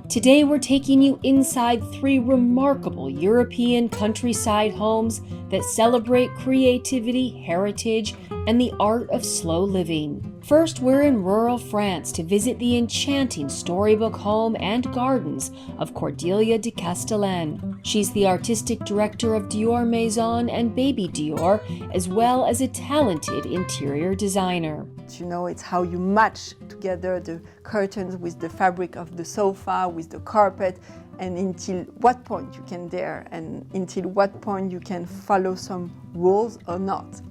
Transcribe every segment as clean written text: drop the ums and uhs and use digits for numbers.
Today we're taking you inside 3 remarkable European countryside homes that celebrate creativity, heritage, and the art of slow living. First, we're in rural France to visit the enchanting storybook home and gardens of Cordelia de Castellane. She's the artistic director of Dior Maison and Baby Dior, as well as a talented interior designer. You know, it's how you match together the curtains with the fabric of the sofa, with the carpet, and until what point you can dare and until what point you can follow some rules or not.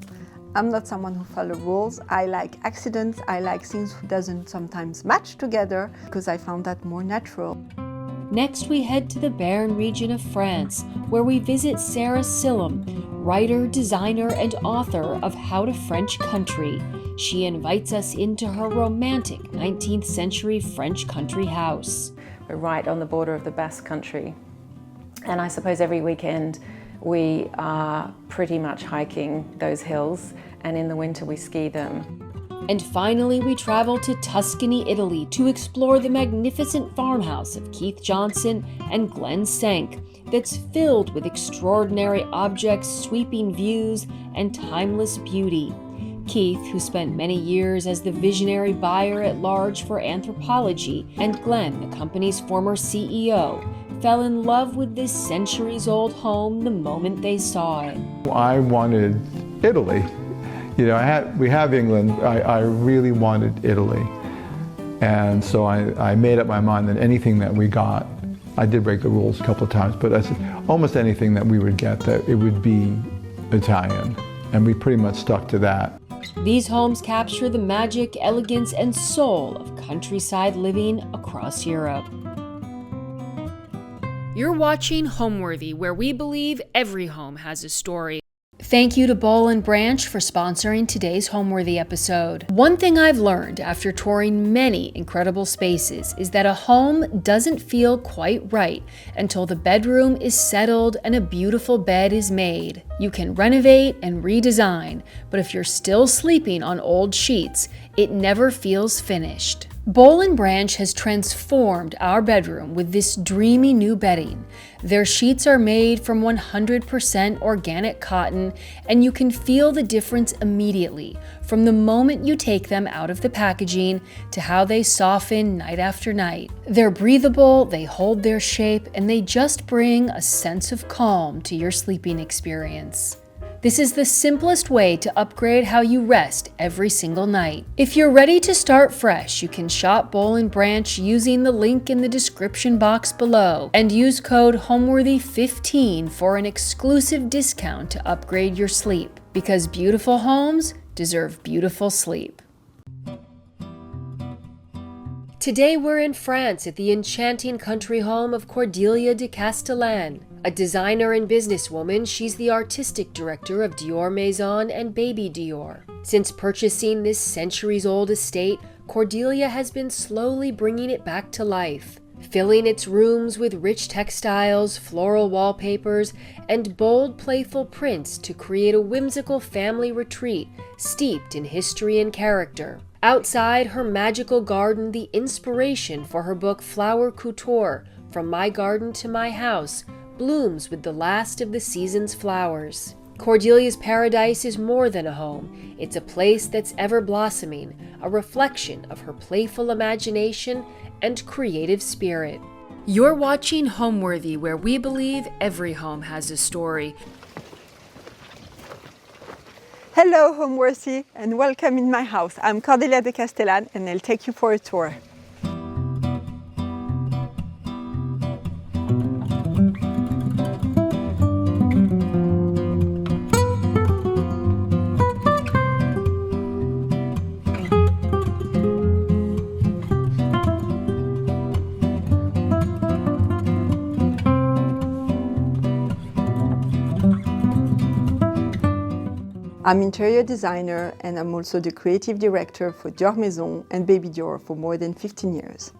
I'm not someone who follows rules. I like accidents. I like things who doesn't sometimes match together because I found that more natural. Next, we head to the Béarn region of France, where we visit Sarah Sillum, writer, designer, and author of How to French Country. She invites us into her romantic 19th century French country house. We're right on the border of the Basque Country, and I suppose every weekend we are pretty much hiking those hills, and in the winter we ski them. And finally, we travel to Tuscany, Italy to explore the magnificent farmhouse of Keith Johnson and Glenn Senk that's filled with extraordinary objects, sweeping views, and timeless beauty. Keith, who spent many years as the visionary buyer at large for Anthropology, and Glenn, the company's former CEO, fell in love with this centuries-old home the moment they saw it. I wanted Italy. You know, we have England. I really wanted Italy. And so I made up my mind that anything that we got, I did break the rules a couple of times, but I said almost anything that we would get, that it would be Italian. And we pretty much stuck to that. These homes capture the magic, elegance, and soul of countryside living across Europe. You're watching Homeworthy, where we believe every home has a story. Thank you to Boll & Branch for sponsoring today's Homeworthy episode. One thing I've learned after touring many incredible spaces is that a home doesn't feel quite right until the bedroom is settled and a beautiful bed is made. You can renovate and redesign, but if you're still sleeping on old sheets, it never feels finished. Boll & Branch has transformed our bedroom with this dreamy new bedding. Their sheets are made from 100% organic cotton, and you can feel the difference immediately from the moment you take them out of the packaging to how they soften night after night. They're breathable, they hold their shape, and they just bring a sense of calm to your sleeping experience. This is the simplest way to upgrade how you rest every single night. If you're ready to start fresh, you can shop Boll & Branch using the link in the description box below and use code HOMEWORTHY15 for an exclusive discount to upgrade your sleep, because beautiful homes deserve beautiful sleep. Today we're in France at the enchanting country home of Cordelia de Castellane. A designer and businesswoman, she's the artistic director of Dior Maison and Baby Dior. Since purchasing this centuries-old estate, Cordelia has been slowly bringing it back to life, filling its rooms with rich textiles, floral wallpapers, and bold, playful prints to create a whimsical family retreat steeped in history and character. Outside her magical garden, the inspiration for her book Flower Couture, From My Garden to My House, blooms with the last of the season's flowers. Cordelia's paradise is more than a home. It's a place that's ever blossoming, a reflection of her playful imagination and creative spirit. You're watching Homeworthy, where we believe every home has a story. Hello, Homeworthy, and welcome in my house. I'm Cordelia de Castellane, and I'll take you for a tour. I'm interior designer, and I'm also the creative director for Dior Maison and Baby Dior for more than 15 years.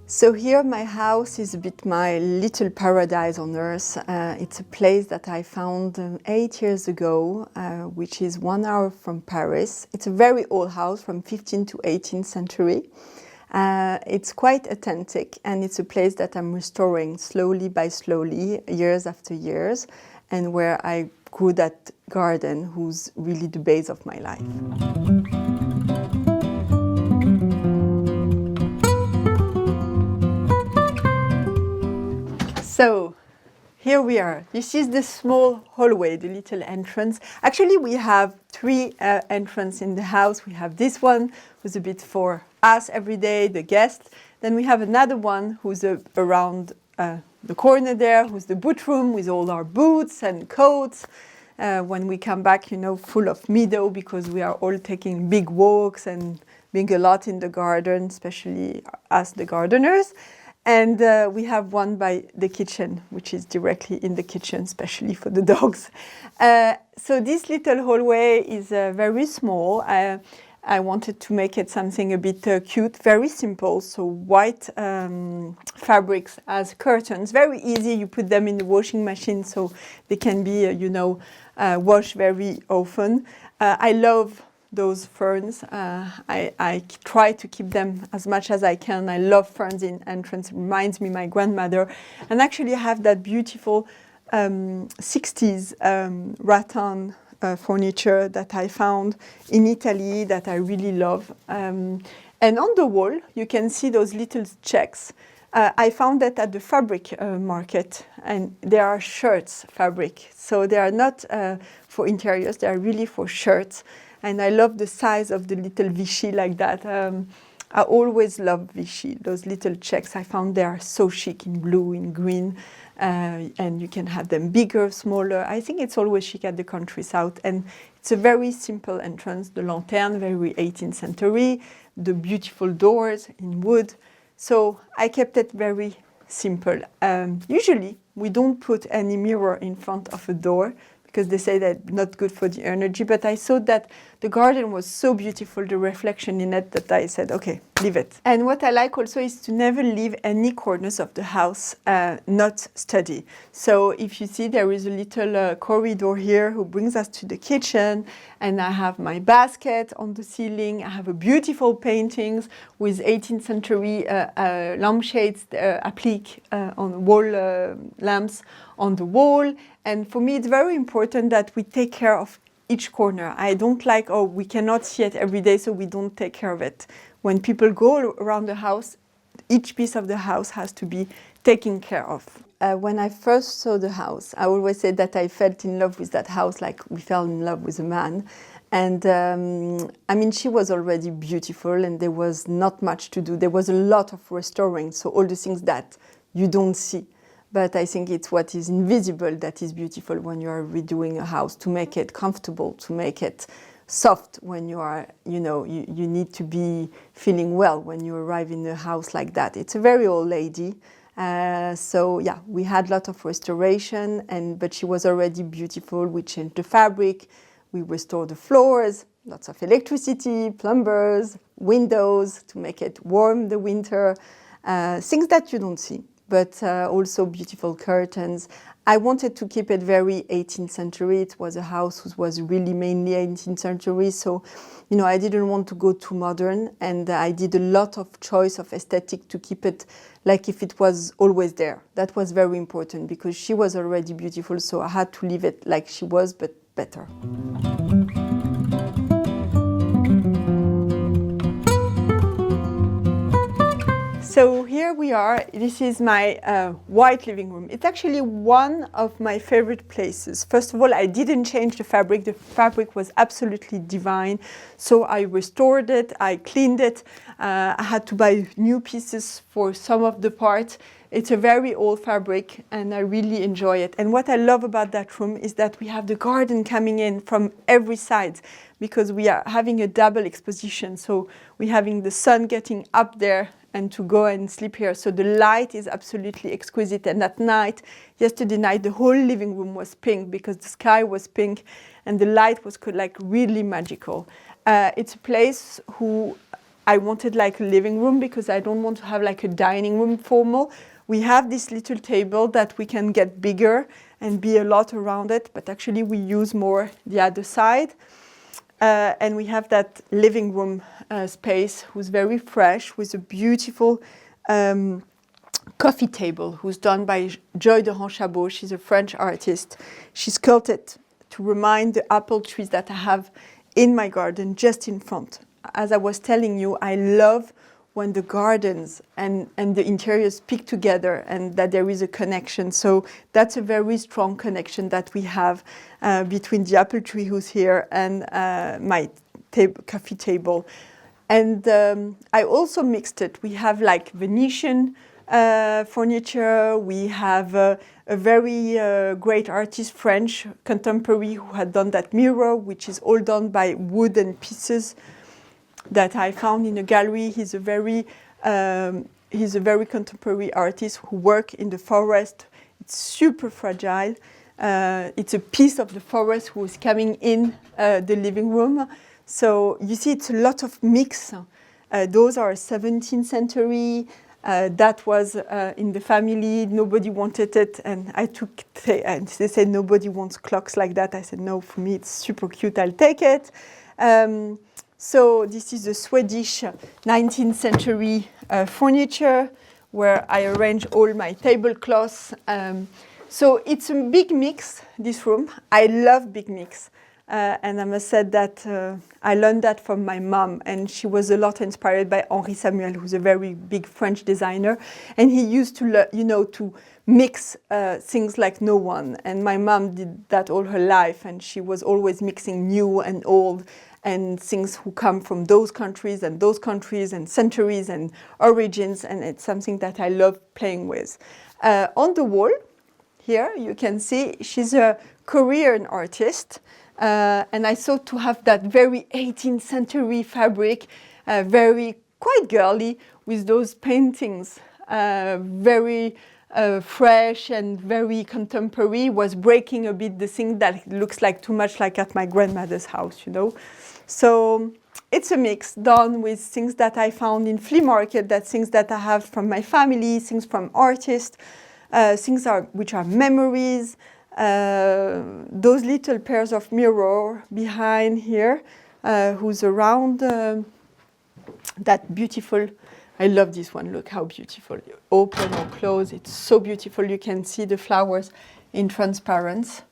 So here my house is a bit my little paradise on earth. It's a place that I found 8 years ago, which is 1 hour from Paris. It's a very old house from 15th to 18th century. It's quite authentic, and it's a place that I'm restoring slowly by slowly, years after years, and where I grew that garden, who's really the base of my life. So, here we are. This is the small hallway, the little entrance. Actually, we have three entrances in the house. We have this one, who's a bit for us every day, the guests. Then we have another one who's around the corner there, who's the boot room with all our boots and coats. When we come back, you know, full of meadow because we are all taking big walks and being a lot in the garden, especially us, the gardeners. And we have one by the kitchen, which is directly in the kitchen, especially for the dogs. So this little hallway is very small. I wanted to make it something a bit cute, very simple. So white fabrics as curtains, very easy. You put them in the washing machine so they can be, washed very often. I love those ferns. I try to keep them as much as I can. I love ferns in entrance. It reminds me of my grandmother. And actually I have that beautiful 60s rattan furniture that I found in Italy that I really love. And on the wall, you can see those little checks. I found that at the fabric market, and they are shirts fabric. So they are not for interiors, they are really for shirts. And I love the size of the little Vichy like that. I always love Vichy, those little checks. I found they are so chic in blue, in green, and you can have them bigger, smaller. I think it's always chic at the country south. And it's a very simple entrance, the lanterne, very 18th century, the beautiful doors in wood. So I kept it very simple. Usually, we don't put any mirror in front of a door because they say that not good for the energy. But I saw that the garden was so beautiful, the reflection in it, that I said, okay, leave it. And what I like also is to never leave any corners of the house not study. So if you see, there is a little corridor here who brings us to the kitchen, and I have my basket on the ceiling. I have a beautiful paintings with 18th century lampshades, applique on wall lamps on the wall. And for me, it's very important that we take care of each corner. I don't like, oh, we cannot see it every day, so we don't take care of it. When people go around the house, each piece of the house has to be taken care of. When I first saw the house, I always said that I felt in love with that house like we fell in love with a man. And I mean, she was already beautiful and there was not much to do. There was a lot of restoring, so all the things that you don't see. But I think it's what is invisible that is beautiful when you are redoing a house, to make it comfortable, to make it soft when you are, you need to be feeling well when you arrive in a house like that. It's a very old lady. So yeah, we had a lot of restoration, but she was already beautiful. We changed the fabric, we restored the floors, lots of electricity, plumbers, windows to make it warm the winter, things that you don't see. But also beautiful curtains. I wanted to keep it very 18th century. It was a house who was really mainly 18th century. So, I didn't want to go too modern. And I did a lot of choice of aesthetic to keep it like if it was always there. That was very important because she was already beautiful. So I had to leave it like she was, but better. So here we are. This is my white living room. It's actually one of my favorite places. First of all, I didn't change the fabric. The fabric was absolutely divine. So I restored it, I cleaned it. I had to buy new pieces for some of the parts. It's a very old fabric and I really enjoy it. And what I love about that room is that we have the garden coming in from every side because we are having a double exposition. So we're having the sun getting up there and to go and sleep here. So the light is absolutely exquisite. And at night, yesterday night, the whole living room was pink because the sky was pink and the light was like really magical. It's a place who I wanted like a living room because I don't want to have like a dining room formal. We have this little table that we can get bigger and be a lot around it, but actually we use more the other side. And we have that living room space, who's very fresh, with a beautiful coffee table, who's done by Joy de Ranchabot. She's a French artist. She sculpted to remind the apple trees that I have in my garden just in front. As I was telling you, I love when the gardens and the interiors speak together and that there is a connection. So that's a very strong connection that we have between the apple tree who's here and my coffee table. And I also mixed it. We have like Venetian furniture. We have a very great artist, French contemporary, who had done that mirror, which is all done by wood and pieces that I found in a gallery. He's a very contemporary artist who works in the forest. It's super fragile. It's a piece of the forest who is coming in the living room. So you see, it's a lot of mix. Those are 17th century. That was in the family. Nobody wanted it, and I took. And they said nobody wants clocks like that. I said no. For me, it's super cute. I'll take it. So this is a Swedish 19th century furniture where I arrange all my tablecloths. So it's a big mix, this room. I love big mix. And I must say that I learned that from my mom, and she was a lot inspired by Henri Samuel, who's a very big French designer. And he used to, to mix things like no one. And my mom did that all her life, and she was always mixing new and old and things who come from those countries and centuries and origins, and it's something that I love playing with. On the wall here, you can see she's a Korean artist, and I thought to have that very 18th century fabric, very quite girly, with those paintings, very fresh and very contemporary, was breaking a bit the thing that looks like too much like at my grandmother's house, So it's a mix done with things that I found in flea market, that things that I have from my family, things from artists, things which are memories. Those little pairs of mirror behind here, who's around that beautiful. I love this one. Look how beautiful. You open or close. It's so beautiful. You can see the flowers in transparent.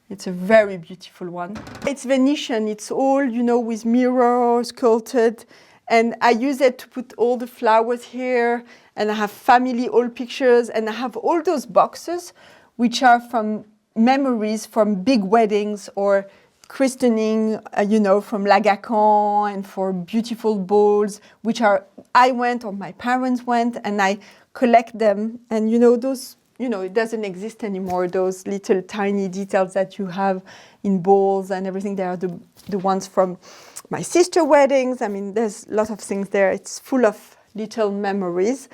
It's a very beautiful one. It's Venetian. It's all, with mirrors sculpted. And I use it to put all the flowers here. And I have family old pictures. And I have all those boxes, which are from memories from big weddings or christening, from Lagacan, and for beautiful balls, which I went or my parents went, and I collect them. And those, it doesn't exist anymore, those little tiny details that you have in balls and everything. They are the ones from my sister's weddings. I mean, there's a lot of things there. It's full of little memories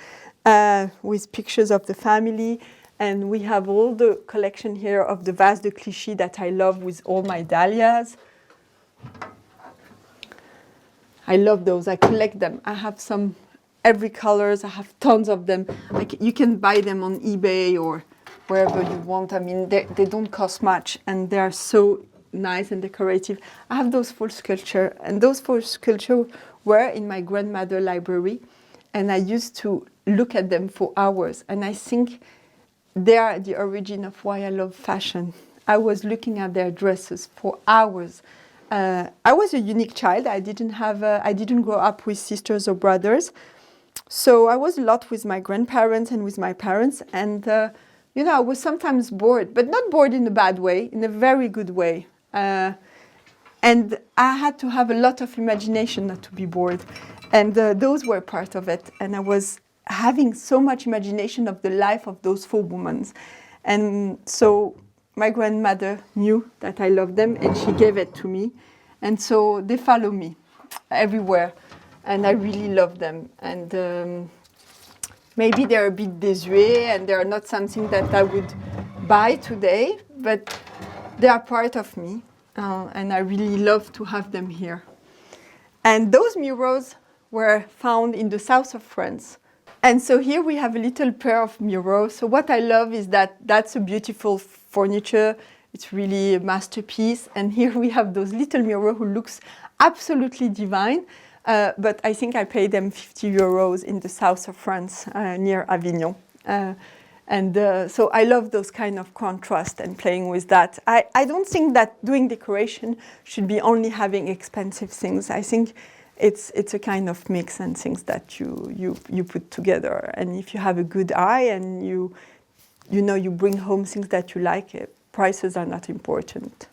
with pictures of the family. And we have all the collection here of the vase de Clichy that I love, with all my dahlias. I love those. I collect them. I have some every colors. I have tons of them. You can buy them on eBay or wherever you want. I mean, they don't cost much, and they are so nice and decorative. I have those full sculpture, and those full sculpture were in my grandmother's library, and I used to look at them for hours. And I think they are the origin of why I love fashion. I was looking at their dresses for hours. I was a unique child. I didn't grow up with sisters or brothers. So I was a lot with my grandparents and with my parents. And, I was sometimes bored, but not bored in a bad way, in a very good way. And I had to have a lot of imagination not to be bored. And those were part of it. And I was having so much imagination of the life of those four women. And so my grandmother knew that I loved them, and she gave it to me. And so they follow me everywhere, and I really love them. And maybe they're a bit désuet, and they're not something that I would buy today, but they are part of me, and I really love to have them here. And those mirrors were found in the south of France. And so here we have a little pair of mirrors. So what I love is that that's a beautiful furniture. It's really a masterpiece. And here we have those little mirror who looks absolutely divine. but I think I paid them 50 euros in the south of France, near Avignon. So I love those kind of contrast and playing with that. I don't think that doing decoration should be only having expensive things. I think it's a kind of mix and things that you put together. And if you have a good eye and you bring home things that you like, prices are not important.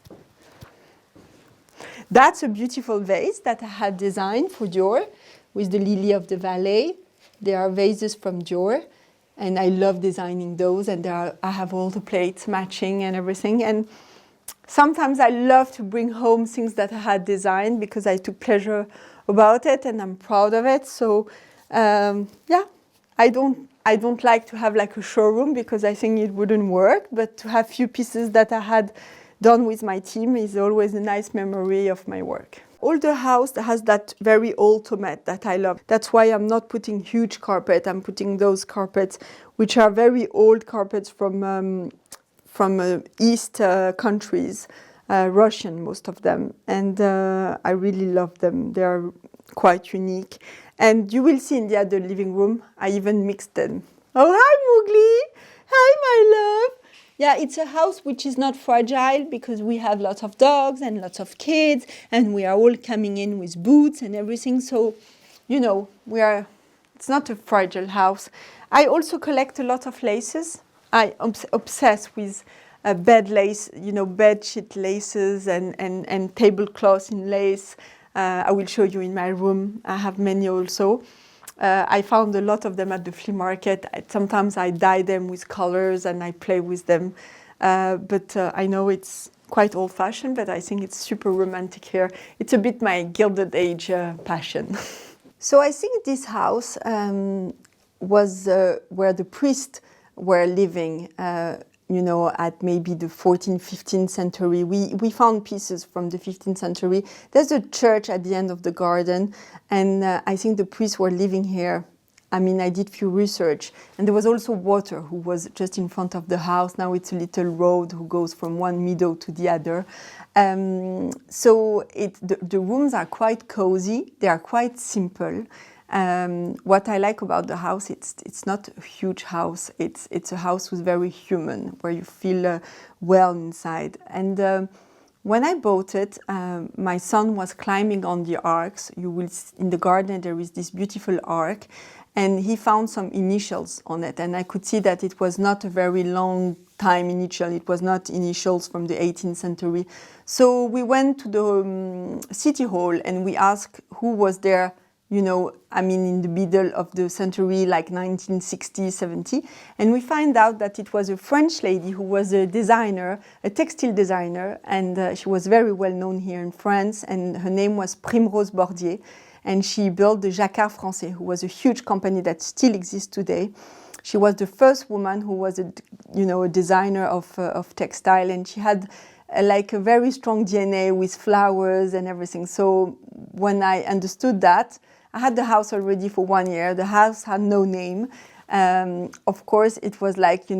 That's a beautiful vase that I had designed for Dior with the lily of the valley. They are vases from Dior, and I love designing those, and I have all the plates matching and everything. And sometimes I love to bring home things that I had designed because I took pleasure about it and I'm proud of it. So yeah, I don't like to have like a showroom because I think it wouldn't work, but to have few pieces that I had done with my team is always a nice memory of my work. Older house has that very old tomate that I love. That's why I'm not putting huge carpet. I'm putting those carpets, which are very old carpets from East countries, Russian, most of them. And I really love them. They are quite unique. And you will see in the other living room, I even mixed them. Oh, hi, Mowgli. Hi, my love. Yeah, it's a house which is not fragile because we have lots of dogs and lots of kids, and we are all coming in with boots and everything. So, it's not a fragile house. I also collect a lot of laces. I obsess with bed lace, bed sheet laces and tablecloths in lace. I will show you in my room. I have many also. I found a lot of them at the flea market. Sometimes I dye them with colors and I play with them. But I know it's quite old-fashioned, but I think it's super romantic here. It's a bit my Gilded Age passion. So I think this house was where the priests were living, at maybe the 14th, 15th century. We found pieces from the 15th century. There's a church at the end of the garden, and I think the priests were living here. I mean, I did few research, and there was also water who was just in front of the house. Now it's a little road who goes from one meadow to the other. So the rooms are quite cozy. They are quite simple. What I like about the house, it's not a huge house. It's a house who's very human, where you feel well inside. And when I bought it, my son was climbing on the arcs. You will in the garden there is this beautiful arc, and he found some initials on it, and I could see that it was not a very long time initial. It was not initials from the 18th century. So we went to the city hall and we asked who was there. In the middle of the century, like 1960, 70. And we find out that it was a French lady who was a designer, a textile designer, and she was very well known here in France, and her name was Primrose Bordier. And she built the Jacquard Français, who was a huge company that still exists today. She was the first woman who was a designer of textile, and she had like a very strong DNA with flowers and everything. So when I understood that, I had the house already for 1 year. The house had no name. Of course, it was like a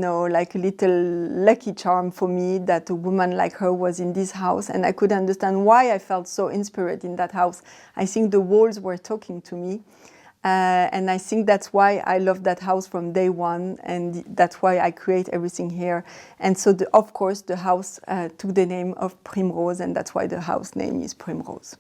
little lucky charm for me that a woman like her was in this house, and I could understand why I felt so inspired in that house. I think the walls were talking to me, and I think that's why I love that house from day one, and that's why I create everything here. And so, of course, the house took the name of Primrose, and that's why the house name is Primrose.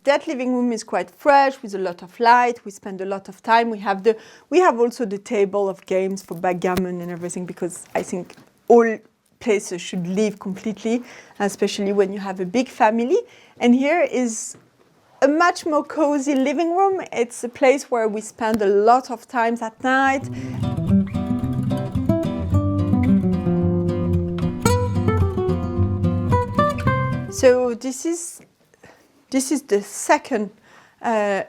That living room is quite fresh with a lot of light. We spend a lot of time. We have also the table of games for backgammon and everything, because I think all places should live completely, especially when you have a big family. And here is a much more cozy living room. It's a place where we spend a lot of times at night. So this is the second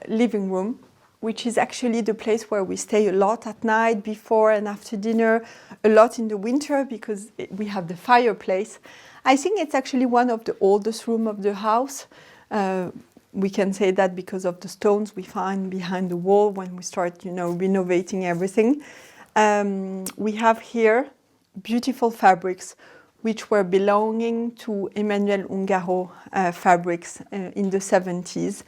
living room, which is actually the place where we stay a lot at night, before and after dinner, a lot in the winter because we have the fireplace. I think it's actually one of the oldest rooms of the house. We can say that because of the stones we find behind the wall when we start, renovating everything. We have here beautiful fabrics, which were belonging to Emmanuel Ungaro fabrics in the 70s.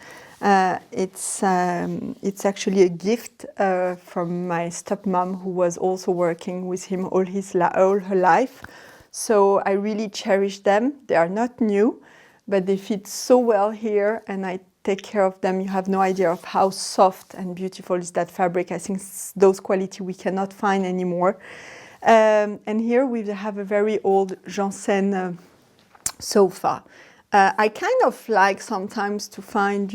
It's actually a gift from my stepmom, who was also working with him all her life. So I really cherish them. They are not new, but they fit so well here, and I take care of them. You have no idea of how soft and beautiful is that fabric. I think those quality we cannot find anymore. And here we have a very old Janssen sofa. I kind of like sometimes to find,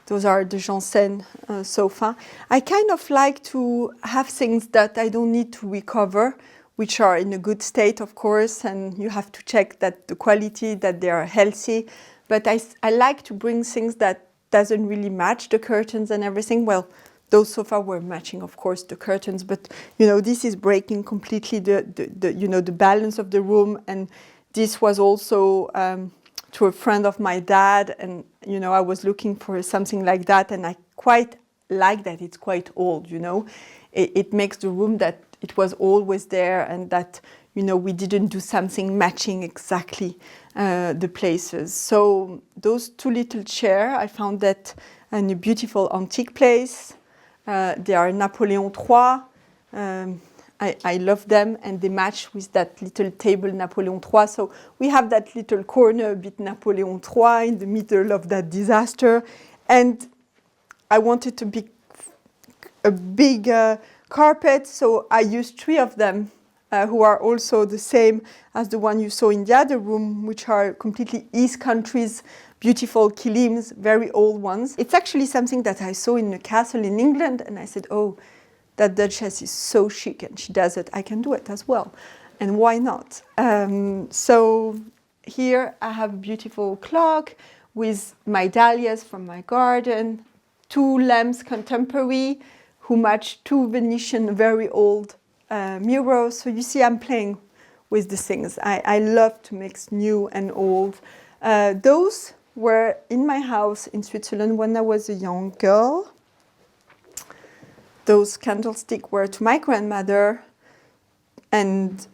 those are the Janssen sofa. I kind of like to have things that I don't need to recover, which are in a good state, of course, and you have to check that the quality, that they are healthy. But I like to bring things that doesn't really match the curtains and everything. Well, those so far were matching, of course, the curtains, but this is breaking completely the balance of the room. And this was also to a friend of my dad, and I was looking for something like that, and I quite like that it's quite old. It makes the room that it was always there, and that we didn't do something matching exactly the places. So those two little chairs, I found that in a beautiful antique place. They are Napoleon III. I love them, and they match with that little table Napoleon III. So we have that little corner, a bit Napoleon III, in the middle of that disaster. And I wanted to be a big carpet, so I used 3 of them, who are also the same as the one you saw in the other room, which are completely East Countries, beautiful kilims, very old ones. It's actually something that I saw in a castle in England, and I said, oh, that Duchess is so chic and she does it, I can do it as well. And why not? So here I have a beautiful clock with my dahlias from my garden, 2 lamps contemporary who match 2 Venetian very old mirrors. So you see, I'm playing with the things. I love to mix new and old. Those were in my house in Switzerland when I was a young girl. Those candlesticks were to my grandmother, and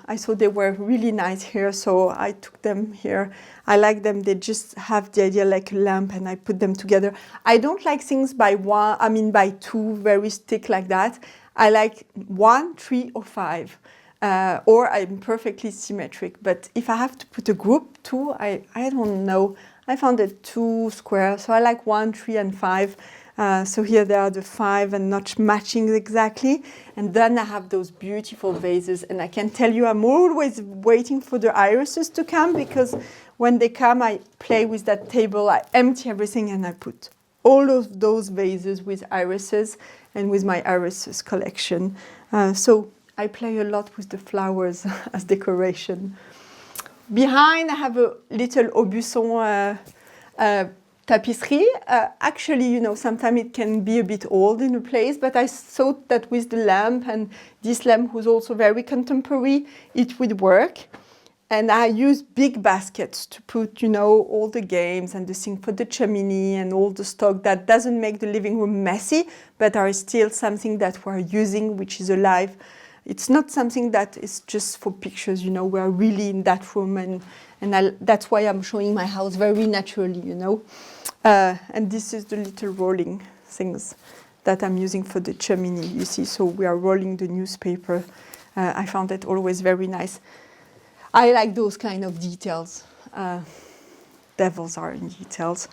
I saw they were really nice here, so I took them here. I like them. They just have the idea like a lamp, and I put them together. I don't like things by 2, very stick like that. I like 1, 3, or 5, or I'm perfectly symmetric. But if I have to put a group, 2, I don't know. I found it too square, so I like 1, 3, and 5. So here they are, the 5, and not matching exactly. And then I have those beautiful vases, and I can tell you I'm always waiting for the irises to come, because when they come, I play with that table, I empty everything, and I put all of those vases with irises and with my irises collection. So I play a lot with the flowers as decoration. Behind, I have a little Aubusson tapisserie. Actually, sometimes it can be a bit old in a place, but I thought that with the lamp, and this lamp was also very contemporary, it would work. And I use big baskets to put, all the games and the thing for the chimney and all the stock that doesn't make the living room messy, but are still something that we're using, which is alive. It's not something that is just for pictures, we're really in that room, and that's why I'm showing my house very naturally, And this is the little rolling things that I'm using for the chimney, you see. So we are rolling the newspaper. I found that always very nice. I like those kind of details. Devils are in details.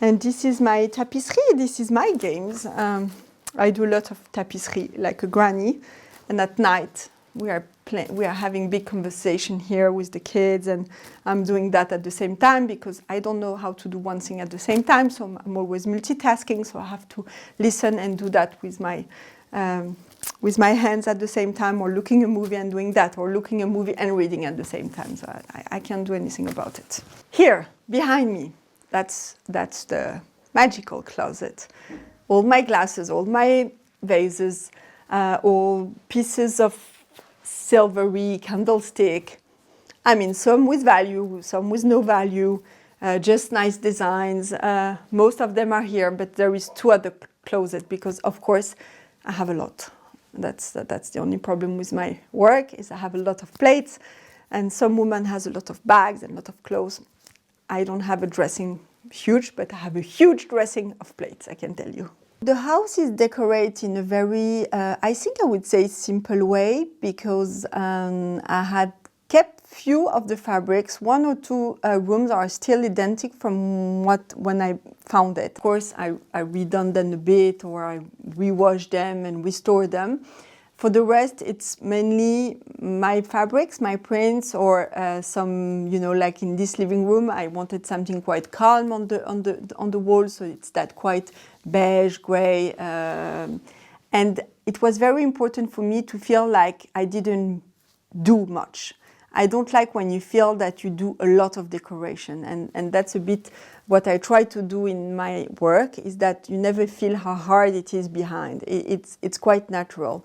And this is my tapisserie. This is my games. I do a lot of tapisserie, like a granny. And at night, we are having big conversation here with the kids, and I'm doing that at the same time, because I don't know how to do one thing at the same time. So I'm always multitasking. So I have to listen and do that with my hands at the same time, or looking a movie and doing that, or looking a movie and reading at the same time. So I can't do anything about it. Here, behind me, that's the magical closet. All my glasses, all my vases, all pieces of silvery candlestick. Some with value, some with no value, just nice designs. Most of them are here, but there is 2 at the closet, because, of course, I have a lot. That's the only problem with my work, is I have a lot of plates. And some woman has a lot of bags and a lot of clothes. I don't have a dressing huge, but I have a huge dressing of plates, I can tell you. The house is decorated in a very, I think I would say simple way, because I had kept few of the fabrics. 1 or 2 rooms are still identical from when I found it. Of course, I redone them a bit, or I rewash them and restore them. For the rest, it's mainly my fabrics, my prints, or some, like in this living room, I wanted something quite calm on the wall, so it's that quite beige, gray, and it was very important for me to feel like I didn't do much. I don't like when you feel that you do a lot of decoration, and that's a bit what I try to do in my work, is that you never feel how hard it is behind. It's quite natural.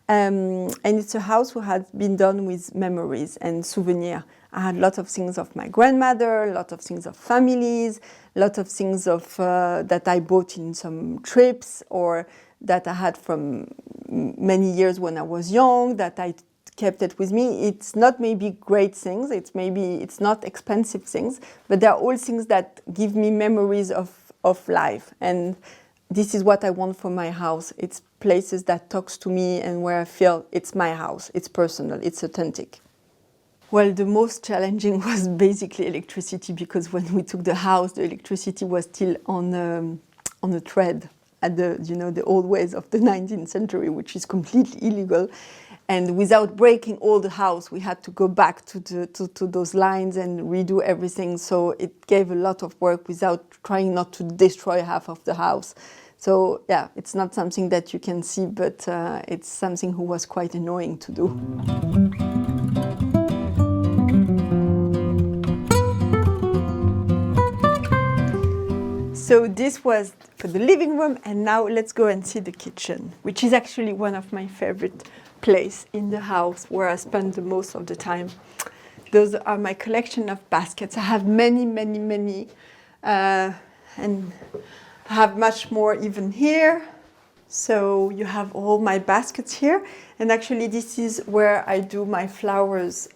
And it's a house who has been done with memories and souvenirs. I had a lot of things of my grandmother, a lot of things of families, a lot of things of that I bought in some trips, or that I had from many years when I was young, that I kept it with me. It's not maybe great things, it's not expensive things, but they're all things that give me memories of life. And this is what I want for my house. It's places that talks to me and where I feel it's my house, it's personal, it's authentic. Well, the most challenging was basically electricity, because when we took the house, the electricity was still on a thread at the old ways of the 19th century, which is completely illegal. And without breaking all the house, we had to go back to those lines and redo everything. So it gave a lot of work without trying not to destroy half of the house. So yeah, it's not something that you can see, but it's something who was quite annoying to do. So this was for the living room, and now let's go and see the kitchen, which is actually one of my favorite place in the house, where I spend the most of the time. Those are my collection of baskets. I have many, and I have much more even here. So you have all my baskets here, and actually this is where I do my flowers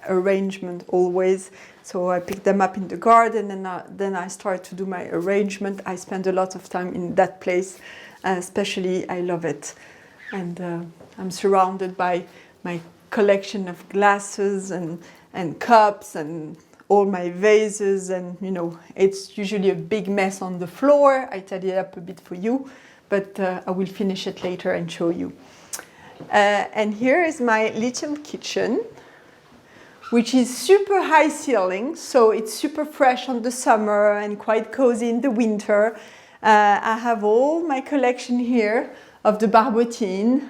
arrangement always. So I pick them up in the garden, and then I start to do my arrangement. I spend a lot of time in that place, especially I love it. And I'm surrounded by my collection of glasses and cups and all my vases, and it's usually a big mess on the floor. I tidy it up a bit for you, but I will finish it later and show you. And here is my little kitchen, which is super high ceiling, so it's super fresh on the summer and quite cozy in the winter. I have all my collection here of the barbotine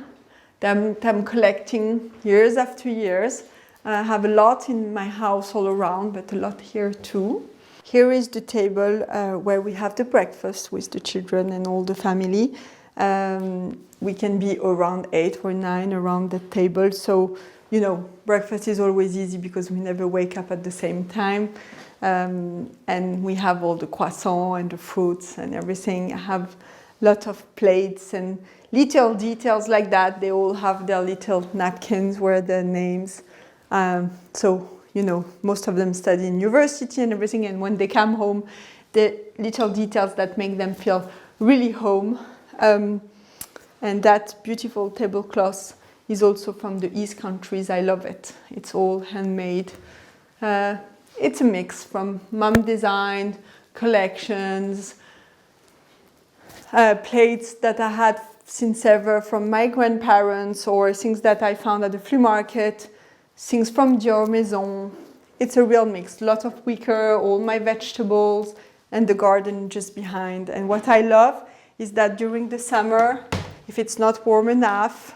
that I'm collecting years after years. I have a lot in my house all around, but a lot here too. Here is the table where we have the breakfast with the children and all the family. We can be around 8 or 9 around the table. So, breakfast is always easy because we never wake up at the same time. And we have all the croissants and the fruits and everything. I have a lot of plates and little details like that. They all have their little napkins where their names. So, most of them study in university and everything, and when they come home, the little details that make them feel really home. And that beautiful tablecloth is also from the East countries. I love it. It's all handmade. It's a mix from mom designed collections, plates that I had since ever from my grandparents, or things that I found at the flea market, things from Dior Maison. It's a real mix, a lot of wicker, all my vegetables, and the garden just behind. And what I love is that during the summer, if it's not warm enough,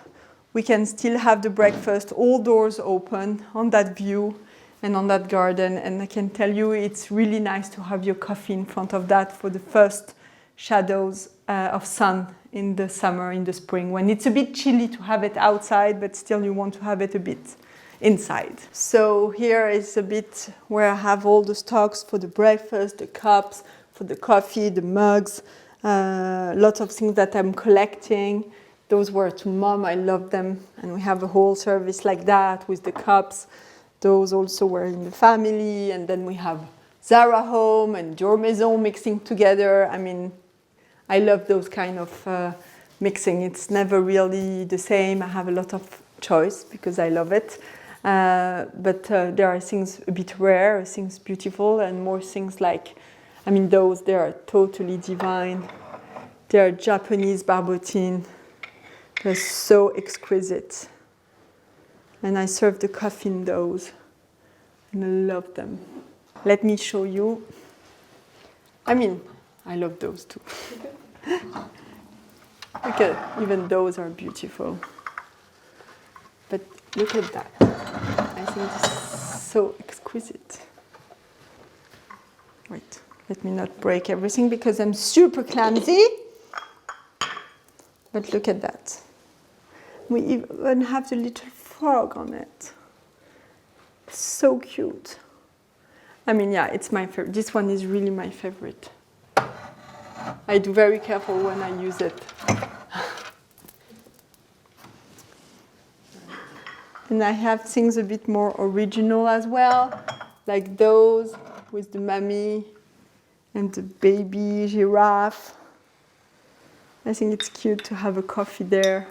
we can still have the breakfast, all doors open on that view and on that garden. And I can tell you, it's really nice to have your coffee in front of that for the first shadows of sun in the summer, in the spring, when it's a bit chilly to have it outside, but still you want to have it a bit inside. So here is a bit where I have all the stocks for the breakfast, the cups, for the coffee, the mugs, lots of things that I'm collecting. Those were to mom, I love them. And we have a whole service like that with the cups. Those also were in the family, and then we have Zara Home and Dior Maison mixing together. I mean, I love those kind of mixing. It's never really the same. I have a lot of choice because I love it. But there are things a bit rare, things beautiful, and more things like, I mean, those, they are totally divine. They are Japanese barbotine. They're so exquisite. And I serve the coffee in those. And I love them. Let me show you. I mean, I love those too. Look at, even those are beautiful. But look at that. I think this is so exquisite. Wait, let me not break everything because I'm super clumsy. But look at that. We even have the little frog on it. So cute. I mean, yeah, it's my favorite. This one is really my favorite. I do very careful when I use it. And I have things a bit more original as well, like those with the mummy and the baby giraffe. I think it's cute to have a coffee there.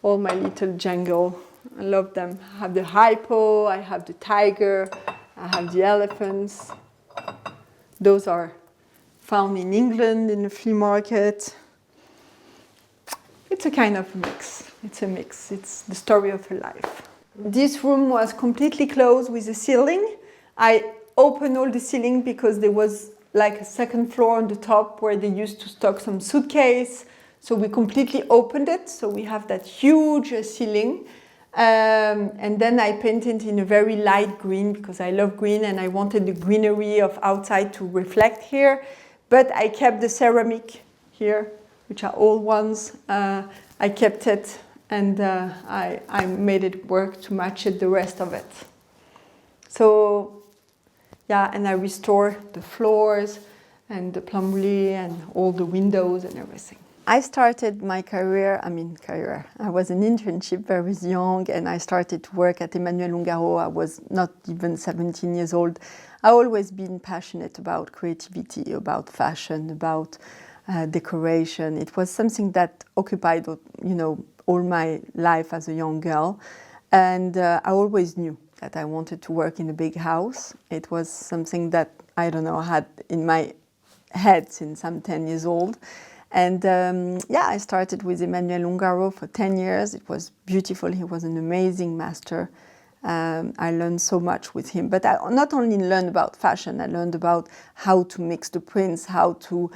All my little jungle. I love them. I have the hippo, I have the tiger, I have the elephants. Those are found in England in the flea market. It's a kind of mix. It's a mix. It's the story of a life. This room was completely closed with a ceiling. I opened all the ceiling because there was like a second floor on the top where they used to stock some suitcase. So we completely opened it. So we have that huge ceiling. And then I painted in a very light green because I love green and I wanted the greenery of outside to reflect here. But I kept the ceramic here, which are old ones. I kept it and I made it work to match it, the rest of it. So yeah, and I restore the floors and the plumbery and all the windows and everything. I started my career, I was an internship very young and I started to work at Emmanuel Ungaro. I was not even 17 years old. I always been passionate about creativity, about fashion, about decoration. It was something that occupied, all my life as a young girl. And I always knew that I wanted to work in a big house. It was something that, I had in my head since I'm 10 years old. And I started with Emmanuel Ungaro for 10 years. It was beautiful. He was an amazing master. I learned so much with him. But I not only learned about fashion, I learned about how to mix the prints, how to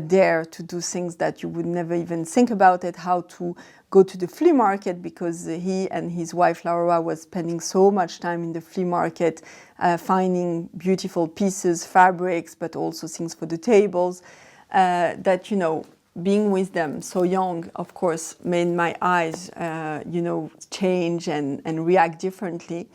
dare to do things that you would never even think about it, how to go to the flea market, because he and his wife Laura was spending so much time in the flea market, finding beautiful pieces, fabrics, but also things for the tables, that, being with them so young, of course, made my eyes, change and react differently.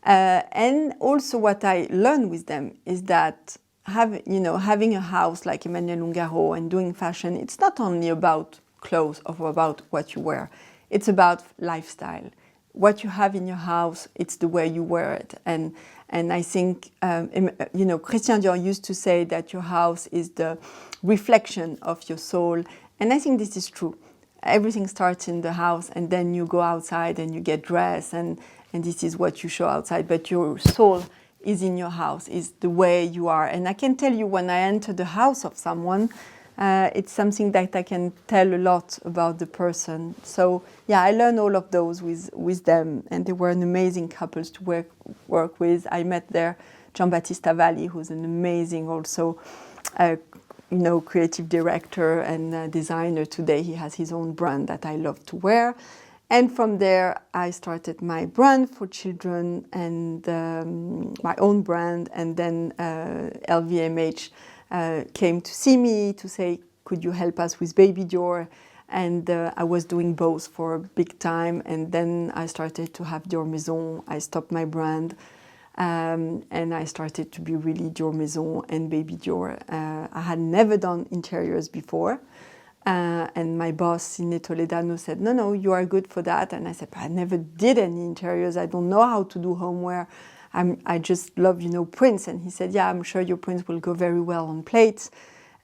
And also what I learned with them is that having a house like Emmanuel Ungaro and doing fashion, it's not only about clothes or about what you wear. It's about lifestyle. What you have in your house, it's the way you wear it. And I think, Christian Dior used to say that your house is the reflection of your soul. And I think this is true. Everything starts in the house and then you go outside and you get dressed and this is what you show outside. But your soul is in your house, is the way you are. And I can tell you when I enter the house of someone, it's something that I can tell a lot about the person. So yeah, I learned all of those with them, and they were an amazing couples to work with. I met there Giambattista Valli, who's an amazing also creative director and designer today. He has his own brand that I love to wear. And from there, I started my brand for children and my own brand. And then LVMH came to see me to say, could you help us with Baby Dior? And I was doing both for a big time. And then I started to have Dior Maison. I stopped my brand. And I started to be really Dior Maison and Baby Dior. I had never done interiors before. And my boss in Toledano said, no, you are good for that. And I said, but I never did any interiors. I don't know how to do homeware. I just love, prints. And he said, yeah, I'm sure your prints will go very well on plates.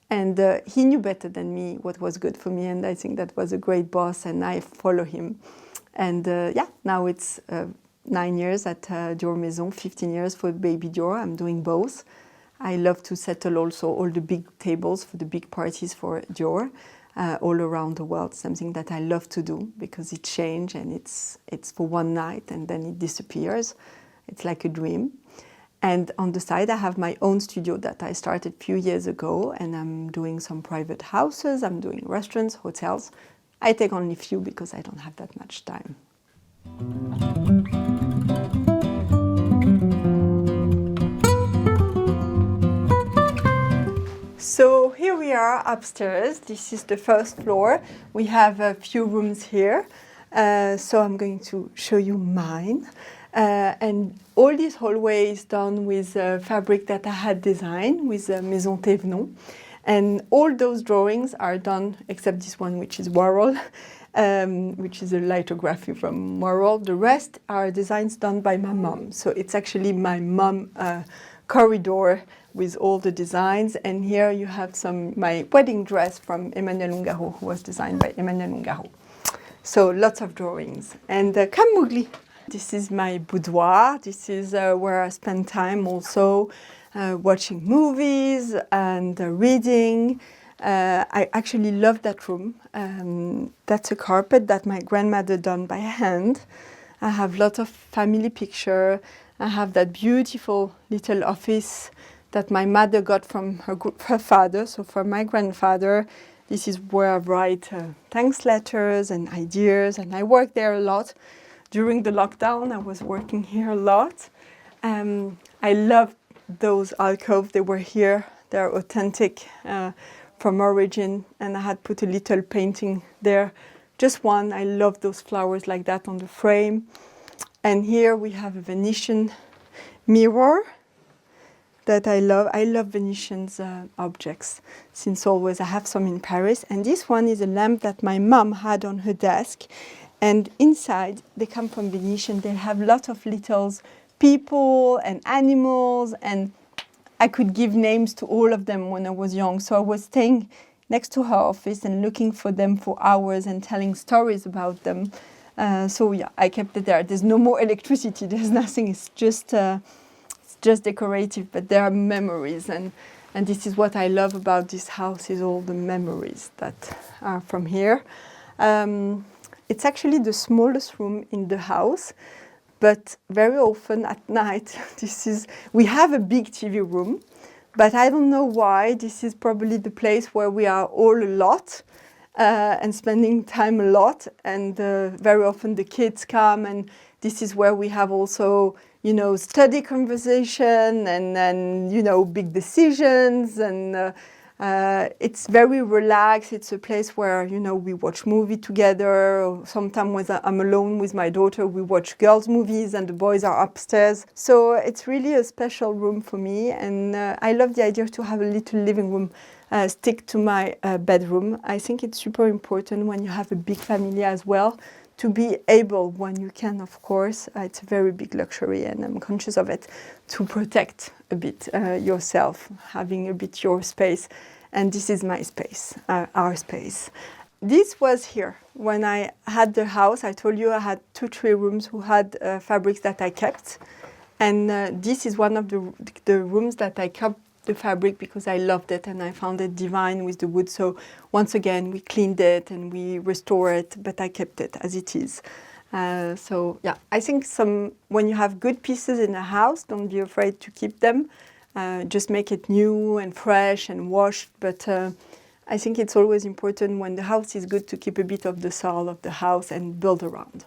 And he knew better than me what was good for me. And I think that was a great boss, and I follow him. And now it's 9 years at Dior Maison, 15 years for Baby Dior. I'm doing both. I love to settle also all the big tables for the big parties for Dior. All around the world, something that I love to do because it changes and it's for one night and then it disappears. It's like a dream. And on the side, I have my own studio that I started a few years ago, and I'm doing some private houses, I'm doing restaurants, hotels. I take only few because I don't have that much time. So here we are upstairs. This is the first floor. We have a few rooms here. So I'm going to show you mine. And all this hallway is done with fabric that I had designed with Maison Thévenon. And all those drawings are done, except this one, which is Warhol, which is a lithography from Warhol. The rest are designs done by my mom. So it's actually my mom corridor with all the designs. And here you have my wedding dress from Emmanuel Ungaro, who was designed by Emmanuel Ungaro. So lots of drawings. And come Mowgli. This is my boudoir. This is where I spend time also watching movies and reading. I actually love that room. That's a carpet that my grandmother done by hand. I have lots of family pictures. I have that beautiful little office that my mother got from her father. So for my grandfather, this is where I write thanks letters and ideas, and I work there a lot. During the lockdown, I was working here a lot. I love those alcoves. They were here. They're authentic from origin, and I had put a little painting there. Just one. I love those flowers like that on the frame. And here we have a Venetian mirror that I love. I love Venetian's objects since always. I have some in Paris. And this one is a lamp that my mom had on her desk. And inside, they come from Venetian. They have lots of little people and animals. And I could give names to all of them when I was young. So I was staying next to her office and looking for them for hours and telling stories about them. So yeah, I kept it there. There's no more electricity. There's nothing. It's just decorative, but there are memories. And this is what I love about this house, is all the memories that are from here. It's actually the smallest room in the house, but very often at night, we have a big TV room, but I don't know why. This is probably the place where we are all a lot and spending time a lot. And very often the kids come, and this is where we have also, study conversation and big decisions. And it's very relaxed. It's a place where, we watch movie together. Or sometimes when I'm alone with my daughter, we watch girls' movies and the boys are upstairs. So it's really a special room for me. And I love the idea to have a little living room stick to my bedroom. I think it's super important when you have a big family as well, to be able, when you can, of course, it's a very big luxury and I'm conscious of it, to protect a bit yourself, having a bit your space. And this is my space, our space. This was here. When I had the house, I told you I had 2-3 rooms who had fabrics that I kept. And this is one of the rooms that I kept the fabric because I loved it and I found it divine with the wood. So once again, we cleaned it and we restored it, but I kept it as it is. So yeah, I think when you have good pieces in a house, don't be afraid to keep them. Just make it new and fresh and washed. But I think it's always important when the house is good to keep a bit of the soul of the house and build around.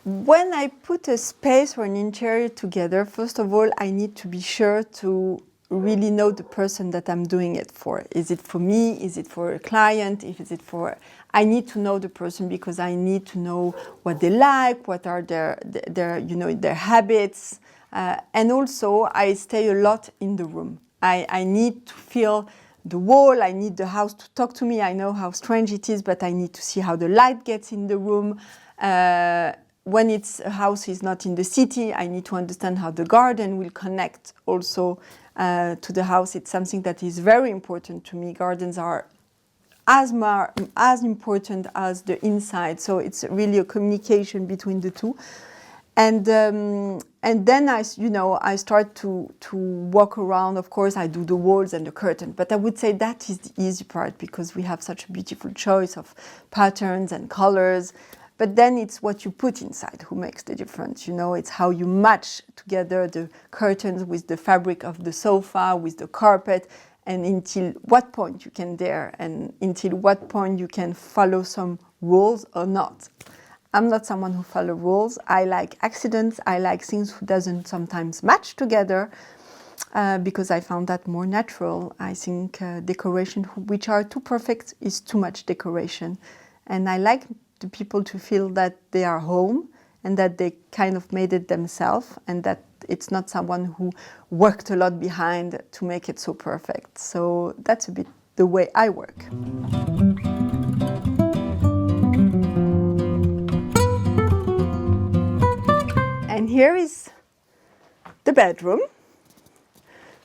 When I put a space or an interior together, first of all, I need to be sure to really know the person that I'm doing it for. Is it for me? Is it for a client? I need to know the person because I need to know what they like, what are their habits. And also I stay a lot in the room. I need to feel the wall. I need the house to talk to me. I know how strange it is, but I need to see how the light gets in the room. When a house is not in the city, I need to understand how the garden will connect also to the house. It's something that is very important to me. Gardens are as important as the inside, so it's really a communication between the two. And then I start to walk around. Of course, I do the walls and the curtain, but I would say that is the easy part because we have such a beautiful choice of patterns and colors. But then it's what you put inside who makes the difference. It's how you match together the curtains with the fabric of the sofa, with the carpet, and until what point you can dare, and until what point you can follow some rules or not. I'm not someone who follows rules. I like accidents. I like things who doesn't sometimes match together because I found that more natural. I think decoration which are too perfect is too much decoration. And I like the people to feel that they are home and that they kind of made it themselves and that it's not someone who worked a lot behind to make it so perfect. So that's a bit the way I work. And here is the bedroom.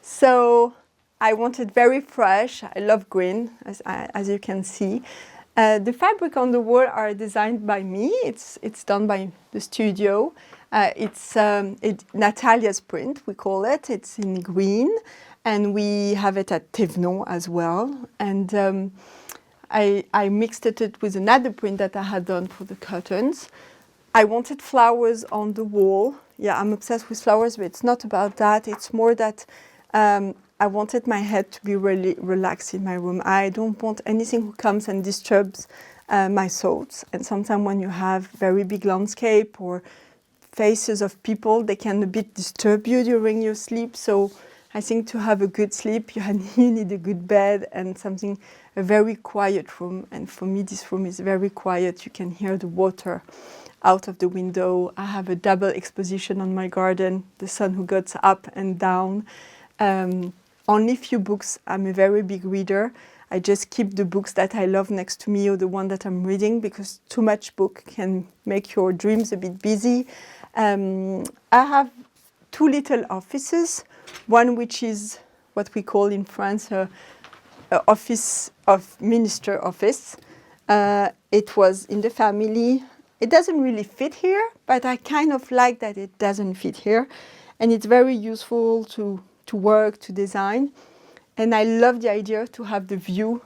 So I want it very fresh. I love green, as you can see. The fabric on the wall are designed by me. It's done by the studio. It's Natalia's print, we call it. It's in green, and we have it at Thévenot as well. And I mixed it with another print that I had done for the curtains. I wanted flowers on the wall. Yeah, I'm obsessed with flowers, but it's not about that. It's more that I wanted my head to be really relaxed in my room. I don't want anything who comes and disturbs my thoughts. And sometimes when you have very big landscape or faces of people, they can a bit disturb you during your sleep. So I think to have a good sleep, you need a good bed and a very quiet room. And for me, this room is very quiet. You can hear the water out of the window. I have a double exposition on my garden, the sun who goes up and down. Only few books. I'm a very big reader. I just keep the books that I love next to me or the one that I'm reading because too much book can make your dreams a bit busy. I have two little offices, one which is what we call in France a office of minister office. It was in the family. It doesn't really fit here, but I kind of like that it doesn't fit here. And it's very useful to work, to design. And I love the idea to have the view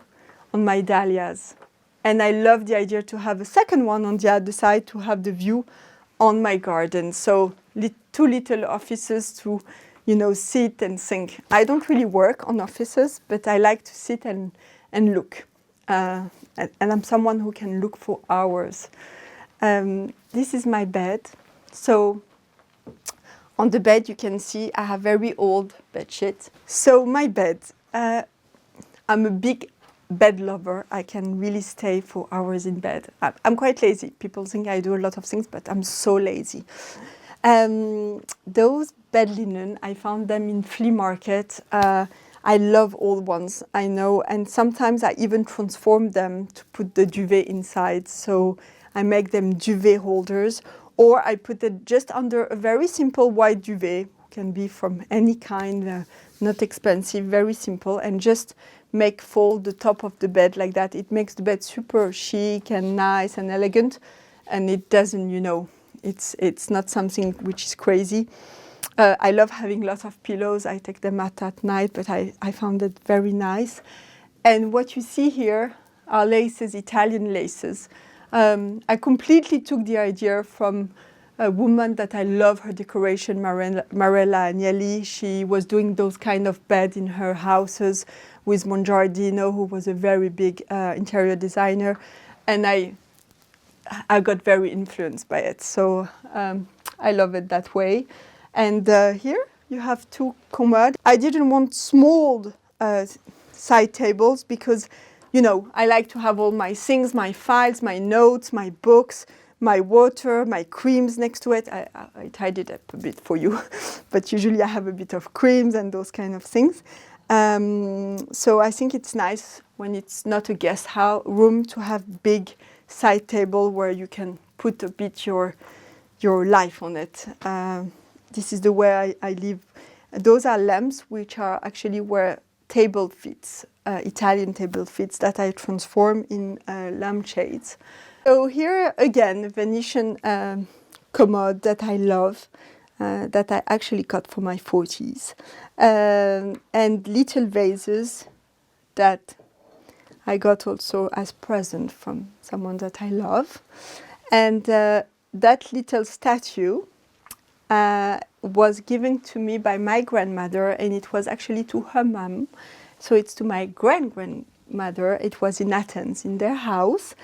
on my dahlias. And I love the idea to have a second one on the other side to have the view on my garden. So two little offices to, sit and think. I don't really work on offices, but I like to sit and look. And I'm someone who can look for hours. This is my bed. So on the bed, you can see I have very old bed sheets. So my bed, I'm a big bed lover. I can really stay for hours in bed. I'm quite lazy. People think I do a lot of things, but I'm so lazy. Those bed linen, I found them in flea market. I love old ones, I know. And sometimes I even transform them to put the duvet inside. So I make them duvet holders. Or I put it just under a very simple white duvet, can be from any kind, not expensive, very simple, and just fold the top of the bed like that. It makes the bed super chic and nice and elegant, and it doesn't, it's not something which is crazy. I love having lots of pillows. I take them out at night, but I found it very nice. And what you see here are laces, Italian laces. I completely took the idea from a woman that I love her decoration, Marella Agnelli. She was doing those kind of beds in her houses with Mongiardino, who was a very big interior designer. And I got very influenced by it. So I love it that way. And here you have two commodes. I didn't want small side tables because I like to have all my things, my files, my notes, my books, my water, my creams next to it. I tidied up a bit for you, but usually I have a bit of creams and those kind of things. So I think it's nice when it's not a guest house room to have big side table where you can put a bit your life on it. This is the way I live. Those are lamps which are actually where table fits, Italian table fits that I transform in lampshades. So here again, a Venetian commode that I love, that I actually got for my 40s. And little vases that I got also as present from someone that I love. And that little statue was given to me by my grandmother, and it was actually to her mom. So it's to my grandmother. It was in Athens, in their house.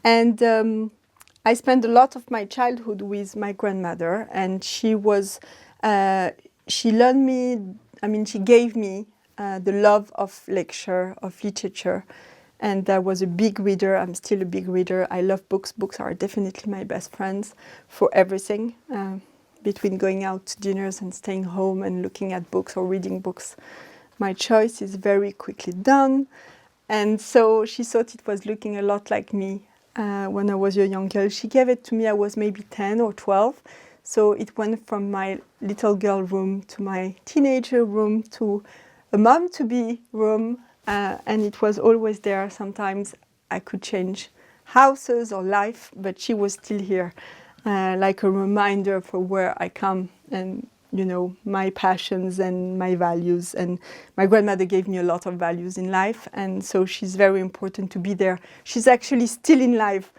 And I spent a lot of my childhood with my grandmother, and she learned me, she gave me the love of lecture, of literature. And I was a big reader. I'm still a big reader. I love books. Books are definitely my best friends for everything. Between going out to dinners and staying home and looking at books or reading books, my choice is very quickly done. And so she thought it was looking a lot like me when I was a young girl. She gave it to me, I was maybe 10 or 12. So it went from my little girl room to my teenager room to a mom-to-be room. And it was always there. Sometimes I could change houses or life, but she was still here, like a reminder for where I come and, my passions and my values. And my grandmother gave me a lot of values in life, and so she's very important to be there. She's actually still in life,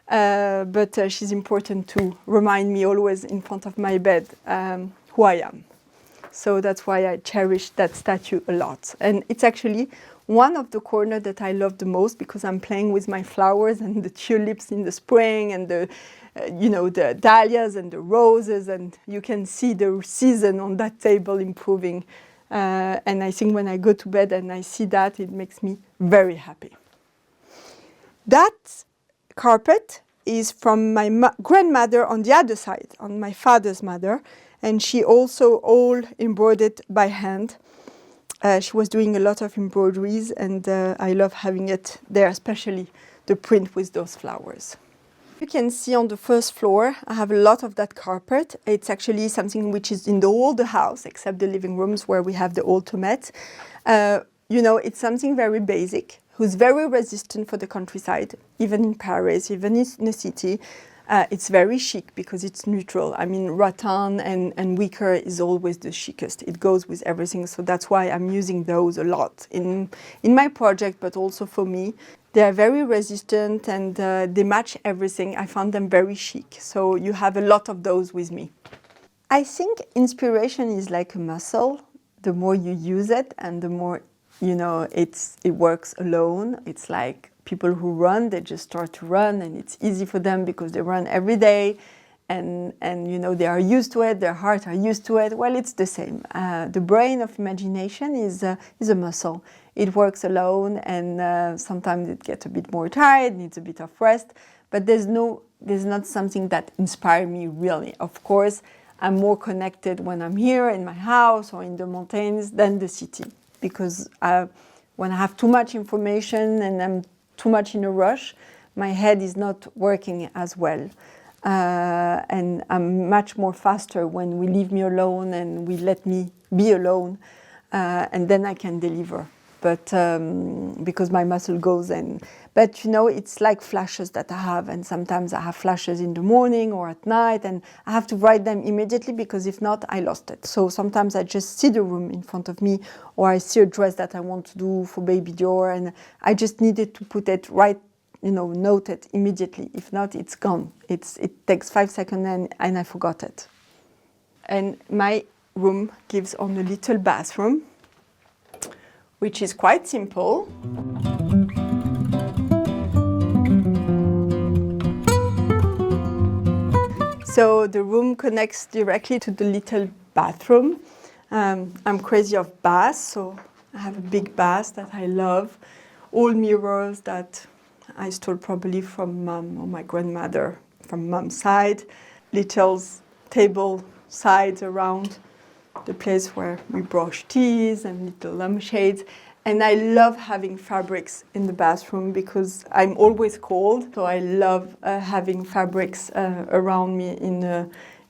but she's important to remind me always in front of my bed who I am. So that's why I cherish that statue a lot. And it's actually one of the corners that I love the most, because I'm playing with my flowers and the tulips in the spring and the dahlias and the roses, and you can see the season on that table improving. And I think when I go to bed and I see that, it makes me very happy. That carpet is from my grandmother on the other side, on my father's mother, and she also all embroidered by hand. She was doing a lot of embroideries, and I love having it there, especially the print with those flowers. You can see on the first floor, I have a lot of that carpet. It's actually something which is in the whole house, except the living rooms where we have the ottomat. It's something very basic, who's very resistant for the countryside, even in Paris, even in the city. It's very chic because it's neutral. Rattan and wicker is always the chicest. It goes with everything, so that's why I'm using those a lot in my project, but also for me. They are very resistant and they match everything. I found them very chic, so you have a lot of those with me. I think inspiration is like a muscle. The more you use it and the more, it works alone. It's like people who run, they just start to run, and it's easy for them because they run every day, and they are used to it, their heart are used to it. Well, it's the same. The brain of imagination is a muscle. It works alone, and sometimes it gets a bit more tired, needs a bit of rest, but there's not something that inspires me really. Of course, I'm more connected when I'm here in my house or in the mountains than the city, because when I have too much information and I'm too much in a rush, my head is not working as well. And I'm much more faster when we leave me alone and we let me be alone, and then I can deliver. But because my muscle goes in. But it's like flashes that I have, and sometimes I have flashes in the morning or at night, and I have to write them immediately, because if not, I lost it. So sometimes I just see the room in front of me, or I see a dress that I want to do for baby Dior, and I just needed to put it right, note it immediately. If not, it's gone. It takes 5 seconds and I forgot it. And my room gives on a little bathroom, which is quite simple. So the room connects directly to the little bathroom. I'm crazy of baths, so I have a big bath that I love. All mirrors that I stole probably from mom or my grandmother from mom's side. Little table sides around the place where we brush teeth and little lampshades. And I love having fabrics in the bathroom because I'm always cold. So I love having fabrics around me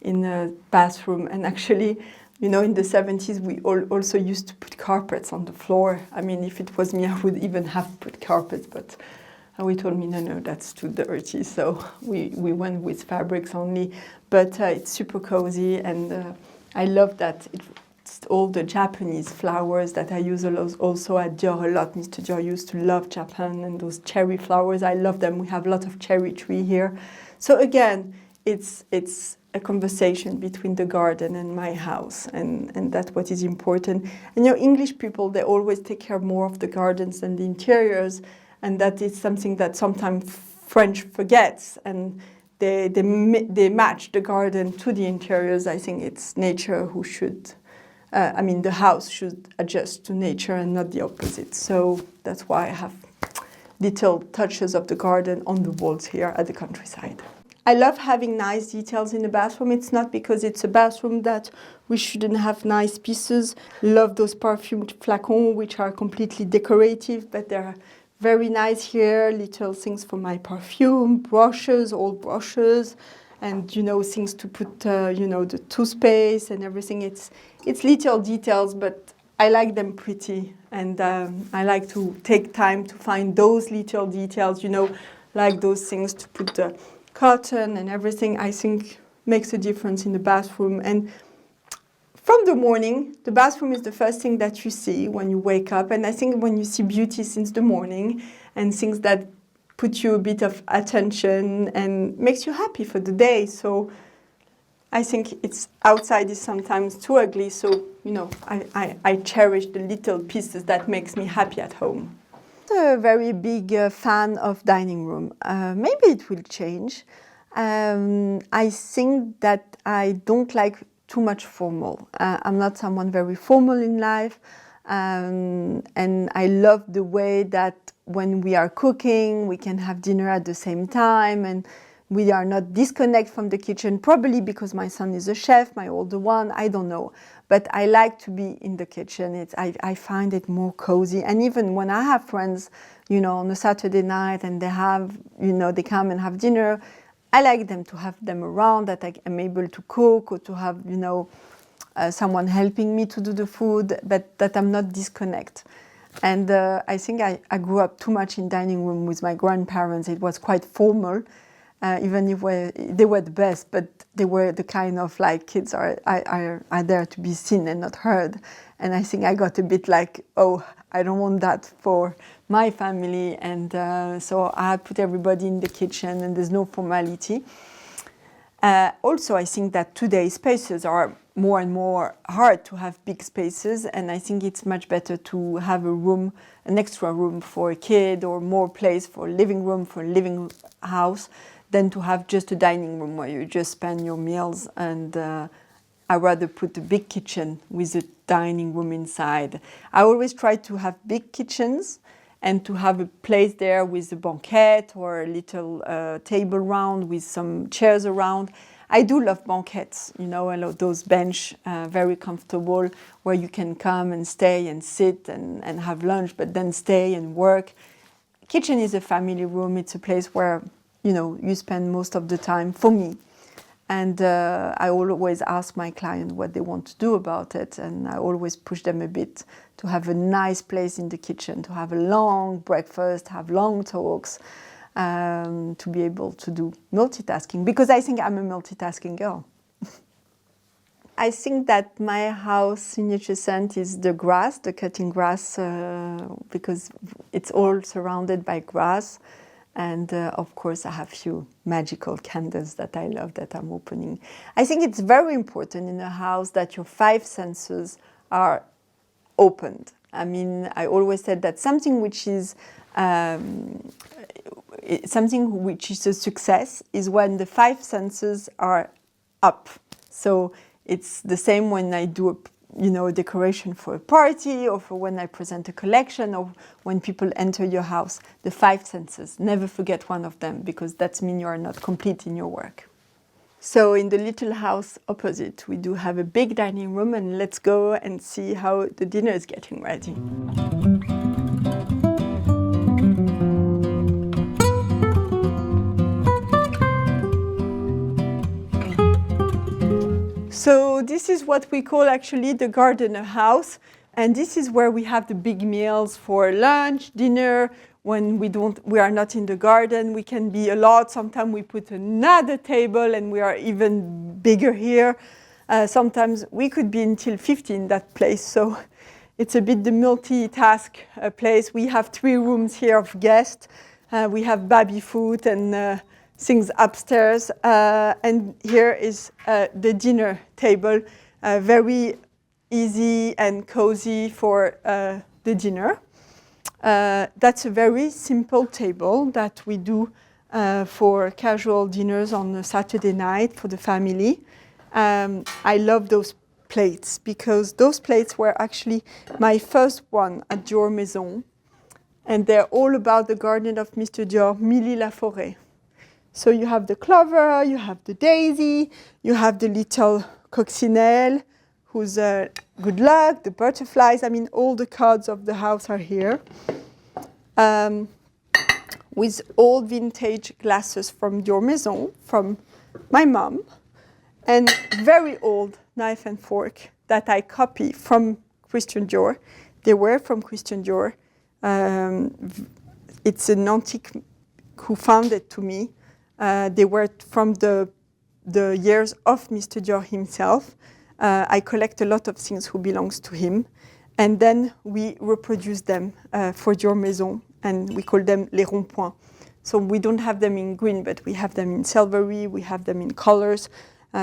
in a bathroom. And actually, you know, in the 70s, we also used to put carpets on the floor. I mean, if it was me, I would even have put carpets, but we told me, no, that's too dirty. So we went with fabrics only. But it's super cozy, and I love that it's all the Japanese flowers that I use also at Dior a lot. Mr. Dior used to love Japan, and those cherry flowers, I love them. We have a lot of cherry tree here. So again, it's a conversation between the garden and my house, and that's what is important. And you know, English people, they always take care more of the gardens than the interiors, and that is something that sometimes French forgets, and they match the garden to the interiors. I think it's nature who should, the house should adjust to nature and not the opposite. So that's why I have little touches of the garden on the walls here at the countryside. I love having nice details in the bathroom. It's not because it's a bathroom that we shouldn't have nice pieces. Love those perfumed flacons, which are completely decorative, but they're very nice here. Little things for my perfume, brushes, old brushes, and you know, things to put, the toothpaste and everything. It's little details, but I like them pretty, and I like to take time to find those little details. You know, like those things to put the cotton and everything, I think makes a difference in the bathroom. And from the morning, the bathroom is the first thing that you see when you wake up. And I think when you see beauty since the morning and things that put you a bit of attention and makes you happy for the day. So I think it's outside is sometimes too ugly. So, you know, I cherish the little pieces that makes me happy at home. A very big fan of dining room. Maybe it will change. I think that I don't like too much formal. I'm not someone very formal in life, and I love the way that when we are cooking, we can have dinner at the same time, and we are not disconnected from the kitchen, probably because my son is a chef, my older one, I don't know. But I like to be in the kitchen. I find it more cozy. And even when I have friends, you know, on a Saturday night and they have, you know, they come and have dinner, I like them to have them around, that I am able to cook or to have, you know, someone helping me to do the food, but that I'm not disconnected. And I think I grew up too much in dining room with my grandparents. It was quite formal. Even if they were the best, but they were the kind of like kids are there to be seen and not heard. And I think I got a bit like, oh, I don't want that for my family. And so I put everybody in the kitchen and there's no formality. Also, I think that today spaces are more and more hard to have big spaces. And I think it's much better to have a room, an extra room for a kid or more place for a living room, for a living house, than to have just a dining room where you just spend your meals. And I rather put a big kitchen with a dining room inside. I always try to have big kitchens and to have a place there with a banquette or a little table round with some chairs around. I do love banquettes, you know, I love those bench, very comfortable, where you can come and stay and sit and have lunch, but then stay and work. Kitchen is a family room. It's a place where, you know, you spend most of the time, for me. And I always ask my client what they want to do about it. And I always push them a bit to have a nice place in the kitchen, to have a long breakfast, have long talks, to be able to do multitasking. Because I think I'm a multitasking girl. I think that my house signature scent is the grass, the cutting grass, because it's all surrounded by grass. And of course, I have few magical candles that I love that I'm opening. I think it's very important in a house that your 5 senses are opened. I mean, I always said that something which is a success is when the 5 senses are up. So it's the same when I do a decoration for a party, or for when I present a collection, or when people enter your house. The 5 senses, never forget one of them, because that means you are not complete in your work. So in the little house opposite, we do have a big dining room, and let's go and see how the dinner is getting ready. So this is what we call actually the gardener house, and this is where we have the big meals for lunch, dinner. When we are not in the garden, we can be a lot. Sometimes we put another table and we are even bigger here. Sometimes we could be until 50 in that place. So it's a bit the multitask place. We have 3 rooms here of guests. We have baby food and things upstairs. And here is the dinner table, very easy and cozy for the dinner. That's a very simple table that we do for casual dinners on a Saturday night for the family. I love those plates because those plates were actually my first one at Dior Maison. And they're all about the garden of Mr. Dior, Milly-la-Forêt. So you have the clover, you have the daisy, you have the little coccinelle, who's good luck, the butterflies. I mean, all the cards of the house are here. With old vintage glasses from Dior Maison, from my mom, and very old knife and fork that I copy from Christian Dior. They were from Christian Dior. It's an antique who found it to me. They were from the years of Mr. Dior himself. I collect a lot of things who belongs to him. And then we reproduce them for Dior Maison, and we call them les ronds-points. So we don't have them in green, but we have them in silvery, we have them in colors.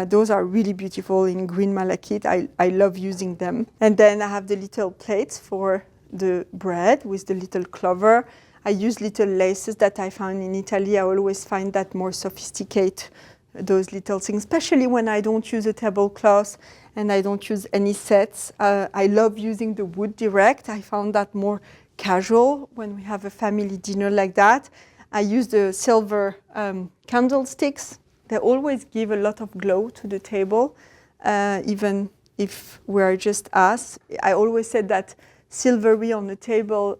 Those are really beautiful in green malachite. I love using them. And then I have the little plates for the bread with the little clover. I use little laces that I found in Italy. I always find that more sophisticated, those little things, especially when I don't use a tablecloth and I don't use any sets. I love using the wood direct. I found that more casual when we have a family dinner like that. I use the silver candlesticks. They always give a lot of glow to the table, even if we're just us. I always said that silvery on the table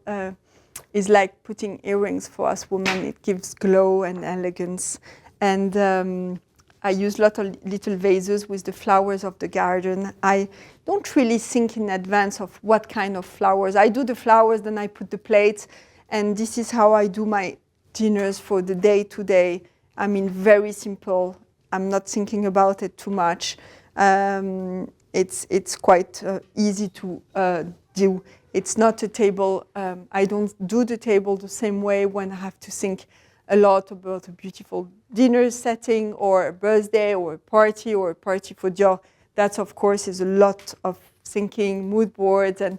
is like putting earrings for us women. It gives glow and elegance. And I use a lot of little vases with the flowers of the garden. I don't really think in advance of what kind of flowers. I do the flowers, then I put the plates, and this is how I do my dinners for the day-to-day. I mean, very simple. I'm not thinking about it too much. It's quite easy to do. It's not a table. I don't do the table the same way when I have to think a lot about a beautiful dinner setting or a birthday or a party for Dior. That, of course, is a lot of thinking, mood boards, and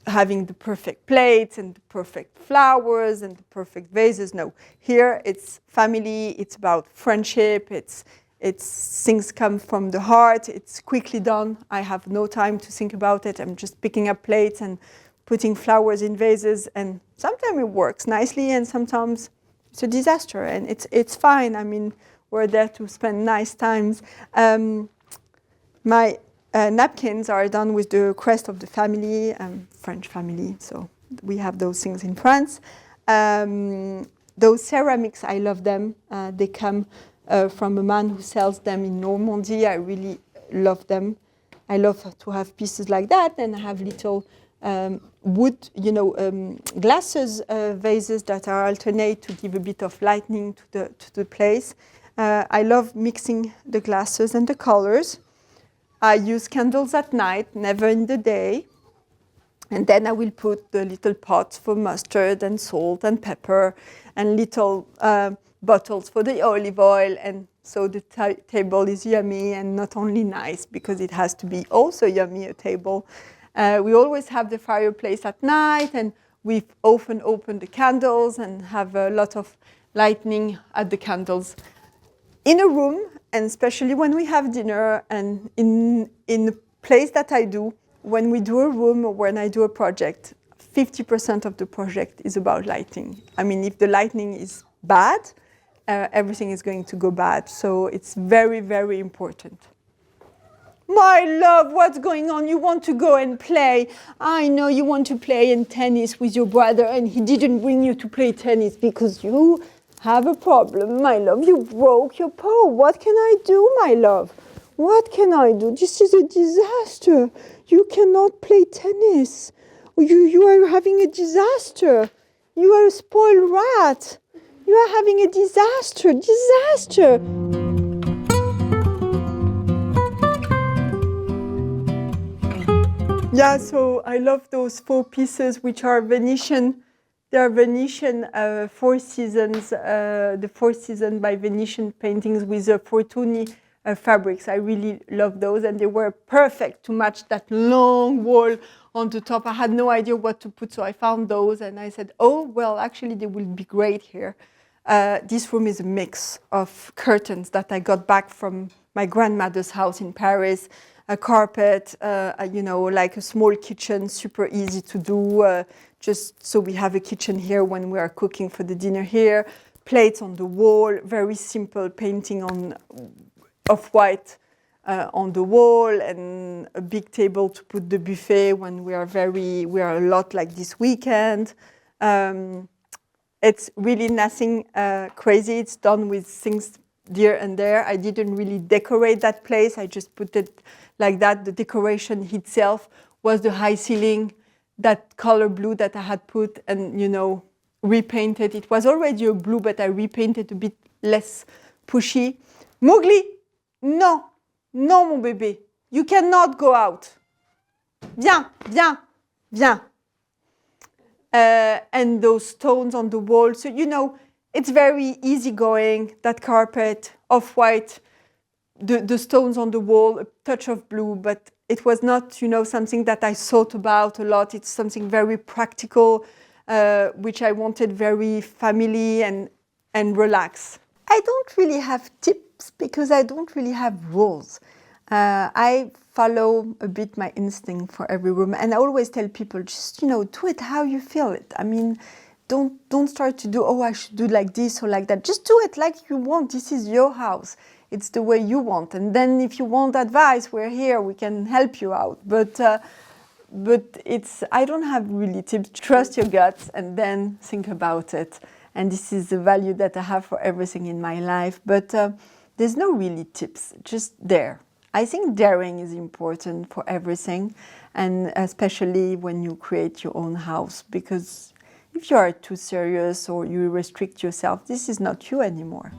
having the perfect plates and the perfect flowers and the perfect vases. No, here it's family. It's about friendship. It's things come from the heart. It's quickly done. I have no time to think about it. I'm just picking up plates and putting flowers in vases, and sometimes it works nicely, and sometimes it's a disaster, and it's fine. I mean, we're there to spend nice times. My napkins are done with the crest of the family, French family, so we have those things in France. Those ceramics, I love them. They come from a man who sells them in Normandy. I really love them. I love to have pieces like that, and I have little wood, glasses vases that are alternate to give a bit of lightning to the place. I love mixing the glasses and the colors. I use candles at night, never in the day. And then I will put the little pots for mustard and salt and pepper and little bottles for the olive oil. And so the table is yummy, and not only nice, because it has to be also yummy, a table. We always have the fireplace at night, and we often open the candles and have a lot of lightning at the candles. In a room, and especially when we have dinner, and in the place that I do, when we do a room or when I do a project, 50% of the project is about lighting. I mean, if the lighting is bad, everything is going to go bad. So it's very, very important. My love, what's going on? You want to go and play. I know you want to play in tennis with your brother, and he didn't bring you to play tennis because you have a problem, my love. You broke your paw. What can I do, my love? What can I do? This is a disaster. You cannot play tennis. You are having a disaster. You are a spoiled rat. You are having a disaster. Disaster. Yeah, so I love those 4 pieces which are Venetian. They are Venetian Four Seasons, the Four Seasons by Venetian paintings with Fortuny fabrics. I really love those, and they were perfect to match that long wall on the top. I had no idea what to put, so I found those, and I said, oh, well, actually, they will be great here. This room is a mix of curtains that I got back from my grandmother's house in Paris, a carpet, like a small kitchen, super easy to do, just so we have a kitchen here when we are cooking for the dinner here, plates on the wall, very simple painting of white on the wall, and a big table to put the buffet when we are a lot like this weekend. It's really nothing crazy. It's done with things here and there. I didn't really decorate that place. I just put it like that. The decoration itself was the high ceiling, that color blue that I had put and, repainted. It was already a blue, but I repainted a bit less pushy. Mowgli, no, mon bébé. You cannot go out. Viens, viens, viens. And those stones on the wall. So, it's very easygoing, that carpet, off-white, the stones on the wall, a touch of blue, but it was not, something that I thought about a lot. It's something very practical, which I wanted very family and relax. I don't really have tips because I don't really have rules. I follow a bit my instinct for every room, and I always tell people, just, do it how you feel it. I mean, don't start to do, I should do like this or like that. Just do it like you want. This is your house. It's the way you want. And then if you want advice, we're here. We can help you out. But I don't have really tips. Trust your guts and then think about it. And this is the value that I have for everything in my life. But there's no really tips, just dare. I think daring is important for everything, and especially when you create your own house, because if you are too serious or you restrict yourself, this is not you anymore.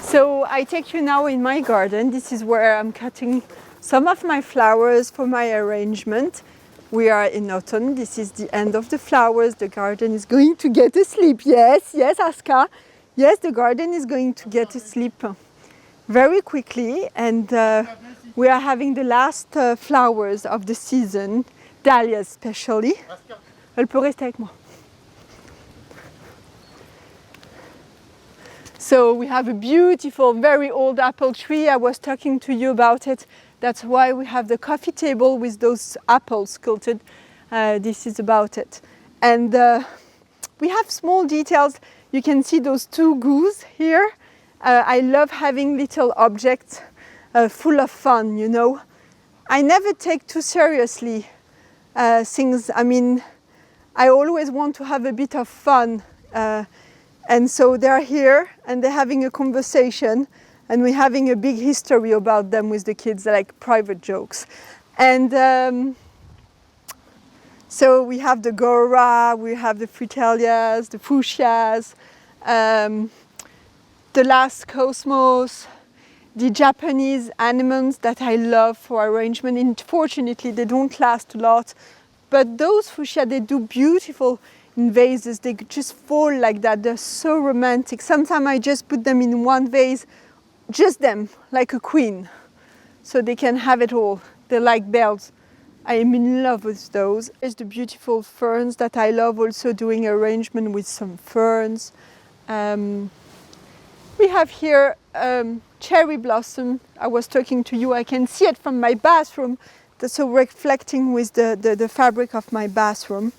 So I take you now in my garden. This is where I'm cutting some of my flowers for my arrangement. We are in autumn. This is the end of the flowers. The garden is going to get asleep. Yes, Aska. Yes, the garden is going to get asleep very quickly. And we are having the last flowers of the season, dahlias especially. Elle peut rester avec moi. So we have a beautiful, very old apple tree. I was talking to you about it. That's why we have the coffee table with those apples sculpted. This is about it. And we have small details. You can see those 2 goose here. I love having little objects full of fun, I never take too seriously things. I mean, I always want to have a bit of fun. And so they're here and they're having a conversation, and we're having a big history about them with the kids, like private jokes. And so we have the Gora, we have the Fritelias, the Fuchsias, the last Cosmos, the Japanese anemones that I love for arrangement. Unfortunately, they don't last a lot, but those fuchsia, they do beautiful in vases. They just fall like that. They're so romantic. Sometimes I just put them in one vase, just them, like a queen, so they can have it all. They're like bells. I am in love with those. There's the beautiful ferns that I love, also doing arrangement with some ferns. We have here cherry blossom. I was talking to you, I can see it from my bathroom. so reflecting with the fabric of my bathroom.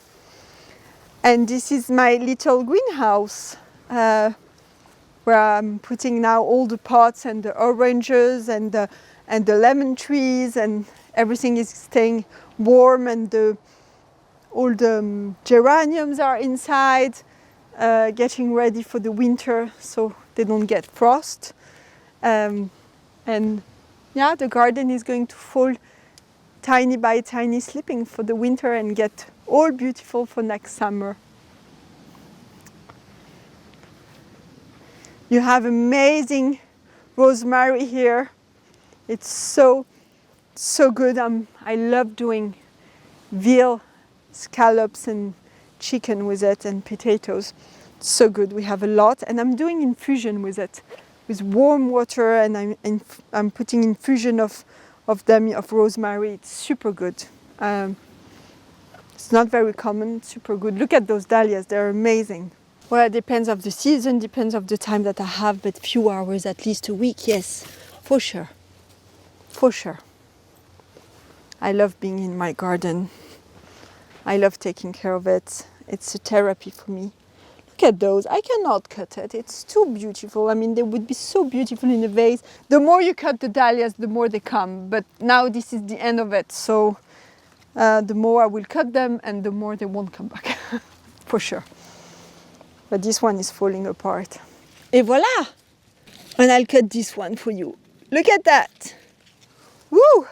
And this is my little greenhouse where I'm putting now all the pots and the oranges and the lemon trees, and everything is staying warm, and all the geraniums are inside, getting ready for the winter so they don't get frost. And yeah, the garden is going to fall tiny by tiny, sleeping for the winter and get all beautiful for next summer. You have amazing rosemary here. It's so good. I love doing veal scallops and chicken with it, and potatoes. It's so good. We have a lot, and I'm doing infusion with it, with warm water, and I'm putting infusion of rosemary. It's super good. It's not very common, super good. Look at those dahlias, they're amazing. Well, it depends of the season, depends of the time that I have, but few hours, at least a week, yes, for sure. For sure. I love being in my garden. I love taking care of it. It's a therapy for me. Look at those. I cannot cut it. It's too beautiful. I mean, they would be so beautiful in a vase. The more you cut the dahlias, the more they come. But now this is the end of it. So the more I will cut them, and the more they won't come back, for sure. But this one is falling apart. Et voilà! And I'll cut this one for you. Look at that! Woo!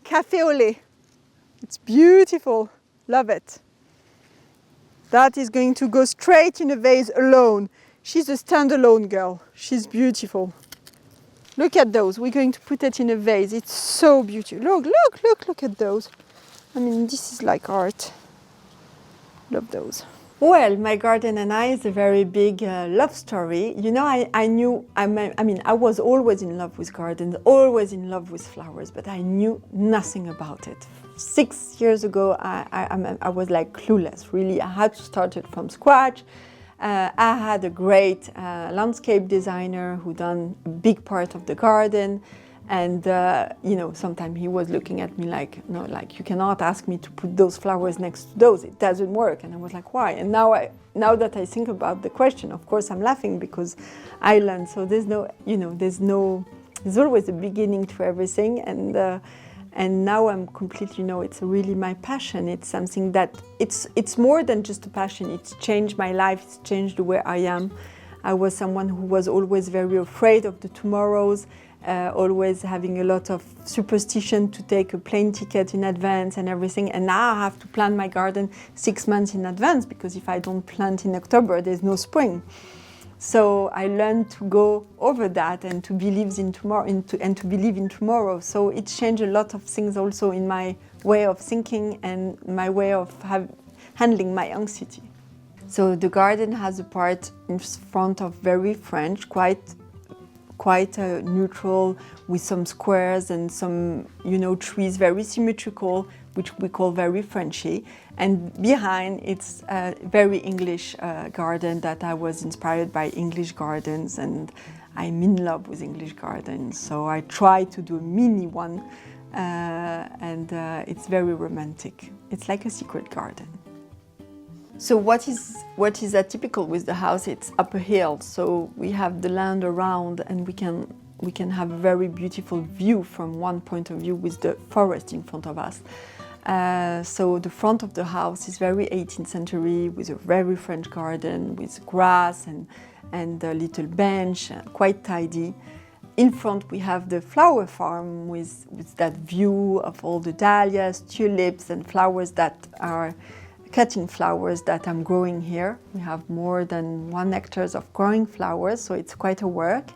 Café au lait. It's beautiful. Love it. That is going to go straight in a vase alone. She's a standalone girl. She's beautiful. Look at those. We're going to put it in a vase. It's so beautiful. Look at those. I mean, this is like art. Love those. Well, my garden and I is a very big love story. You know, I was always in love with gardens, always in love with flowers, but I knew nothing about it. 6 years ago, I was like clueless, really. I had to start it from scratch. I had a great landscape designer who done a big part of the garden. And, you know, sometimes he was looking at me like, no, like, you cannot ask me to put those flowers next to those. It doesn't work. And I was like, why? And now that I think about the question, of course, I'm laughing because I learned. So there's no, you know, there's always a beginning to everything. And now I'm completely, you know, it's really my passion. It's something that, it's more than just a passion. It's changed my life. It's changed the way I am. I was someone who was always very afraid of the tomorrows. Always having a lot of superstition to take a plane ticket in advance and everything. And now I have to plan my garden 6 months in advance, because if I don't plant in October, there's no spring. So I learned to go over that and to believe in tomorrow, and to believe in tomorrow. So it changed a lot of things also in my way of thinking and my way of handling my anxiety. So the garden has a part in front of very French, quite neutral, with some squares and some, you know, trees, very symmetrical, which we call very Frenchy. And behind, it's a very English garden that I was inspired by English gardens, and I'm in love with English gardens. So I try to do a mini one, and it's very romantic. It's like a secret garden. So what is atypical with the house? It's up a hill, so we have the land around, and we can have a very beautiful view from one point of view with the forest in front of us. So the front of the house is very 18th century, with a very French garden, with grass and a little bench, quite tidy. In front we have the flower farm with that view of all the dahlias, tulips, and flowers that are cutting flowers that I'm growing here. We have more than 1 hectare of growing flowers, so it's quite a work.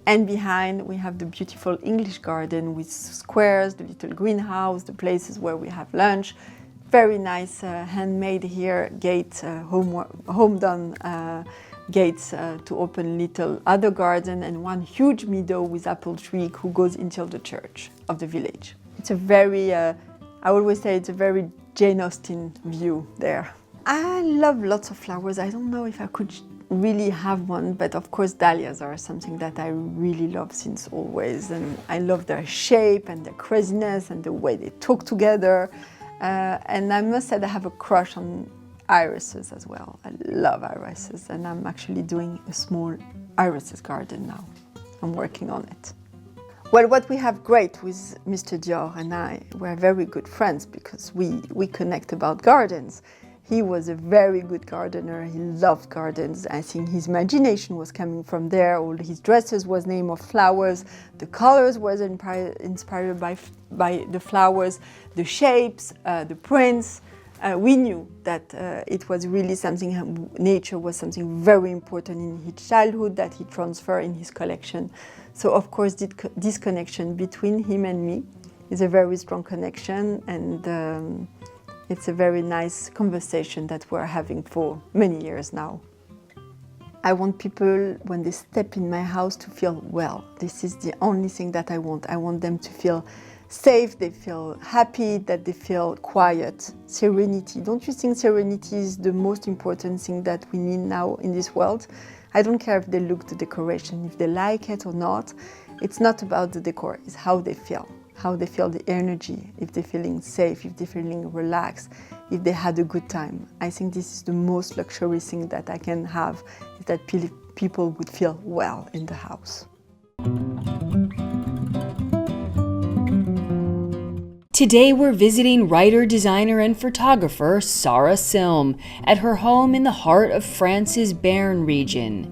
And behind we have the beautiful English garden with squares, the little greenhouse, the places where we have lunch. Very nice handmade here, gates, home done gates to open little other garden, and one huge meadow with apple tree who goes into the church of the village. It's a very, I always say it's a very Jane Austen view there. I love lots of flowers. I don't know if I could really have one, but of course dahlias are something that I really love since always, and I love their shape and their craziness and the way they talk together. And I must say that I have a crush on irises as well. I love irises, and I'm actually doing a small irises garden now. I'm working on it. Well, what we have great with Mr. Dior and I, we're very good friends because we connect about gardens. He was a very good gardener. He loved gardens. I think his imagination was coming from there. All his dresses was named of flowers. The colors was inspired by the flowers, the shapes, the prints. We knew that it was really something, nature was something very important in his childhood that he transferred in his collection. So of course this connection between him and me is a very strong connection, and it's a very nice conversation that we're having for many years now. I want people, when they step in my house, to feel well. This is the only thing that I want. I want them to feel safe, they feel happy, that they feel quiet, serenity. Don't you think serenity is the most important thing that we need now in this world? I don't care if they look the decoration, if they like it or not. It's not about the decor, it's how they feel the energy, if they're feeling safe, if they're feeling relaxed, if they had a good time. I think this is the most luxury thing that I can have, is that people would feel well in the house. Today we're visiting writer, designer, and photographer Sarah Silm at her home in the heart of France's Béarn region.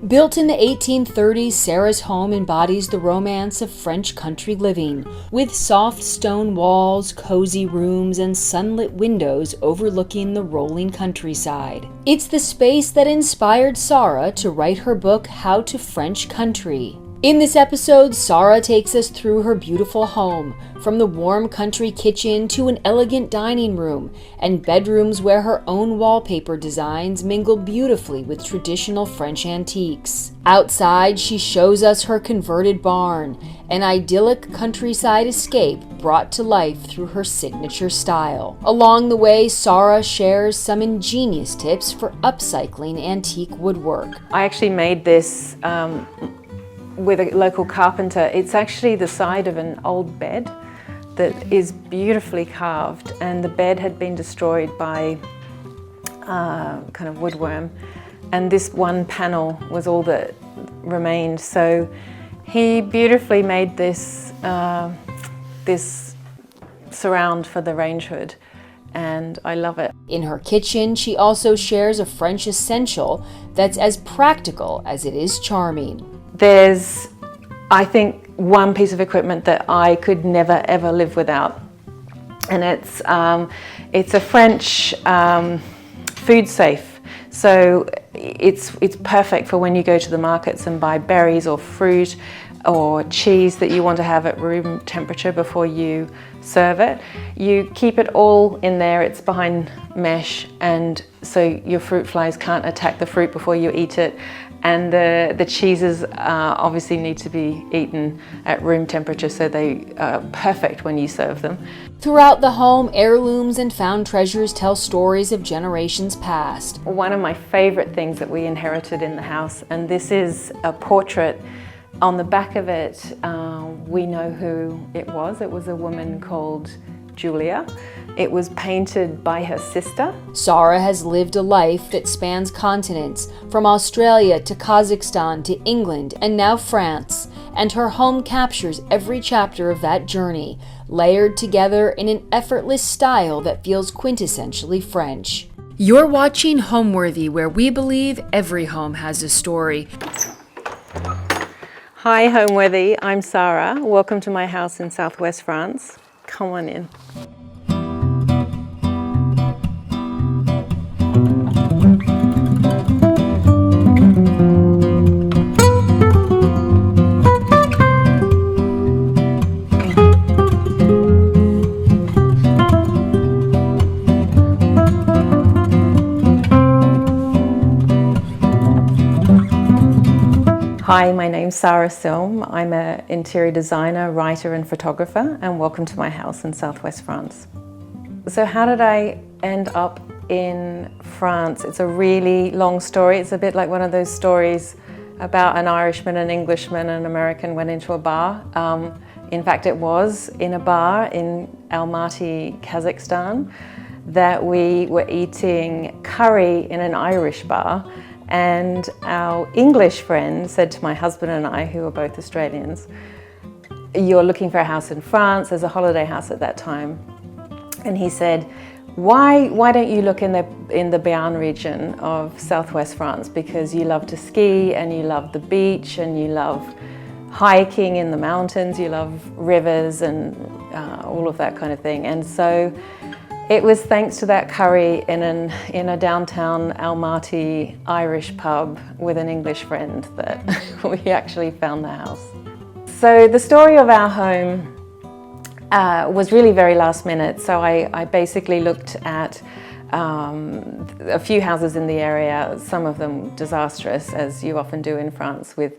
Built in the 1830s, Sarah's home embodies the romance of French country living, with soft stone walls, cozy rooms, and sunlit windows overlooking the rolling countryside. It's the space that inspired Sarah to write her book, How to French Country. In this episode, Sarah takes us through her beautiful home, from the warm country kitchen to an elegant dining room, and bedrooms where her own wallpaper designs mingle beautifully with traditional French antiques. Outside, she shows us her converted barn, an idyllic countryside escape brought to life through her signature style. Along the way, Sarah shares some ingenious tips for upcycling antique woodwork. I actually made this with a local carpenter. It's actually the side of an old bed that is beautifully carved, and the bed had been destroyed by kind of woodworm, and this one panel was all that remained. So he beautifully made this this surround for the range hood, and I love it. In her kitchen, she also shares a French essential that's as practical as it is charming. There's, I think, one piece of equipment that I could never ever live without, and it's a French food safe. So it's perfect for when you go to the markets and buy berries or fruit or cheese that you want to have at room temperature before you serve it. You keep it all in there. It's behind mesh, and so your fruit flies can't attack the fruit before you eat it. And the cheeses obviously need to be eaten at room temperature, so they are perfect when you serve them. Throughout the home, heirlooms and found treasures tell stories of generations past. One of my favorite things that we inherited in the house, and this is a portrait. On the back of it, we know who it was. It was a woman called Julia. It was painted by her sister. Sarah has lived a life that spans continents, from Australia to Kazakhstan to England and now France, and her home captures every chapter of that journey, layered together in an effortless style that feels quintessentially French. You're watching Homeworthy, where we believe every home has a story. Hi Homeworthy, I'm Sarah. Welcome to my house in southwest France. Come on in. Hi, my name's Sarah Silm. I'm an interior designer, writer and photographer, and welcome to my house in southwest France. So how did I end up in France. It's a really long story. It's a bit like one of those stories about an Irishman, an Englishman, and an American went into a bar. In fact, it was in a bar in Almaty, Kazakhstan, that we were eating curry in an Irish bar, and our English friend said to my husband and I, who were both Australians, "You're looking for a house in France." There's a holiday house at that time. And he said, why don't you look in the Béarn region of southwest France, because you love to ski and you love the beach and you love hiking in the mountains, you love rivers and all of that kind of thing. And so it was thanks to that curry in a downtown Almaty Irish pub with an English friend that we actually found the house. So the story of our home was really very last minute. So I basically looked at a few houses in the area, some of them disastrous, as you often do in France, with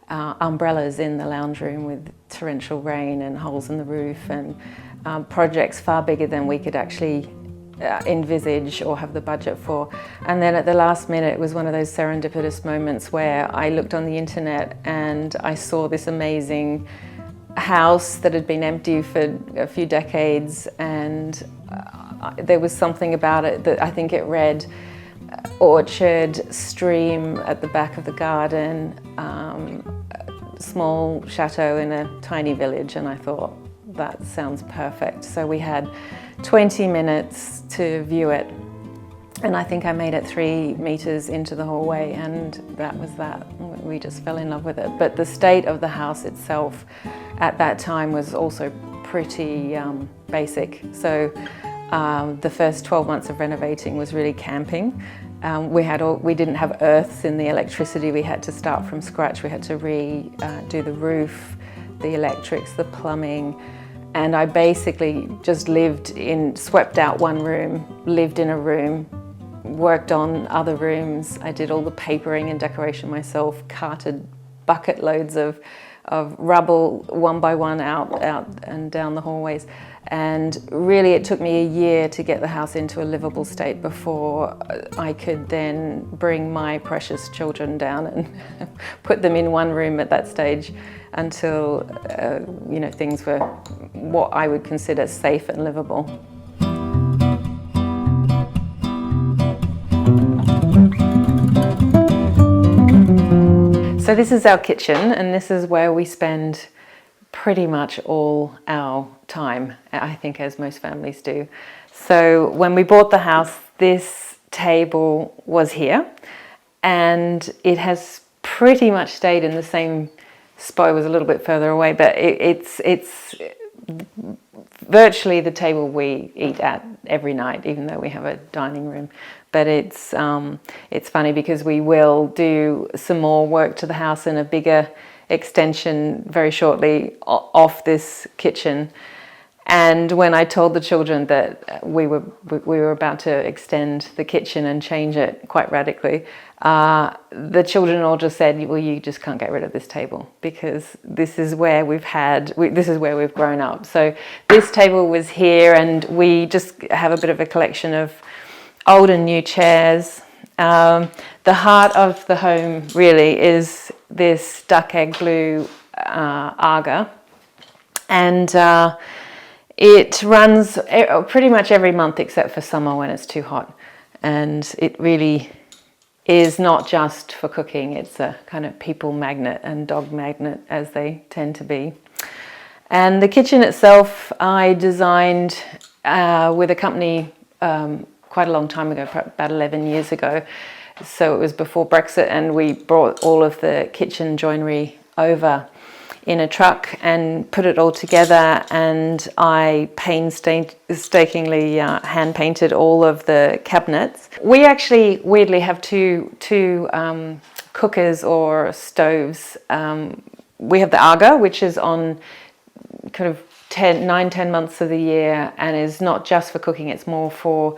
umbrellas in the lounge room with torrential rain and holes in the roof, and projects far bigger than we could actually envisage or have the budget for. And then at the last minute, it was one of those serendipitous moments where I looked on the internet and I saw this amazing house that had been empty for a few decades, and there was something about it that I think it read orchard, stream at the back of the garden, small chateau in a tiny village, and I thought, that sounds perfect. So we had 20 minutes to view it, and I think I made it 3 meters into the hallway, and that was that. We just fell in love with it. But the state of the house itself at that time was also pretty basic. So the first 12 months of renovating was really camping. We didn't have earths in the electricity. We had to start from scratch. We had to do the roof, the electrics, the plumbing. And I basically just swept out one room, lived in a room, worked on other rooms. I did all the papering and decoration myself, carted bucket loads of rubble one by one out and down the hallways. And really it took me a year to get the house into a livable state before I could then bring my precious children down and put them in one room at that stage until things were what I would consider safe and livable. So this is our kitchen, and this is where we spend pretty much all our time, I think, as most families do. So when we bought the house, this table was here, and it has pretty much stayed in the same spot. It was a little bit further away, but it's virtually the table we eat at every night, even though we have a dining room. But it's funny because we will do some more work to the house and a bigger extension very shortly off this kitchen. And when I told the children that we were about to extend the kitchen and change it quite radically, the children all just said, "Well, you just can't get rid of this table because this is where this is where we've grown up." So this table was here, and we just have a bit of a collection of old and new chairs. The heart of the home really is this duck egg blue Aga, and it runs pretty much every month except for summer when it's too hot. And it really is not just for cooking, it's a kind of people magnet and dog magnet, as they tend to be. And the kitchen itself I designed with a company quite a long time ago, about 11 years ago. So it was before Brexit, and we brought all of the kitchen joinery over in a truck and put it all together, and I painstakingly hand painted all of the cabinets. We actually weirdly have two cookers or stoves. We have the Aga, which is on kind of 9-10 months of the year and is not just for cooking, it's more for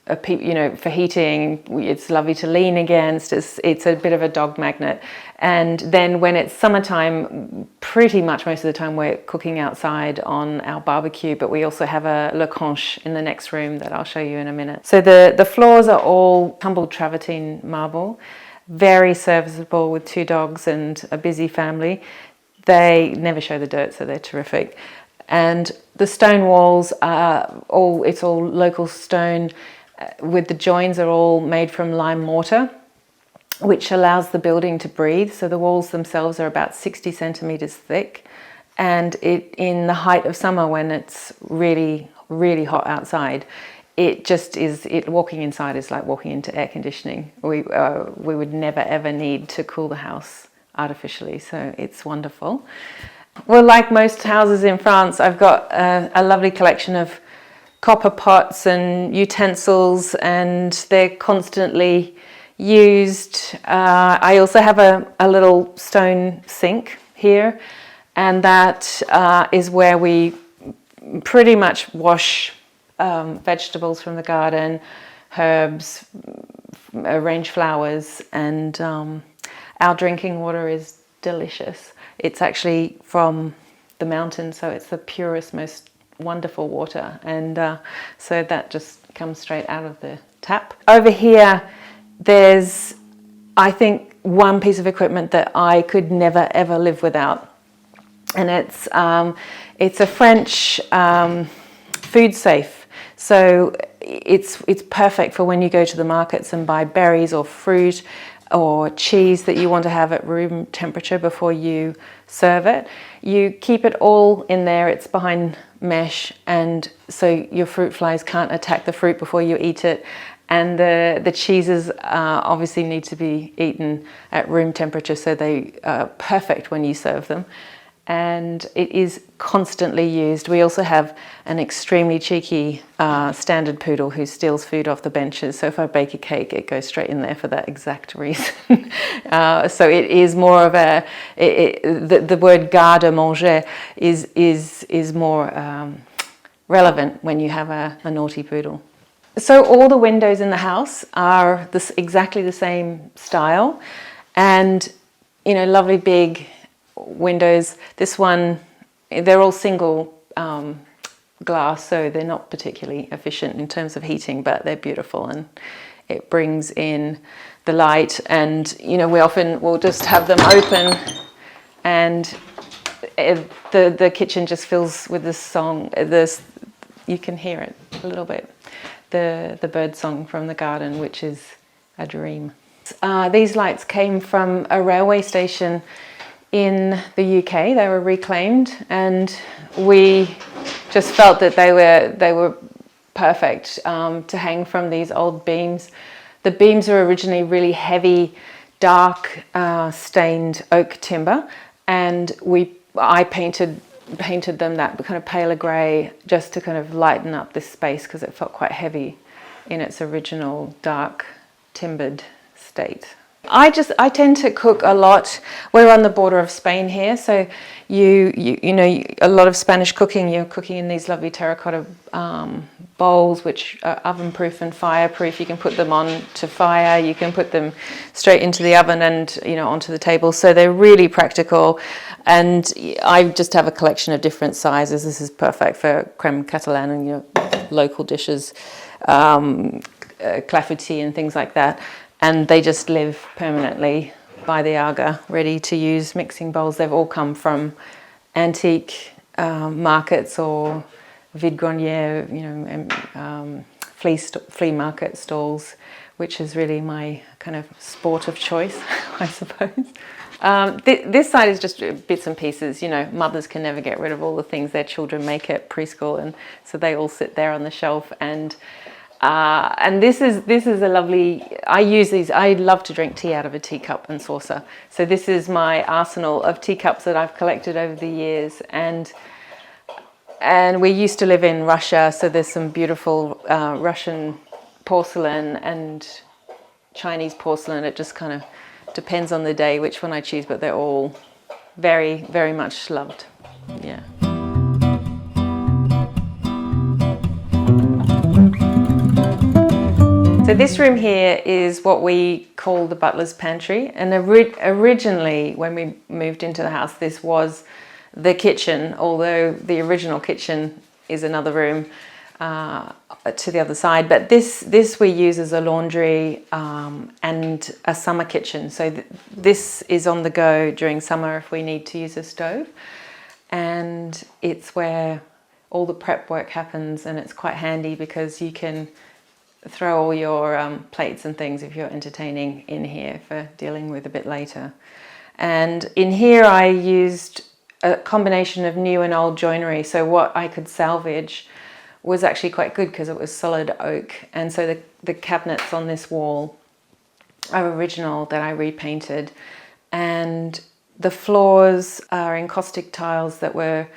for heating. It's lovely to lean against. It's a bit of a dog magnet. And then when it's summertime, pretty much most of the time we're cooking outside on our barbecue, but we also have a Le Conche in the next room that I'll show you in a minute. So the floors are all tumbled travertine marble, very serviceable with 2 dogs and a busy family. They never show the dirt, so they're terrific. And the stone walls it's all local stone, with the joins are all made from lime mortar, which allows the building to breathe. So the walls themselves are about 60 centimeters thick, and in the height of summer when it's really, really hot outside, walking inside is like walking into air conditioning. We would never ever need to cool the house artificially, so it's wonderful. Well, like most houses in France, I've got a lovely collection of copper pots and utensils, and they're constantly used. I also have a little stone sink here, and that is where we pretty much wash vegetables from the garden, herbs, arrange flowers, and our drinking water is delicious. It's actually from the mountain, so it's the purest, most wonderful water, and so that just comes straight out of the tap. Over here there's, I think, one piece of equipment that I could never ever live without, and it's a French food safe. So it's perfect for when you go to the markets and buy berries or fruit or cheese that you want to have at room temperature before you serve it. You keep it all in there. It's behind mesh, and so your fruit flies can't attack the fruit before you eat it. And the cheeses obviously need to be eaten at room temperature, so they are perfect when you serve them. And it is constantly used. We also have an extremely cheeky standard poodle who steals food off the benches. So if I bake a cake, it goes straight in there for that exact reason. So it is more of the word garde-manger is more relevant when you have a naughty poodle. So all the windows in the house are exactly the same style, and lovely big windows. This one, they're all single glass, so they're not particularly efficient in terms of heating, but they're beautiful, and it brings in the light. And we often will just have them open, and the kitchen just fills with this song. You can hear it a little bit, the bird song from the garden, which is a dream. These lights came from a railway station in the UK. They were reclaimed, and we just felt that they were perfect to hang from these old beams. The beams were originally really heavy, dark, stained oak timber, and I painted them that kind of paler grey just to kind of lighten up this space, because it felt quite heavy in its original dark timbered state. I tend to cook a lot. We're on the border of Spain here, so a lot of Spanish cooking, you're cooking in these lovely terracotta bowls, which are oven-proof and fireproof. You can put them on to fire, you can put them straight into the oven and onto the table. So they're really practical, and I just have a collection of different sizes. This is perfect for creme catalan and your local dishes, clafoutis and things like that. And they just live permanently by the Aga, ready to use mixing bowls. They've all come from antique markets or vide-grenier, flea market stalls, which is really my kind of sport of choice, I suppose. This side is just bits and pieces. Mothers can never get rid of all the things their children make at preschool, and so they all sit there on the shelf. And this is a lovely, I use these, I love to drink tea out of a teacup and saucer. So this is my arsenal of teacups that I've collected over the years. And we used to live in Russia, so there's some beautiful Russian porcelain and Chinese porcelain. It just kind of depends on the day which one I choose, but they're all very, very much loved. Yeah. So this room here is what we call the butler's pantry, and originally when we moved into the house this was the kitchen, although the original kitchen is another room to the other side. But this we use as a laundry and a summer kitchen. So this is on the go during summer if we need to use a stove, and it's where all the prep work happens, and it's quite handy because you can throw all your plates and things if you're entertaining in here for dealing with a bit later. And in here I used a combination of new and old joinery, so what I could salvage was actually quite good because it was solid oak, and so the cabinets on this wall are original that I repainted, and the floors are encaustic tiles that were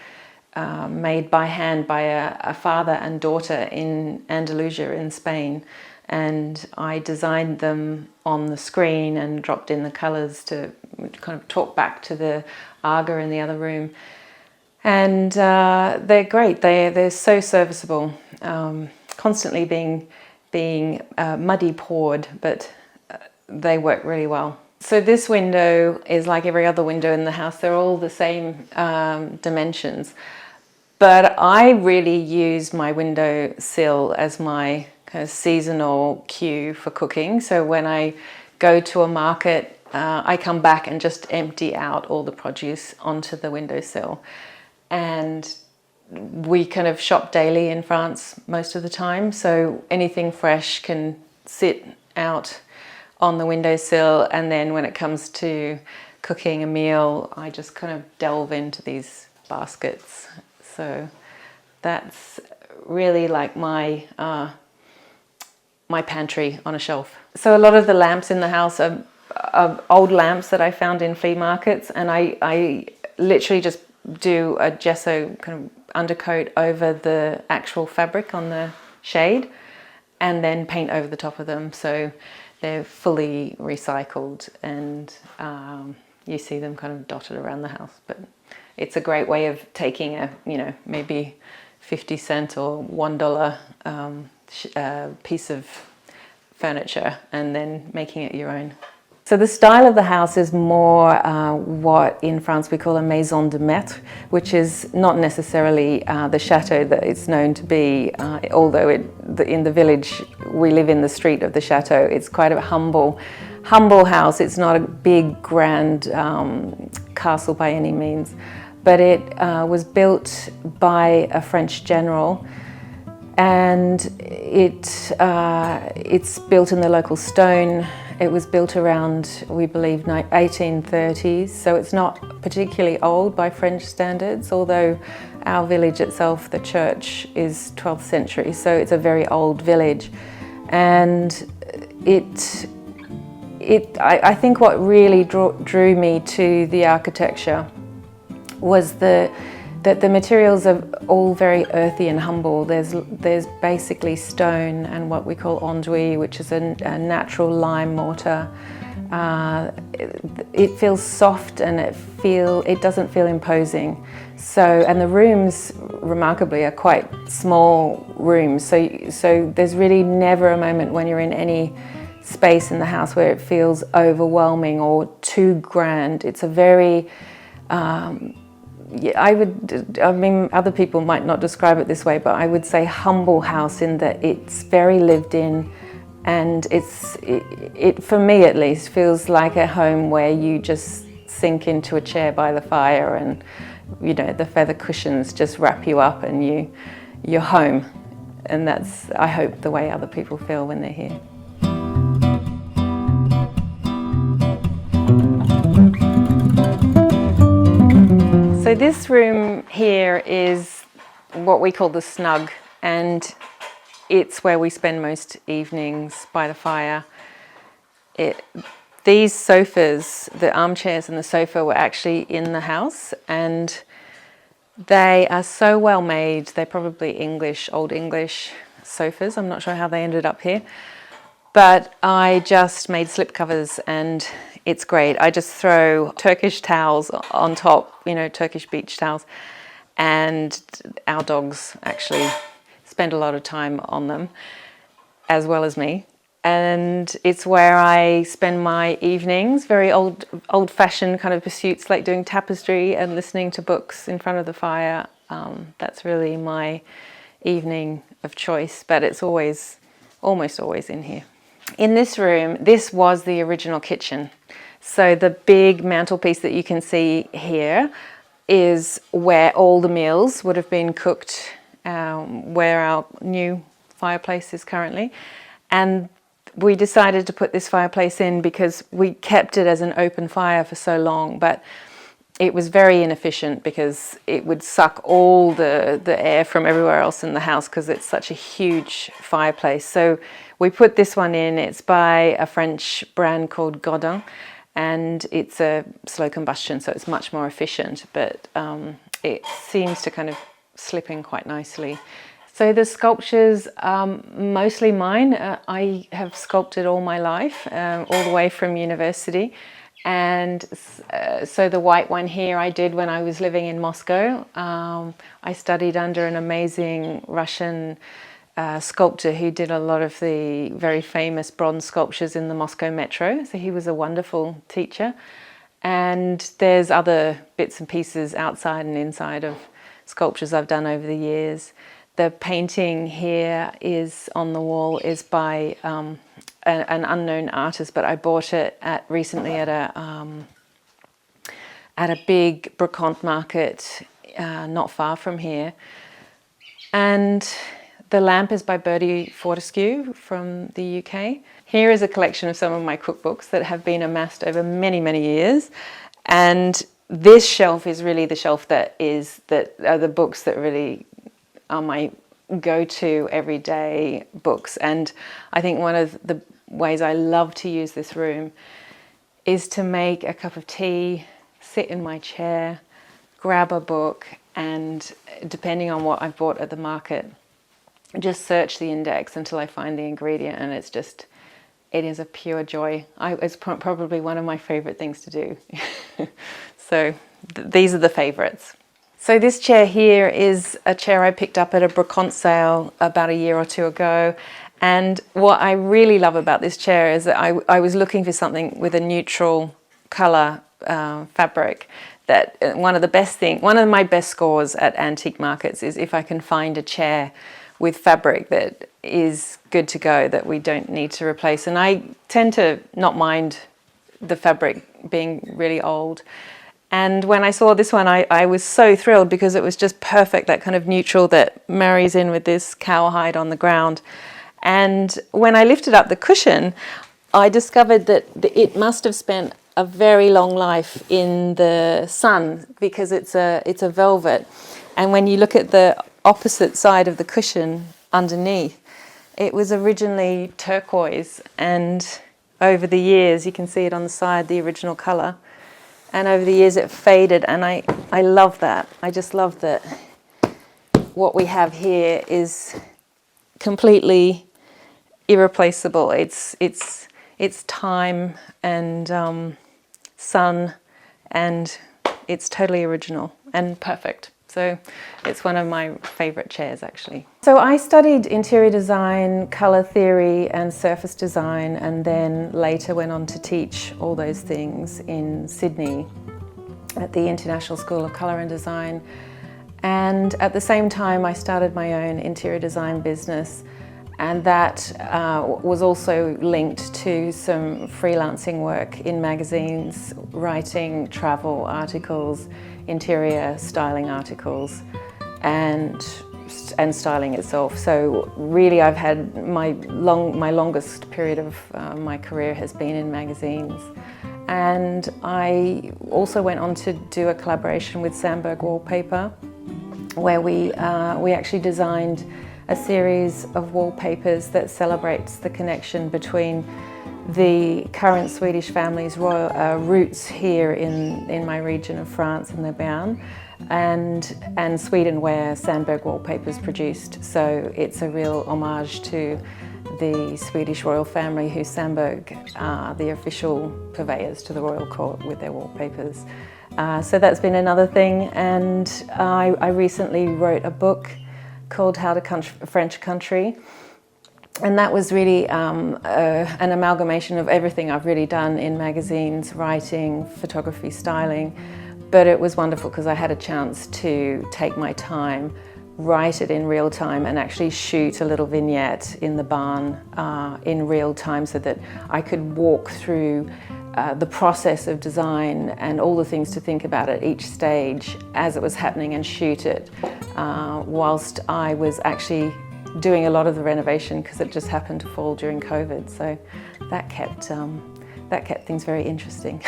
made by hand by a father and daughter in Andalusia in Spain, and I designed them on the screen and dropped in the colours to kind of talk back to the Aga in the other room. And they're great. They're so serviceable, constantly being muddy poured, but they work really well. So this window is like every other window in the house. They're all the same dimensions. But I really use my window sill as my kind of seasonal cue for cooking. So when I go to a market, I come back and just empty out all the produce onto the windowsill. And we kind of shop daily in France most of the time, so anything fresh can sit out on the windowsill, and then when it comes to cooking a meal, I just kind of delve into these baskets. So that's really like my my pantry on a shelf. So a lot of the lamps in the house are old lamps that I found in flea markets, and I literally just do a gesso kind of undercoat over the actual fabric on the shade and then paint over the top of them, so they're fully recycled, and you see them kind of dotted around the house. But it's a great way of taking a, maybe 50-cent or $1 piece of furniture and then making it your own. So the style of the house is more what in France we call a maison de maître, which is not necessarily the chateau that it's known to be, although in the village we live in the street of the chateau. It's quite a humble house. It's not a big, grand castle by any means, but it was built by a French general, and it's built in the local stone. It was built around, we believe, 1830s, so it's not particularly old by French standards, although our village itself, the church, is 12th century, so it's a very old village. And I think what really drew me to the architecture was that the materials are all very earthy and humble. There's basically stone and what we call enduit, which is a natural lime mortar. It feels soft and it doesn't feel imposing. So, and the rooms, remarkably, are quite small rooms. So there's really never a moment when you're in any space in the house where it feels overwhelming or too grand. It's a very other people might not describe it this way, but I would say humble house, in that it's very lived in, and it for me at least feels like a home where you just sink into a chair by the fire, and the feather cushions just wrap you up and you're home. And that's, I hope, the way other people feel when they're here. So this room here is what we call the snug, and it's where we spend most evenings by the fire. These sofas, the armchairs and the sofa, were actually in the house, and they are so well made. They're probably old English sofas. I'm not sure how they ended up here, but I just made slip covers, and it's great. I just throw Turkish towels on top, Turkish beach towels, and our dogs actually spend a lot of time on them, as well as me. and it's where I spend my evenings, very old-fashioned kind of pursuits like doing tapestry and listening to books in front of the fire. That's really my evening of choice, but it's almost always in here. In this room, this was the original kitchen. So the big mantelpiece that you can see here is where all the meals would have been cooked, where our new fireplace is currently. And we decided to put this fireplace in because we kept it as an open fire for so long, but it was very inefficient because it would suck all the air from everywhere else in the house because it's such a huge fireplace. So we put this one in. It's by a French brand called Godin, and it's a slow combustion, so it's much more efficient, but it seems to kind of slip in quite nicely. So the sculptures are mostly mine. I have sculpted all my life, all the way from university. And so the white one here I did when I was living in Moscow. I studied under an amazing Russian sculptor who did a lot of the very famous bronze sculptures in the Moscow metro. So he was a wonderful teacher. And there's other bits and pieces outside and inside of sculptures I've done over the years. The painting here is on the wall is by an unknown artist, but I bought it recently at a big brocante market not far from here. And the lamp is by Bertie Fortescue from the UK. Here is a collection of some of my cookbooks that have been amassed over many, many years. And this shelf is really the shelf that are the books that really are my go-to everyday books. And I think one of the ways I love to use this room is to make a cup of tea, sit in my chair, grab a book, and depending on what I've bought at the market, just search the index until I find the ingredient, and it is a pure joy. It's probably one of my favorite things to do. So these are the favorites. So this chair here is a chair I picked up at a brocante sale about a year or two ago. And what I really love about this chair is that I was looking for something with a neutral color fabric. That one of my best scores at antique markets is if I can find a chair with fabric that is good to go, that we don't need to replace. And I tend to not mind the fabric being really old. And when I saw this one, I was so thrilled because it was just perfect, that kind of neutral that marries in with this cowhide on the ground. And when I lifted up the cushion, I discovered that it must have spent a very long life in the sun because it's a velvet. And when you look at the opposite side of the cushion underneath, it was originally turquoise, and over the years, you can see it on the side, the original color, and over the years it faded, and I love that. I just love that what we have here is completely irreplaceable. It's time and sun, and it's totally original and perfect. So it's one of my favorite chairs, actually. So I studied interior design, color theory, and surface design, and then later went on to teach all those things in Sydney at the International School of Color and Design. And at the same time, I started my own interior design business, and that was also linked to some freelancing work in magazines, writing travel articles, interior styling articles, and styling itself. So really, I've had my longest period of my career has been in magazines. And I also went on to do a collaboration with Sandberg Wallpaper, where we actually designed a series of wallpapers that celebrates the connection between the current Swedish family's royal roots here in my region of France in the Béarn, and Sweden, where Sandberg Wallpaper is produced. So it's a real homage to the Swedish royal family, who Sandberg are the official purveyors to the royal court with their wallpapers. So that's been another thing, and I recently wrote a book called How to French Country, And that was really an amalgamation of everything I've really done in magazines, writing, photography, styling. But it was wonderful because I had a chance to take my time, write it in real time, and actually shoot a little vignette in the barn in real time, so that I could walk through the process of design and all the things to think about at each stage as it was happening, and shoot it whilst I was actually doing a lot of the renovation, because it just happened to fall during COVID. So that kept things very interesting.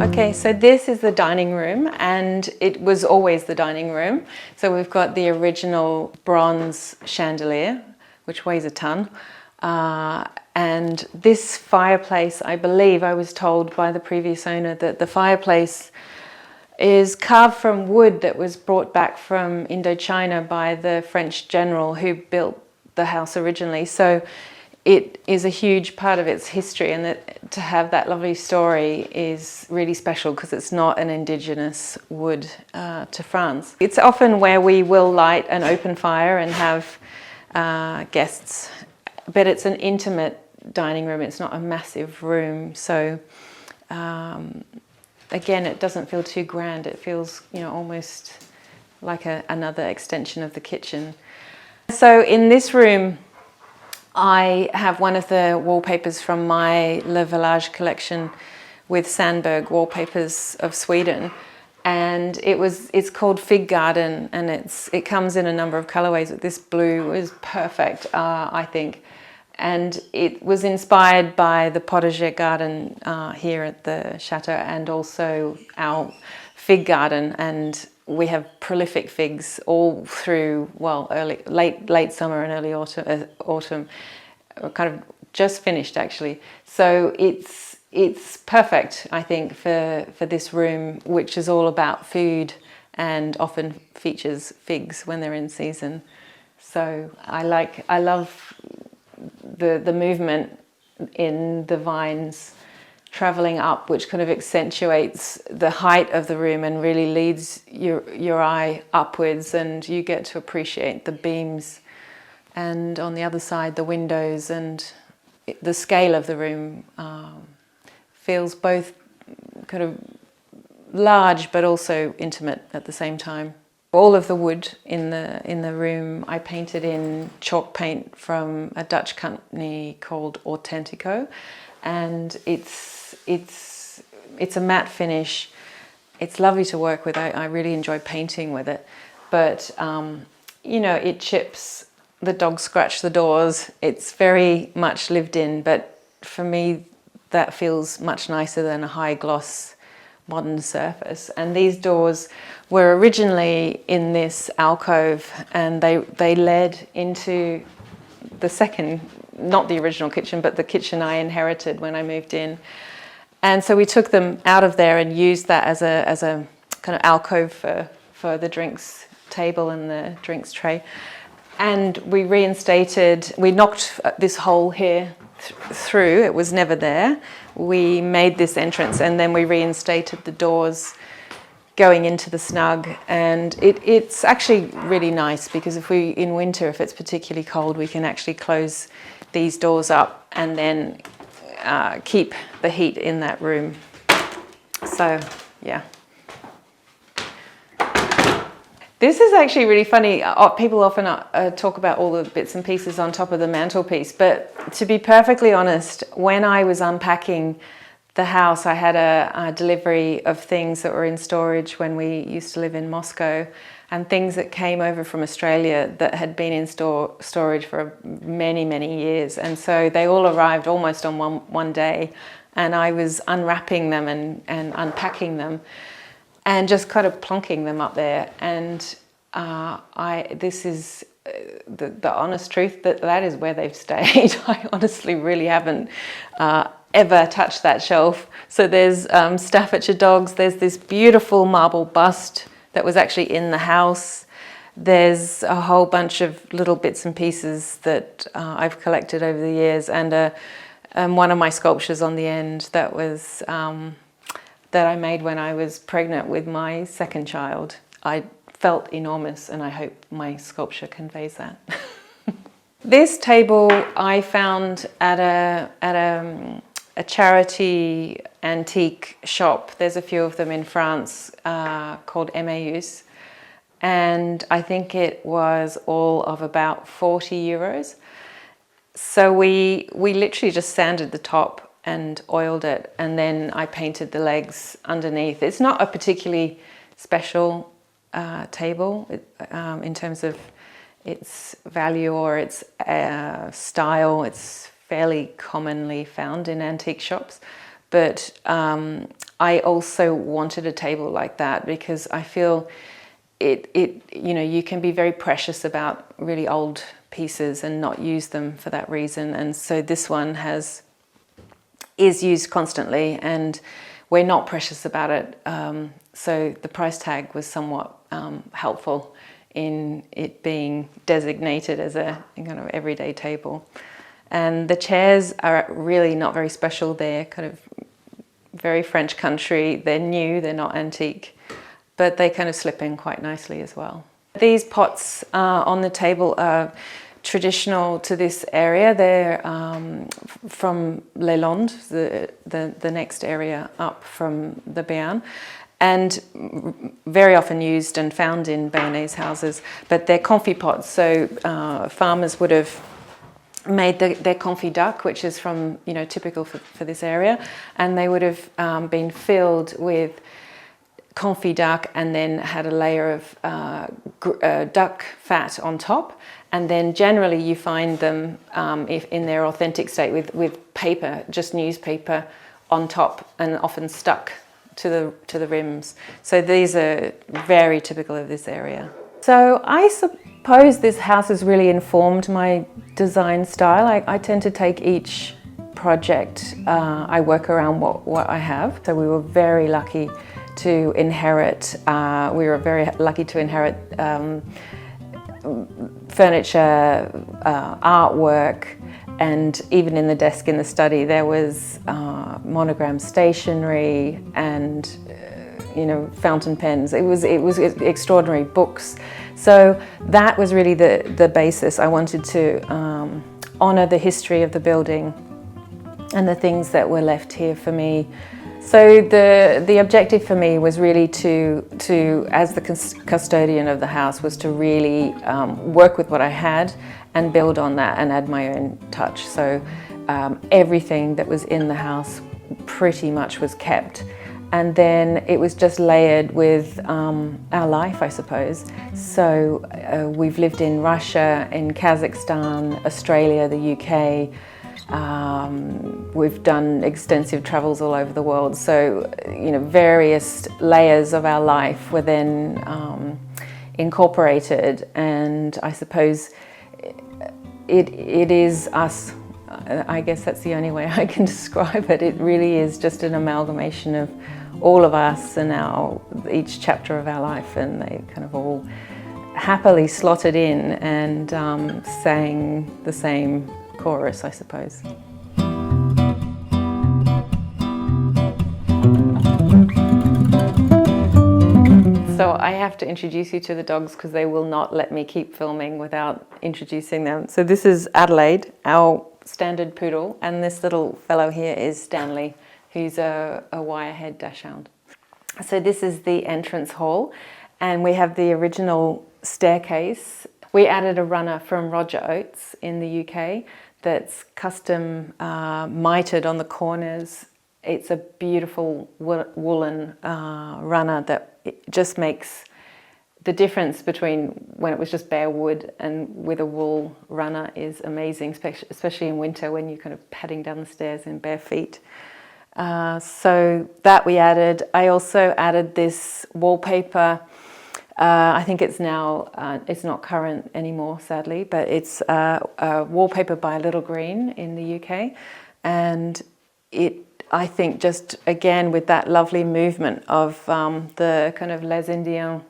Okay, so this is the dining room, and it was always the dining room. So we've got the original bronze chandelier, which weighs a ton. And this fireplace, I believe I was told by the previous owner that the fireplace is carved from wood that was brought back from Indochina by the French general who built the house originally. So it is a huge part of its history, and that to have that lovely story is really special because it's not an indigenous wood to France. It's often where we will light an open fire and have guests, but it's an intimate dining room. It's not a massive room, so again, it doesn't feel too grand. It feels, almost like another extension of the kitchen. So in this room, I have one of the wallpapers from my Le Village collection with Sandberg wallpapers of Sweden, and it's called Fig Garden, and it comes in a number of colorways. This blue is perfect, I think, and it was inspired by the potager garden here at the chateau, and also our fig garden, and we have prolific figs all through, well, late summer and early autumn, kind of just finished actually. So it's perfect, I think, for this room, which is all about food and often features figs when they're in season. So I love the movement in the vines traveling up, which kind of accentuates the height of the room and really leads your eye upwards, and you get to appreciate the beams, and on the other side the windows, and the scale of the room feels both kind of large but also intimate at the same time. All of the wood in the room I painted in chalk paint from a Dutch company called Authentico, and it's a matte finish. It's lovely to work with. I really enjoy painting with it, but it chips. The dogs scratch the doors. It's very much lived in, but for me that feels much nicer than a high gloss modern surface. And these doors were originally in this alcove, and they led into the second, not the original kitchen, but the kitchen I inherited when I moved in. And so we took them out of there and used that as a kind of alcove for the drinks table and the drinks tray. And we knocked this hole here through. It was never there. We made this entrance, and then we reinstated the doors going into the snug, and it's actually really nice because in winter, if it's particularly cold, we can actually close these doors up and then keep the heat in that room. So yeah. This is actually really funny. People often talk about all the bits and pieces on top of the mantelpiece, but to be perfectly honest, when I was unpacking the house, I had a delivery of things that were in storage when we used to live in Moscow, and things that came over from Australia that had been in storage for many, many years. And so they all arrived almost on one day, and I was unwrapping them and unpacking them, and just kind of plonking them up there. And this is the honest truth, that is where they've stayed. I honestly really haven't ever touched that shelf. So there's Staffordshire dogs. There's this beautiful marble bust that was actually in the house. There's a whole bunch of little bits and pieces that I've collected over the years, and one of my sculptures on the end that was that I made when I was pregnant with my second child. I felt enormous, and I hope my sculpture conveys that. This table I found at a charity antique shop. There's a few of them in France called Emmaüs, and I think it was all of about 40 euros. So we literally just sanded the top and oiled it, and then I painted the legs underneath. It's not a particularly special table in terms of its value or its style. It's fairly commonly found in antique shops, but I also wanted a table like that because I feel you can be very precious about really old pieces and not use them for that reason. And so this one is used constantly, and we're not precious about it. So the price tag was somewhat helpful in it being designated as a kind of everyday table. And the chairs are really not very special. They're kind of very French country. They're new, they're not antique, but they kind of slip in quite nicely as well. These pots on the table are traditional to this area. They're from Les Landes, the next area up from the Béarn, and very often used and found in Béarnese houses. But they're confit pots, so farmers would have made their confit duck, which is from typical for this area, and they would have been filled with confit duck and then had a layer of duck fat on top, and then generally you find them if in their authentic state with paper, just newspaper on top, and often stuck to the rims. So these are very typical of this area. So I suppose this house has really informed my design style. I tend to take each project, I work around what I have. So we were very lucky to inherit, furniture, artwork, and even in the desk in the study there was monogram stationery and fountain pens. It was extraordinary, books. So that was really the basis. I wanted to honour the history of the building and the things that were left here for me. So the objective for me was really to as the custodian of the house, was to really work with what I had and build on that and add my own touch. So everything that was in the house pretty much was kept. And then it was just layered with our life, I suppose. So we've lived in Russia, in Kazakhstan, Australia, the UK. We've done extensive travels all over the world. So, various layers of our life were then incorporated. And I suppose it is us. I guess that's the only way I can describe it. It really is just an amalgamation of all of us and each chapter of our life, and they kind of all happily slotted in and sang the same chorus, I suppose. So I have to introduce you to the dogs because they will not let me keep filming without introducing them. So this is Adelaide, our standard poodle, and this little fellow here is Stanley, who's a wirehead dachshund. So this is the entrance hall, and we have the original staircase. We added a runner from Roger Oates in the UK that's custom mitered on the corners. It's a beautiful woolen runner that just makes the difference between when it was just bare wood and with a wool runner is amazing, especially in winter when you're kind of padding down the stairs in bare feet. So that we added. I also added this wallpaper. I think it's now, it's not current anymore, sadly, but it's a wallpaper by Little Green in the UK. And I think just, again, with that lovely movement of the kind of Les Indiens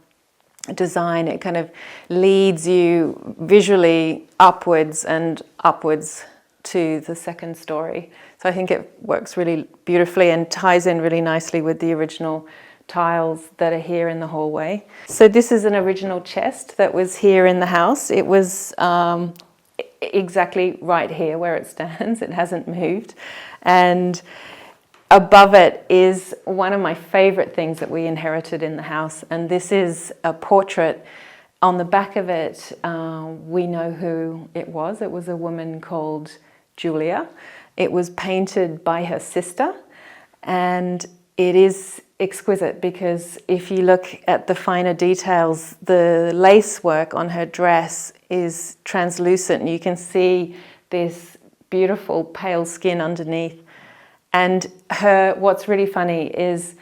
design, it kind of leads you visually upwards and upwards to the second story. So I think it works really beautifully and ties in really nicely with the original tiles that are here in the hallway. So this is an original chest that was here in the house. It was exactly right here where it stands. It hasn't moved. And above it is one of my favorite things that we inherited in the house. And this is a portrait. On the back of it, we know who it was. It was a woman called Julia. It was painted by her sister, and it is exquisite because if you look at the finer details, the lace work on her dress is translucent. You can see this beautiful pale skin underneath. And what's really funny is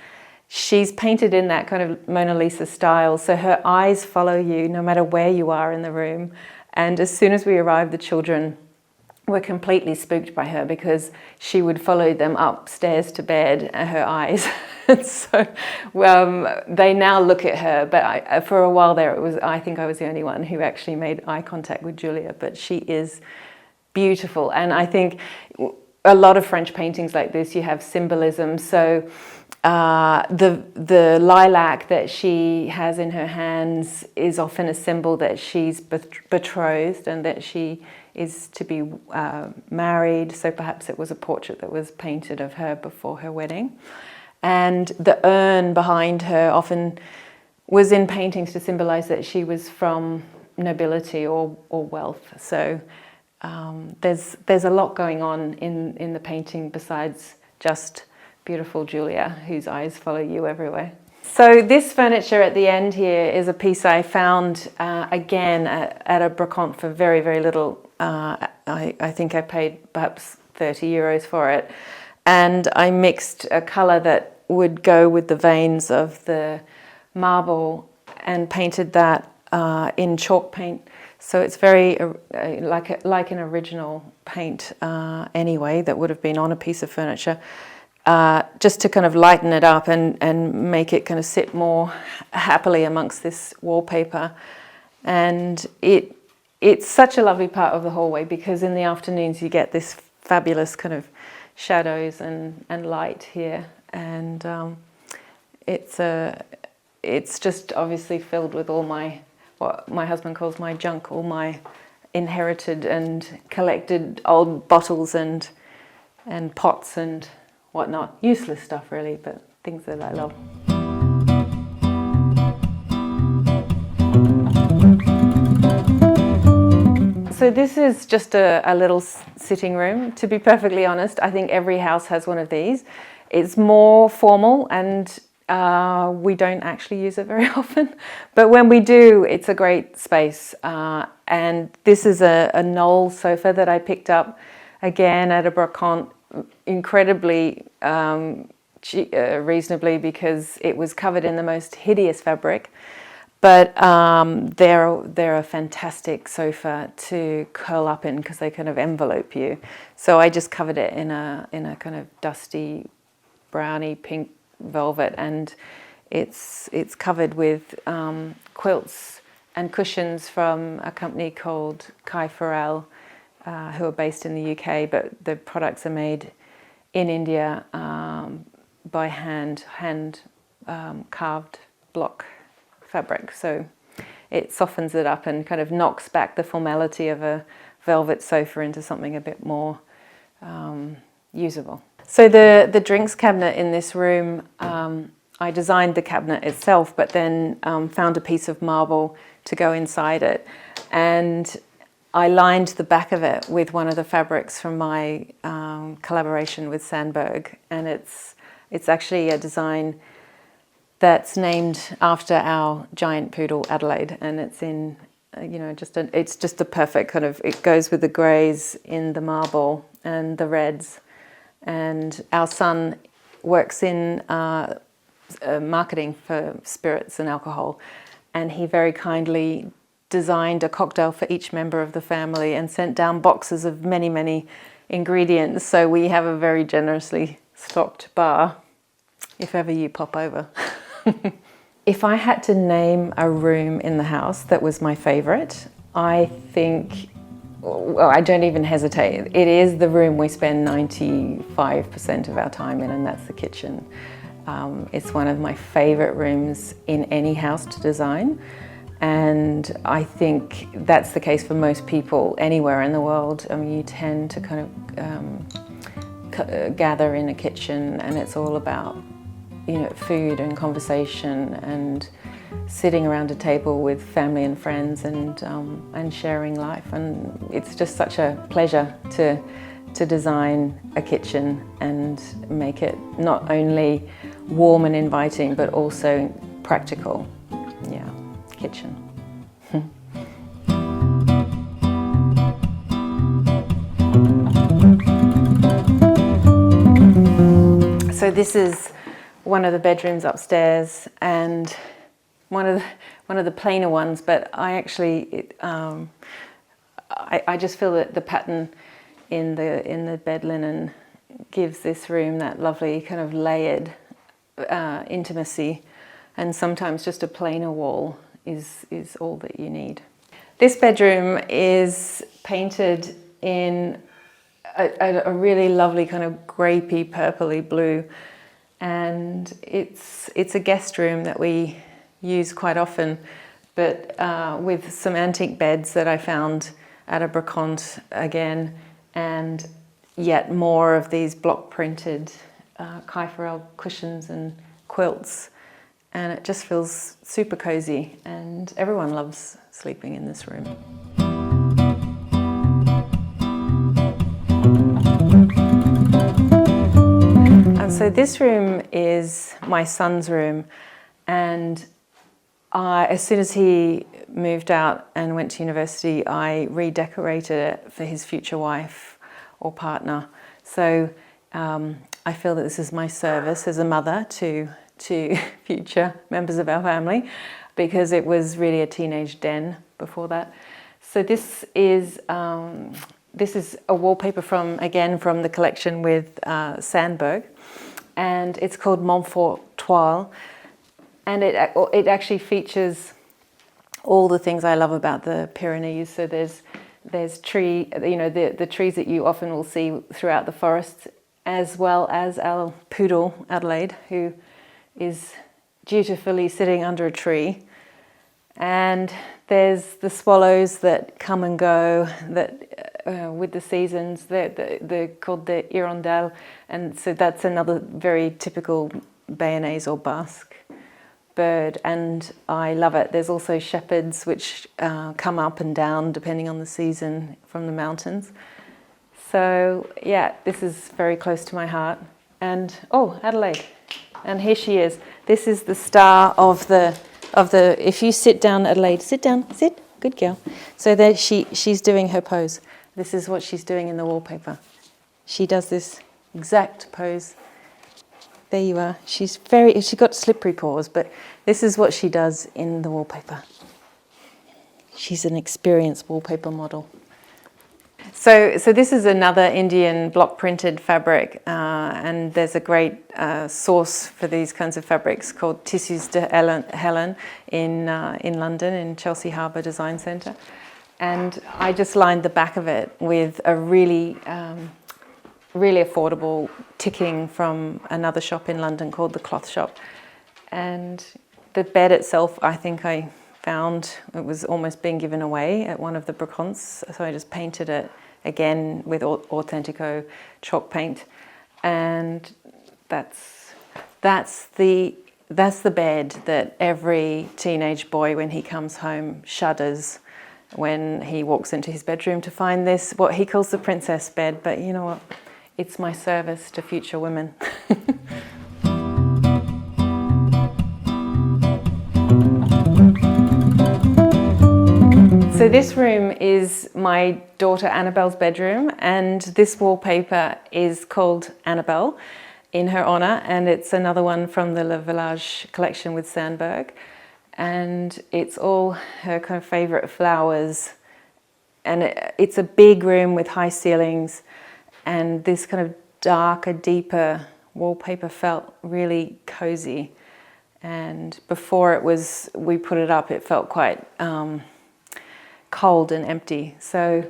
she's painted in that kind of Mona Lisa style, so her eyes follow you no matter where you are in the room. And as soon as we arrived, the children were completely spooked by her because she would follow them upstairs to bed, her eyes. So they now look at her, but for a while there, I think I was the only one who actually made eye contact with Julia, but she is beautiful. And I think a lot of French paintings like this, you have symbolism. So the lilac that she has in her hands is often a symbol that she's betrothed and that she is to be married. So perhaps it was a portrait that was painted of her before her wedding. And the urn behind her often was in paintings to symbolize that she was from nobility or wealth. So there's a lot going on in the painting besides just beautiful Julia, whose eyes follow you everywhere. So this furniture at the end here is a piece I found again at a brocante for very, very little. I think I paid perhaps 30 euros for it. And I mixed a colour that would go with the veins of the marble and painted that in chalk paint. So it's very like an original paint anyway that would have been on a piece of furniture. Just to kind of lighten it up and make it kind of sit more happily amongst this wallpaper. And it's such a lovely part of the hallway because in the afternoons you get this fabulous kind of shadows and light here. And it's just obviously filled with all what my husband calls my junk, all my inherited and collected old bottles and pots and whatnot. Useless stuff really, but things that I love. So this is just a little sitting room. To be perfectly honest, I think every house has one of these. It's more formal and we don't actually use it very often. But when we do, it's a great space. And this is a knoll sofa that I picked up again at a brocante, incredibly reasonably because it was covered in the most hideous fabric. But they're a fantastic sofa to curl up in because they kind of envelope you. So I just covered it in a kind of dusty browny pink velvet, and it's covered with quilts and cushions from a company called Kai Farrell, who are based in the UK, but the products are made in India by hand carved block fabric. So it softens it up and kind of knocks back the formality of a velvet sofa into something a bit more usable. So the drinks cabinet in this room, I designed the cabinet itself, but then found a piece of marble to go inside it. And I lined the back of it with one of the fabrics from my collaboration with Sandberg, and it's actually a design that's named after our giant poodle Adelaide, and it's in it's just a perfect kind of, it goes with the greys in the marble and the reds. And our son works in marketing for spirits and alcohol, and he very kindly designed a cocktail for each member of the family and sent down boxes of many, many ingredients. So we have a very generously stocked bar if ever you pop over. If I had to name a room in the house that was my favorite, I think well, I don't even hesitate. It is the room we spend 95% of our time in, and that's the kitchen. It's one of my favorite rooms in any house to design, and I think that's the case for most people anywhere in the world. I mean, you tend to kind of gather in a kitchen, and it's all about, you know, food and conversation and sitting around a table with family and friends and sharing life. And it's just such a pleasure to design a kitchen and make it not only warm and inviting but also practical. Yeah, kitchen. So this is one of the bedrooms upstairs, and one of the plainer ones, but I actually I just feel that the pattern in the bed linen gives this room that lovely kind of layered intimacy, and sometimes just a plainer wall is all that you need. This bedroom is painted in a really lovely kind of grapey, purpley blue, and it's a guest room that we use quite often, but with some antique beds that I found at a brocante again, and yet more of these block printed Kaifarel cushions and quilts, and it just feels super cozy, and everyone loves sleeping in this room. And so this room is my son's room, and as soon as he moved out and went to university, I redecorated it for his future wife or partner. So I feel that this is my service as a mother to future members of our family, because it was really a teenage den before that. So this is a wallpaper from the collection with Sandberg, and it's called Montfort Toile. And it actually features all the things I love about the Pyrenees. So there's tree, you know, the trees that you often will see throughout the forest, as well as our poodle Adelaide, who is dutifully sitting under a tree. And there's the swallows that come and go, that with the seasons. They're called the hirondelle, and so that's another very typical Bayonnaise or Basque bird, and I love it. There's also shepherds which come up and down depending on the season from the mountains. So yeah, this is very close to my heart. And oh, Adelaide, and here she is. This is the star of the. If you sit down, Adelaide, sit down, sit, good girl. So there she's doing her pose. This is what she's doing in the wallpaper. She does this exact pose. There you are. She's got slippery paws, but this is what she does in the wallpaper. She's an experienced wallpaper model. So this is another Indian block printed fabric, and there's a great source for these kinds of fabrics called Tissus de Helen in London, in Chelsea Harbour Design Centre. And I just lined the back of it with a really affordable ticking from another shop in London called The Cloth Shop. And the bed itself, I think I found it was almost being given away at one of the brocantes, so I just painted it again with Authentico chalk paint, and that's the bed that every teenage boy, when he comes home, shudders when he walks into his bedroom to find this, what he calls the princess bed. But you know what? It's my service to future women. So this room is my daughter Annabelle's bedroom, and this wallpaper is called Annabelle in her honour, and it's another one from the Le Village collection with Sandberg, and it's all her kind of favourite flowers, and it's a big room with high ceilings, and this kind of darker, deeper wallpaper felt really cosy. And before we put it up, it felt quite cold and empty. So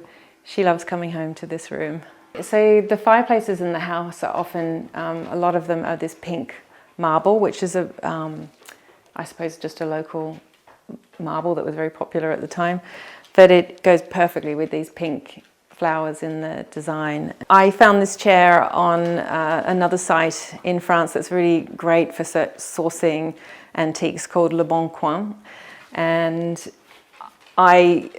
She loves coming home to this room. So the fireplaces in the house are often, a lot of them are this pink marble, which is I suppose just a local marble that was very popular at the time, but it goes perfectly with these pink flowers in the design. I found this chair on another site in France that's really great for sourcing antiques called Le Bon Coin, and I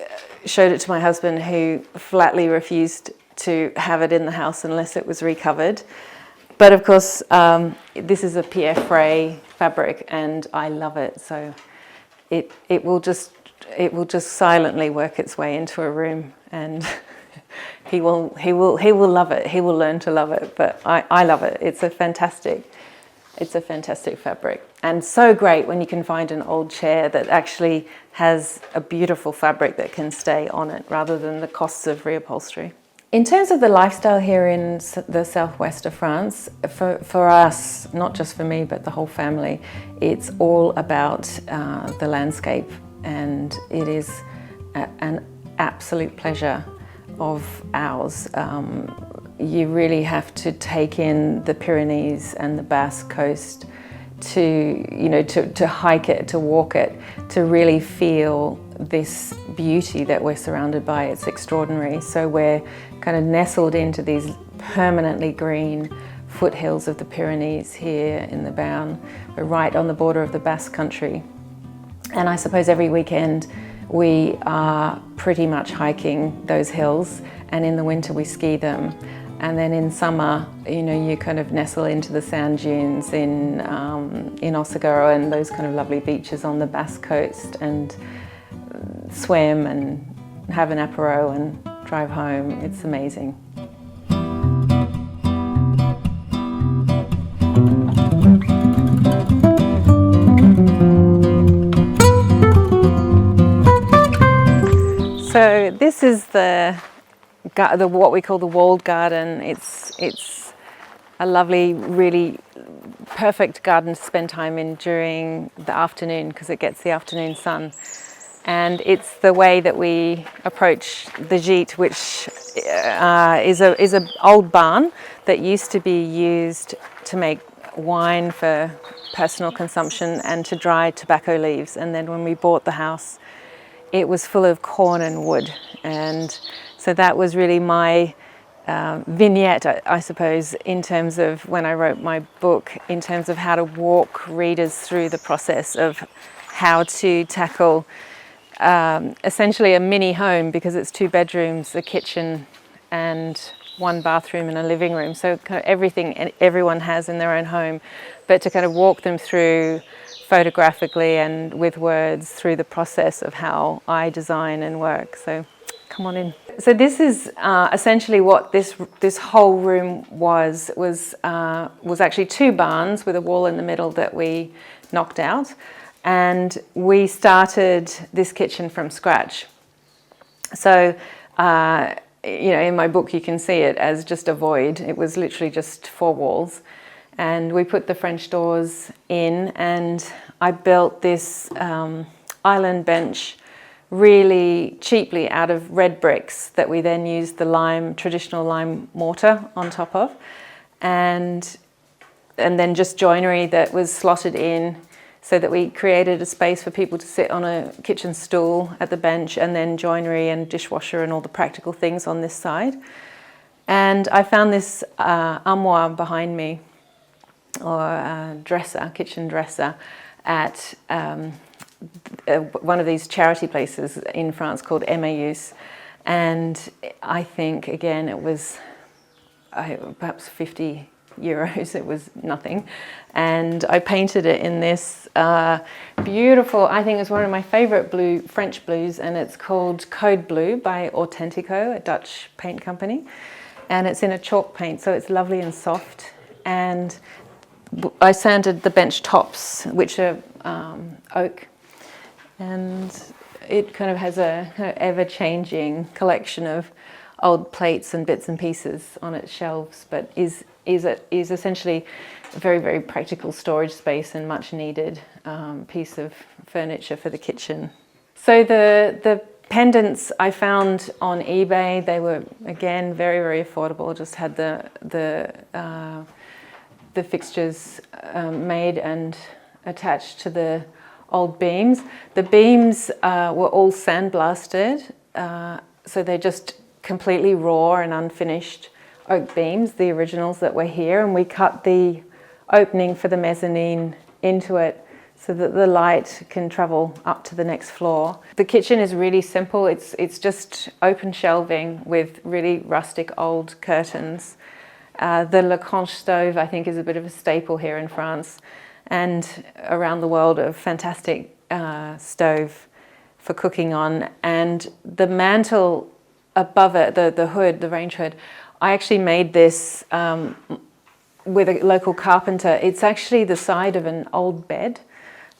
showed it to my husband, who flatly refused to have it in the house unless it was recovered. But of course, this is a Pierre Frey fabric, and I love it. So it will just silently work its way into a room, and he will love it. He will learn to love it. But I love it. It's a fantastic fabric, and so great when you can find an old chair that actually has a beautiful fabric that can stay on it, rather than the costs of reupholstery. In terms of the lifestyle here in the southwest of France, for us, not just for me, but the whole family, it's all about the landscape, and it is an absolute pleasure of ours. You really have to take in the Pyrenees and the Basque Coast to hike it, to walk it, to really feel this beauty that we're surrounded by. It's extraordinary. So we're kind of nestled into these permanently green foothills of the Pyrenees here in the Béarn. We're right on the border of the Basque country. And I suppose every weekend we are pretty much hiking those hills, and in the winter we ski them. And then in summer, you kind of nestle into the sand dunes in Osagara and those kind of lovely beaches on the Basque coast, and swim and have an apéro and drive home. It's amazing. So this is the what we call the walled garden. It's a lovely, really perfect garden to spend time in during the afternoon, because it gets the afternoon sun. And it's the way that we approach the gîte, which is an old barn that used to be used to make wine for personal consumption and to dry tobacco leaves. And then when we bought the house, it was full of corn and wood. And so that was really my vignette, I suppose, in terms of when I wrote my book, in terms of how to walk readers through the process of how to tackle essentially a mini home, because it's 2 bedrooms, a kitchen and 1 bathroom and a living room. So kind of everything everyone has in their own home, but to kind of walk them through photographically and with words through the process of how I design and work. So come on in. So this is essentially what this whole room was actually 2 barns with a wall in the middle that we knocked out. And we started this kitchen from scratch. So, in my book you can see it as just a void. It was literally just 4 walls. And we put the French doors in, and I built this island bench really cheaply out of red bricks that we then used the traditional lime mortar on top of. And then just joinery that was slotted in, so that we created a space for people to sit on a kitchen stool at the bench, and then joinery and dishwasher and all the practical things on this side. And I found this armoire behind me, or kitchen dresser, at one of these charity places in France called Emmaüs. And I think, again, it was perhaps 50 euros. It was nothing. And I painted it in this beautiful, I think it's one of my favorite French blues, and it's called Code Blue by Authentico, a Dutch paint company. And it's in a chalk paint, so it's lovely and soft. And I sanded the bench tops, which are oak. And it kind of has a kind of ever-changing collection of old plates and bits and pieces on its shelves, but is essentially a very, very practical storage space and much needed piece of furniture for the kitchen. So the Pendants I found on eBay. They were, again, very, very affordable. Just had the fixtures made and attached to the old beams. The beams were all sandblasted, so they're just completely raw and unfinished oak beams, the originals that were here, and we cut the opening for the mezzanine into it so that the light can travel up to the next floor. The kitchen is really simple. It's just open shelving with really rustic old curtains. The Le Conche stove, I think, is a bit of a staple here in France and around the world, a fantastic stove for cooking on. And the mantle above it, the hood, the range hood, I actually made this with a local carpenter. It's actually the side of an old bed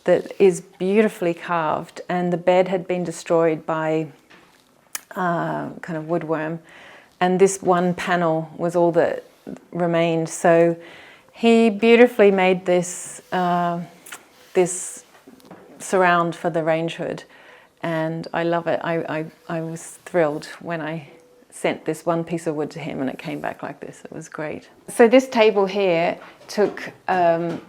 that is beautifully carved, and the bed had been destroyed by kind of woodworm, and this one panel was all that remained. So he beautifully made this this surround for the range hood, and I love it. I was thrilled when I sent this one piece of wood to him and it came back like this. It was great. So this table here took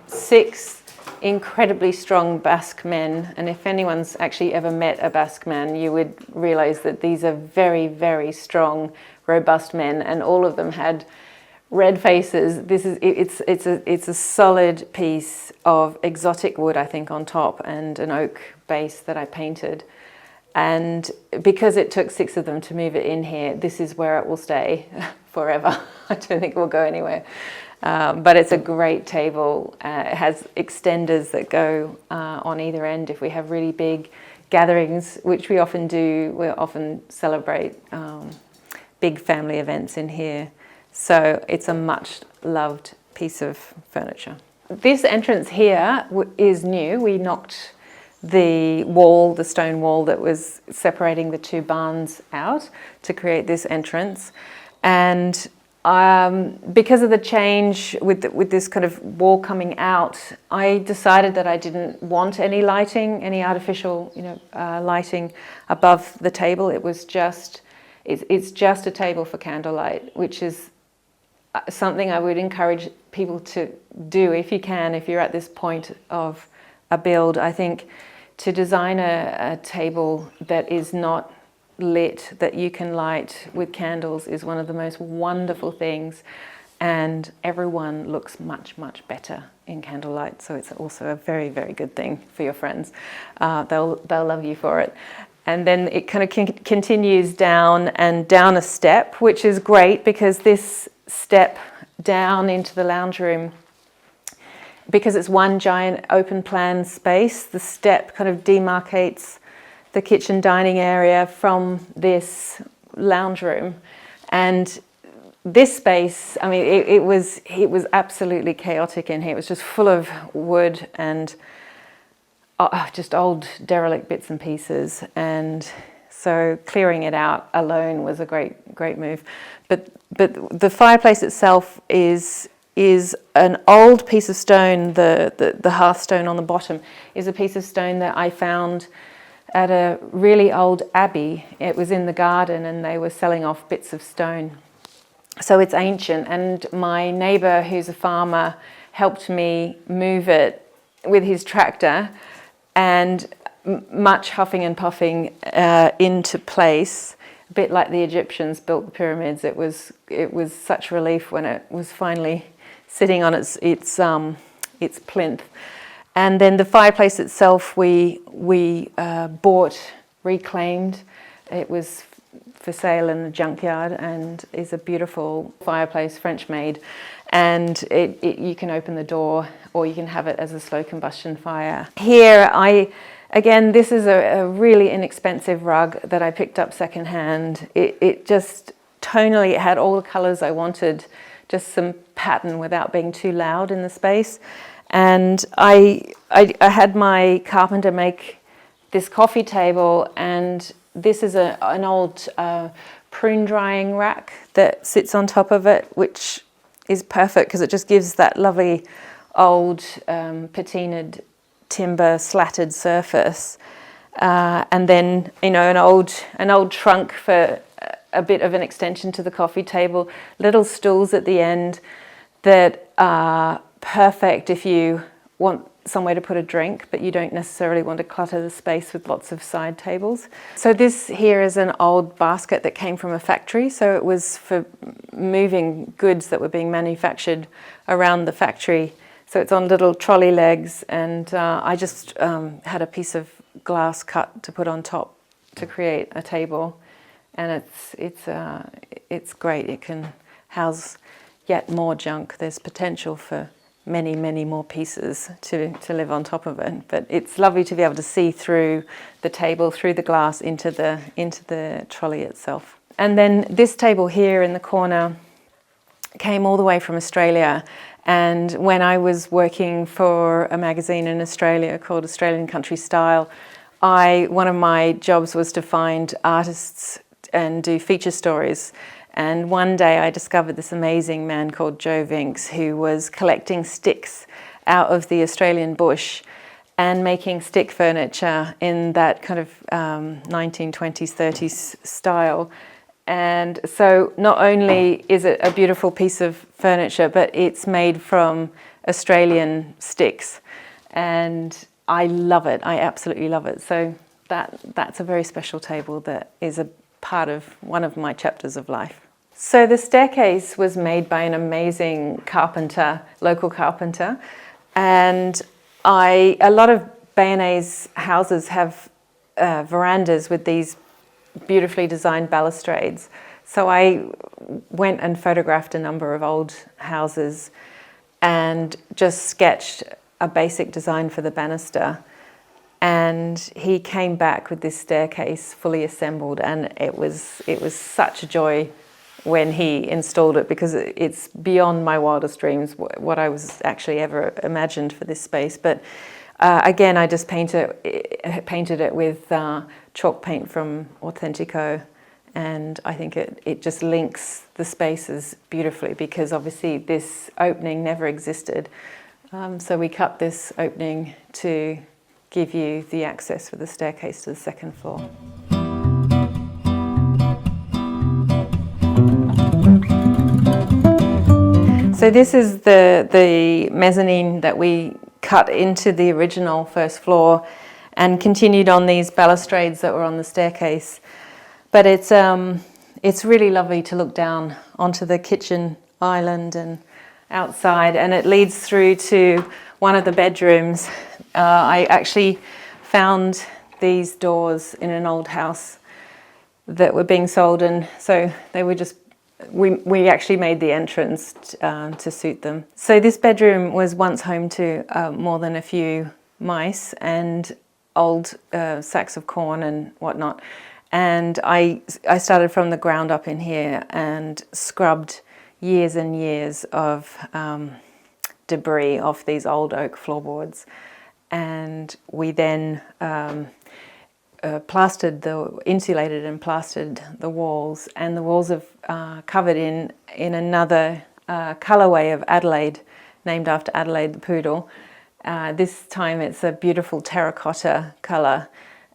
6 incredibly strong Basque men, and if anyone's actually ever met a Basque man, you would realize that these are very, very strong, robust men, and all of them had red faces. It's a solid piece of exotic wood, I think, on top, and an oak base that I painted. And because it took 6 of them to move it in here, this is where it will stay forever. I don't think it will go anywhere. But it's a great table. It has extenders that go on either end if we have really big gatherings, which we often do. We often celebrate big family events in here. So it's a much loved piece of furniture. This entrance here is new. We knocked the wall, the stone wall that was separating the 2 barns out to create this entrance. And because of the change with this kind of wall coming out, I decided that I didn't want any lighting, any artificial, lighting above the table. It was just, it's just a table for candlelight, which is something I would encourage people to do if you can, if you're at this point of a build. I think to design a table that is not lit, that you can light with candles, is one of the most wonderful things, and everyone looks much, much better in candlelight. So it's also a very, very good thing for your friends. They'll love you for it. And then it kind of continues down and down a step, which is great because this step down into the lounge room, because it's one giant open plan space, the step kind of demarcates the kitchen dining area from this lounge room. And this space, I mean, it was absolutely chaotic in here. It was just full of wood and just old derelict bits and pieces. And so clearing it out alone was a great move. But the fireplace itself is an old piece of stone. The hearthstone on the bottom is a piece of stone that I found at a really old abbey. It was in the garden and they were selling off bits of stone. So it's ancient, and my neighbour, who's a farmer, helped me move it with his tractor, and much huffing and puffing into place, a bit like the Egyptians built the pyramids. It was such relief when it was finally sitting on its plinth. And then the fireplace itself we bought reclaimed. It was for sale in the junkyard and is a beautiful fireplace, French made. And you can open the door or you can have it as a slow combustion fire. Here, again, this is a really inexpensive rug that I picked up secondhand. It just, tonally, it had all the colors I wanted, just some pattern without being too loud in the space. And I had my carpenter make this coffee table, and this is an old prune drying rack that sits on top of it, which is perfect because it just gives that lovely old patinaed timber slatted surface. and then an old trunk for a bit of an extension to the coffee table, little stools at the end that are perfect if you want somewhere to put a drink, but you don't necessarily want to clutter the space with lots of side tables. So this here is an old basket that came from a factory. So it was for moving goods that were being manufactured around the factory. So it's on little trolley legs, and I just had a piece of glass cut to put on top to create a table. And it's great. It can house yet more junk. There's potential for many, many more pieces to live on top of it. But it's lovely to be able to see through the table, through the glass, into the trolley itself. And then this table here in the corner came all the way from Australia. And when I was working for a magazine in Australia called Australian Country Style, one of my jobs was to find artists and do feature stories. And one day I discovered this amazing man called Joe Vinks, who was collecting sticks out of the Australian bush and making stick furniture in that kind of 1920s, 30s style. And so not only is it a beautiful piece of furniture, but it's made from Australian sticks. And I love it. I absolutely love it. So that's a very special table that is a part of one of my chapters of life. So the staircase was made by an amazing carpenter, local carpenter, and a lot of Bayonnaise houses have verandas with these beautifully designed balustrades. So I went and photographed a number of old houses and just sketched a basic design for the banister. And he came back with this staircase fully assembled, and it was such a joy when he installed it, because it's beyond my wildest dreams what I was actually ever imagined for this space. But again, I just painted it with chalk paint from Authentico, and I think it just links the spaces beautifully, because obviously this opening never existed. So we cut this opening to give you the access for the staircase to the second floor. So this is the mezzanine that we cut into the original first floor and continued on these balustrades that were on the staircase. But it's really lovely to look down onto the kitchen island and outside, and it leads through to one of the bedrooms. I actually found these doors in an old house that were being sold, and so they were just, we actually made the entrance to suit them. So this bedroom was once home to more than a few mice and old sacks of corn and whatnot. And I started from the ground up in here and scrubbed years and years of debris off these old oak floorboards. And we then insulated and plastered the walls, and the walls are covered in another colourway of Adelaide, named after Adelaide the poodle. This time it's a beautiful terracotta colour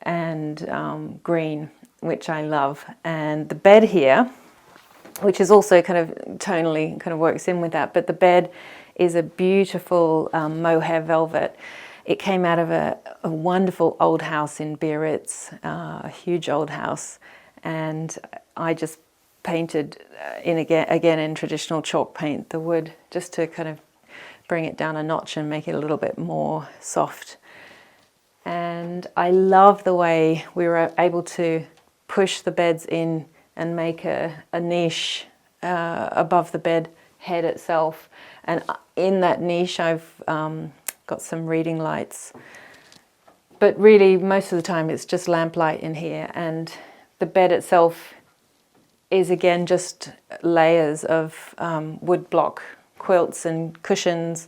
and green, which I love. And the bed here, which is also kind of tonally kind of works in with that, but the bed is a beautiful mohair velvet. It came out of a wonderful old house in Biarritz, a huge old house, and I just painted again in traditional chalk paint the wood, just to kind of bring it down a notch and make it a little bit more soft. And I love the way we were able to push the beds in and make a niche above the bed head itself. And in that niche I've got some reading lights. But really most of the time it's just lamplight in here, and the bed itself is again just layers of wood block quilts and cushions.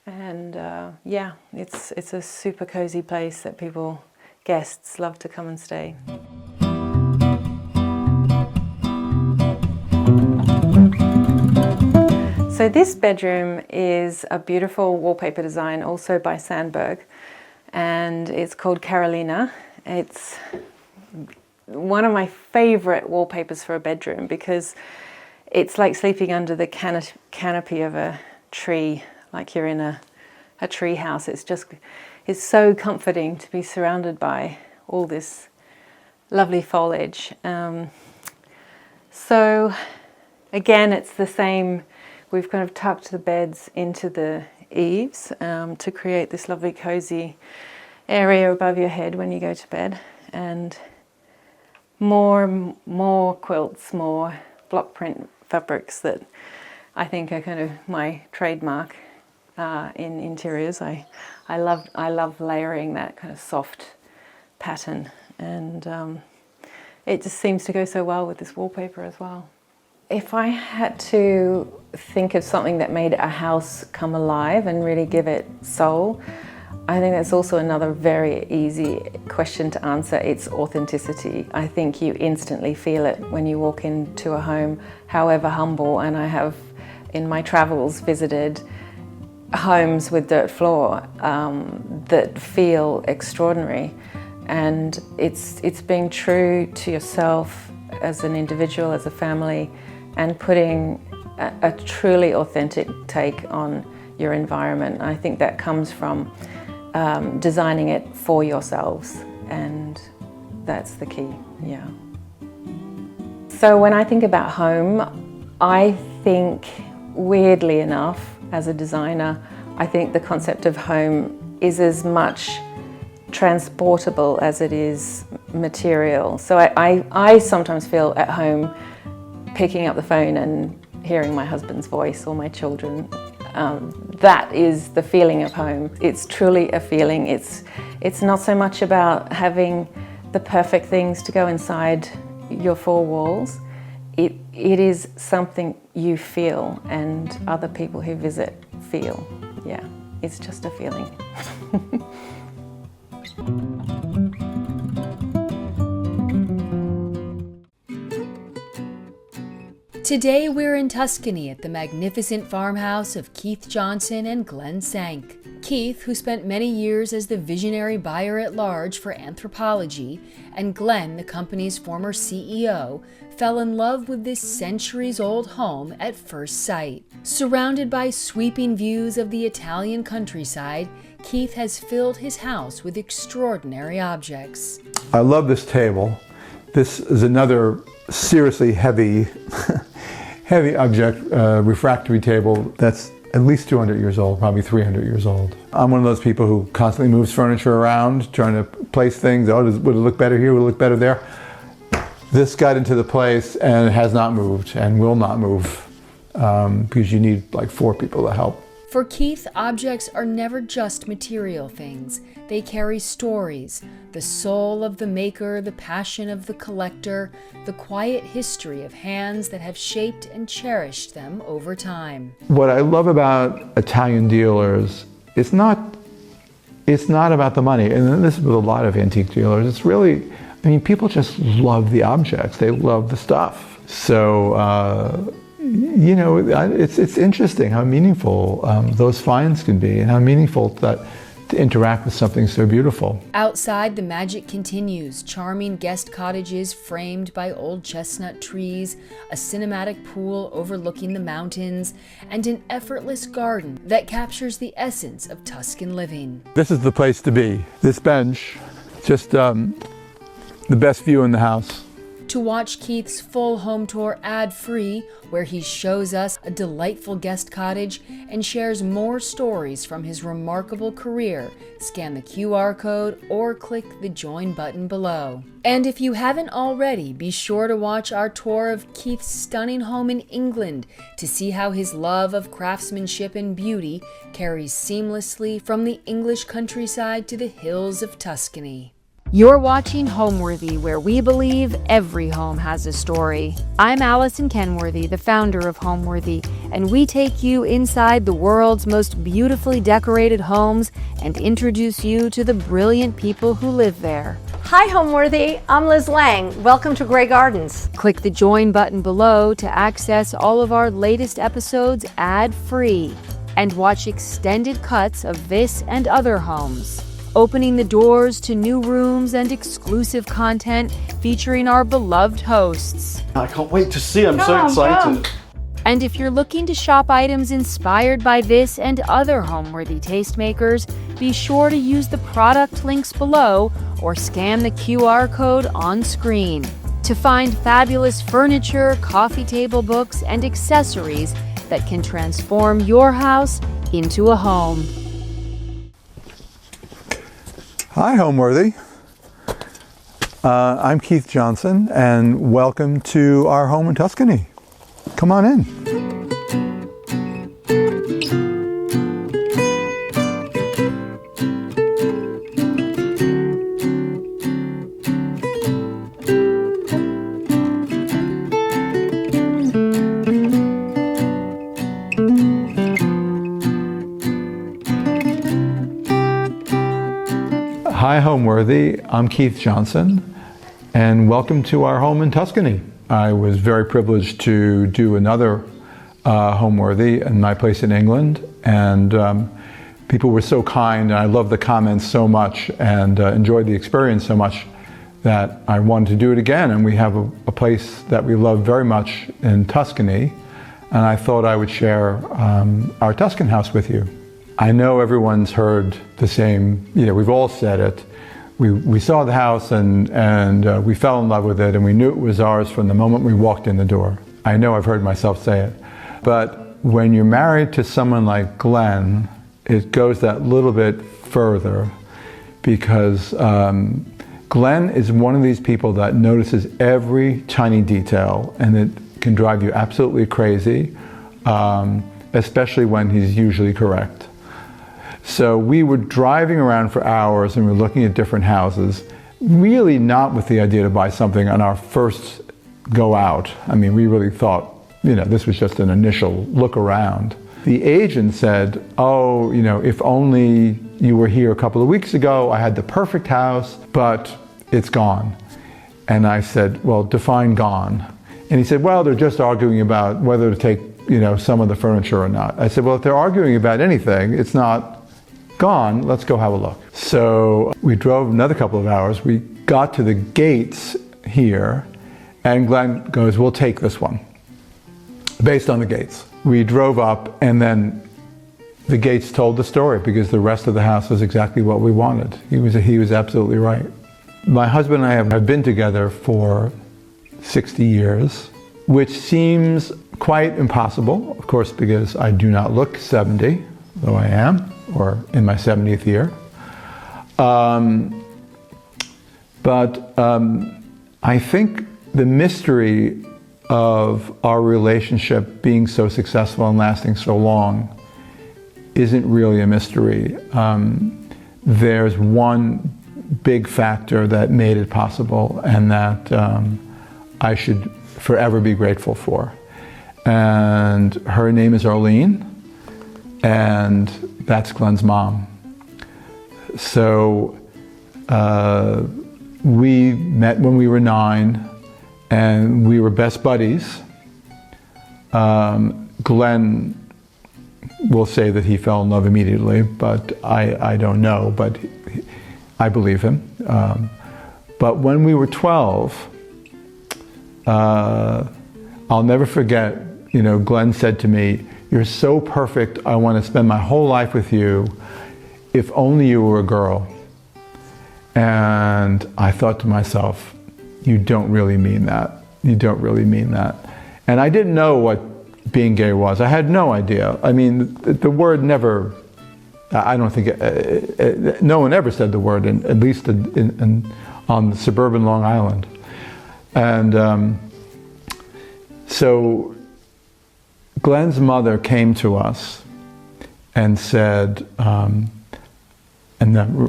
And yeah, it's a super cozy place that guests love to come and stay. So this bedroom is a beautiful wallpaper design, also by Sandberg, and it's called Carolina. It's one of my favorite wallpapers for a bedroom because it's like sleeping under the canopy of a tree, like you're in a tree house. It's so comforting to be surrounded by all this lovely foliage. So again, it's the same. We've kind of tucked the beds into the eaves to create this lovely cozy area above your head when you go to bed, and more quilts, more block print fabrics that I think are kind of my trademark in interiors. I love layering that kind of soft pattern, and it just seems to go so well with this wallpaper as well. If I had to think of something that made a house come alive and really give it soul, I think that's also another very easy question to answer. It's authenticity. I think you instantly feel it when you walk into a home, however humble, and I have in my travels visited homes with dirt floor that feel extraordinary, and it's being true to yourself as an individual, as a family, and putting a truly authentic take on your environment. I think that comes from designing it for yourselves, and that's the key, yeah. So when I think about home, I think, weirdly enough, as a designer, I think the concept of home is as much transportable as it is material. So I sometimes feel at home picking up the phone and hearing my husband's voice or my children. That is the feeling of home. It's truly a feeling. It's not so much about having the perfect things to go inside your four walls. It is something you feel and other people who visit feel. Yeah, it's just a feeling. Today we're in Tuscany at the magnificent farmhouse of Keith Johnson and Glenn Sank. Keith, who spent many years as the visionary buyer-at-large for Anthropology, and Glenn, the company's former CEO, fell in love with this centuries-old home at first sight. Surrounded by sweeping views of the Italian countryside, Keith has filled his house with extraordinary objects. I love this table. This is another seriously heavy object, refractory table that's at least 200 years old, probably 300 years old. I'm one of those people who constantly moves furniture around, trying to place things. Oh, would it look better here? Would it look better there? This got into the place and it has not moved and will not move because you need like 4 people to help. For Keith, objects are never just material things. They carry stories, the soul of the maker, the passion of the collector, the quiet history of hands that have shaped and cherished them over time. What I love about Italian dealers, it's not about the money, and this is with a lot of antique dealers. It's really, I mean, people just love the objects. They love the stuff. So, you know, it's interesting how meaningful those finds can be, and how meaningful that to interact with something so beautiful. Outside, the magic continues. Charming guest cottages framed by old chestnut trees, a cinematic pool overlooking the mountains, and an effortless garden that captures the essence of Tuscan living. This is the place to be. This bench, just the best view in the house. To watch Keith's full home tour ad-free, where he shows us a delightful guest cottage and shares more stories from his remarkable career, scan the QR code or click the join button below. And if you haven't already, be sure to watch our tour of Keith's stunning home in England to see how his love of craftsmanship and beauty carries seamlessly from the English countryside to the hills of Tuscany. You're watching Homeworthy, where we believe every home has a story. I'm Allison Kenworthy, the founder of Homeworthy, and we take you inside the world's most beautifully decorated homes and introduce you to the brilliant people who live there. Hi Homeworthy, I'm Liz Lang. Welcome to Grey Gardens. Click the join button below to access all of our latest episodes ad-free and watch extended cuts of this and other homes. opening the doors to new rooms and exclusive content featuring our beloved hosts. I can't wait to see. I'm so excited. And if you're looking to shop items inspired by this and other Homeworthy tastemakers, be sure to use the product links below or scan the QR code on screen to find fabulous furniture, coffee table books, and accessories that can transform your house into a home. Hi, Homeworthy. I'm Keith Johnson, and welcome to our home in Tuscany. Come on in. Hi, Homeworthy. I'm Keith Johnson, and welcome to our home in Tuscany. I was very privileged to do another Homeworthy in my place in England, and people were so kind, and I loved the comments so much and enjoyed the experience so much that I wanted to do it again. And we have a place that we love very much in Tuscany, and I thought I would share our Tuscan house with you. I know everyone's heard the same, we've all said it. We saw the house and we fell in love with it, and we knew it was ours from the moment we walked in the door. I know I've heard myself say it. But when you're married to someone like Glenn, it goes that little bit further, because Glenn is one of these people that notices every tiny detail, and it can drive you absolutely crazy, especially when he's usually correct. So we were driving around for hours and we were looking at different houses, really not with the idea to buy something on our first go out. I mean, we really thought, this was just an initial look around. The agent said, oh, if only you were here a couple of weeks ago, I had the perfect house, but it's gone. And I said, well, define gone. And he said, well, they're just arguing about whether to take, some of the furniture or not. I said, well, if they're arguing about anything, it's not gone, let's go have a look. So we drove another couple of hours. We got to the gates here, and Glenn goes, we'll take this one, based on the gates. We drove up, and then the gates told the story, because the rest of the house was exactly what we wanted. He was absolutely right. My husband and I have been together for 60 years, which seems quite impossible, of course, because I do not look 70, though I am, or in my 70th year. But I think the mystery of our relationship being so successful and lasting so long isn't really a mystery. There's one big factor that made it possible, and that I should forever be grateful for. And her name is Arlene, and that's Glenn's mom. So we met when we were 9, and we were best buddies. Glenn will say that he fell in love immediately, but I don't know, but I believe him. But when we were 12, I'll never forget, Glenn said to me, you're so perfect, I want to spend my whole life with you, if only you were a girl. And I thought to myself, you don't really mean that. You don't really mean that. And I didn't know what being gay was. I had no idea. I mean, the word never, I don't think, no one ever said the word, at least on suburban Long Island. And so Glenn's mother came to us and said, and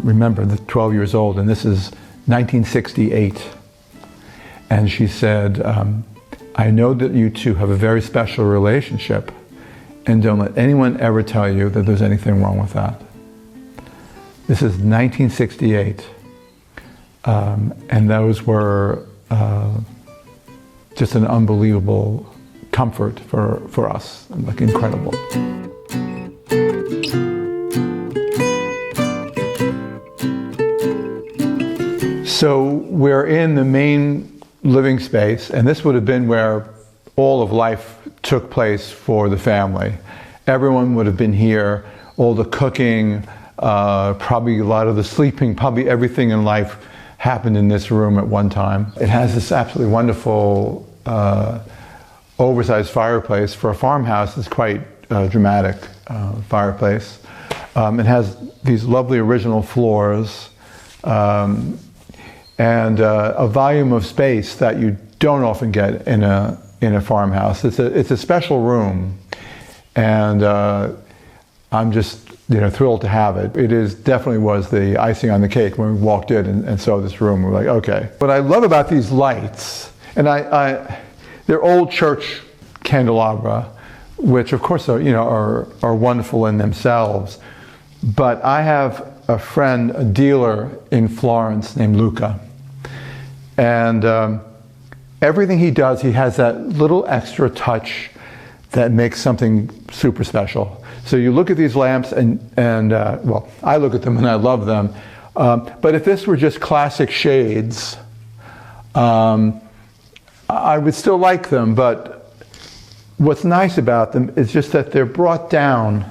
remember, the 12 years old, and this is 1968. And she said, I know that you two have a very special relationship, and don't let anyone ever tell you that there's anything wrong with that. This is 1968. And those were just an unbelievable comfort for us, like incredible. So we're in the main living space, and this would have been where all of life took place for the family. Everyone would have been here, all the cooking, probably a lot of the sleeping, probably everything in life happened in this room at one time. It has this absolutely wonderful oversized fireplace. For a farmhouse, it's quite dramatic fireplace. It has these lovely original floors and a volume of space that you don't often get in a farmhouse. It's a special room, and I'm just thrilled to have it. It definitely was the icing on the cake when we walked in and saw this room. We're like, okay. What I love about these lights, and they're old church candelabra, which of course are wonderful in themselves. But I have a friend, a dealer in Florence named Luca, and everything he does, he has that little extra touch that makes something super special. So you look at these lamps, and well, I look at them and I love them. But if this were just classic shades, I would still like them. But what's nice about them is just that they're brought down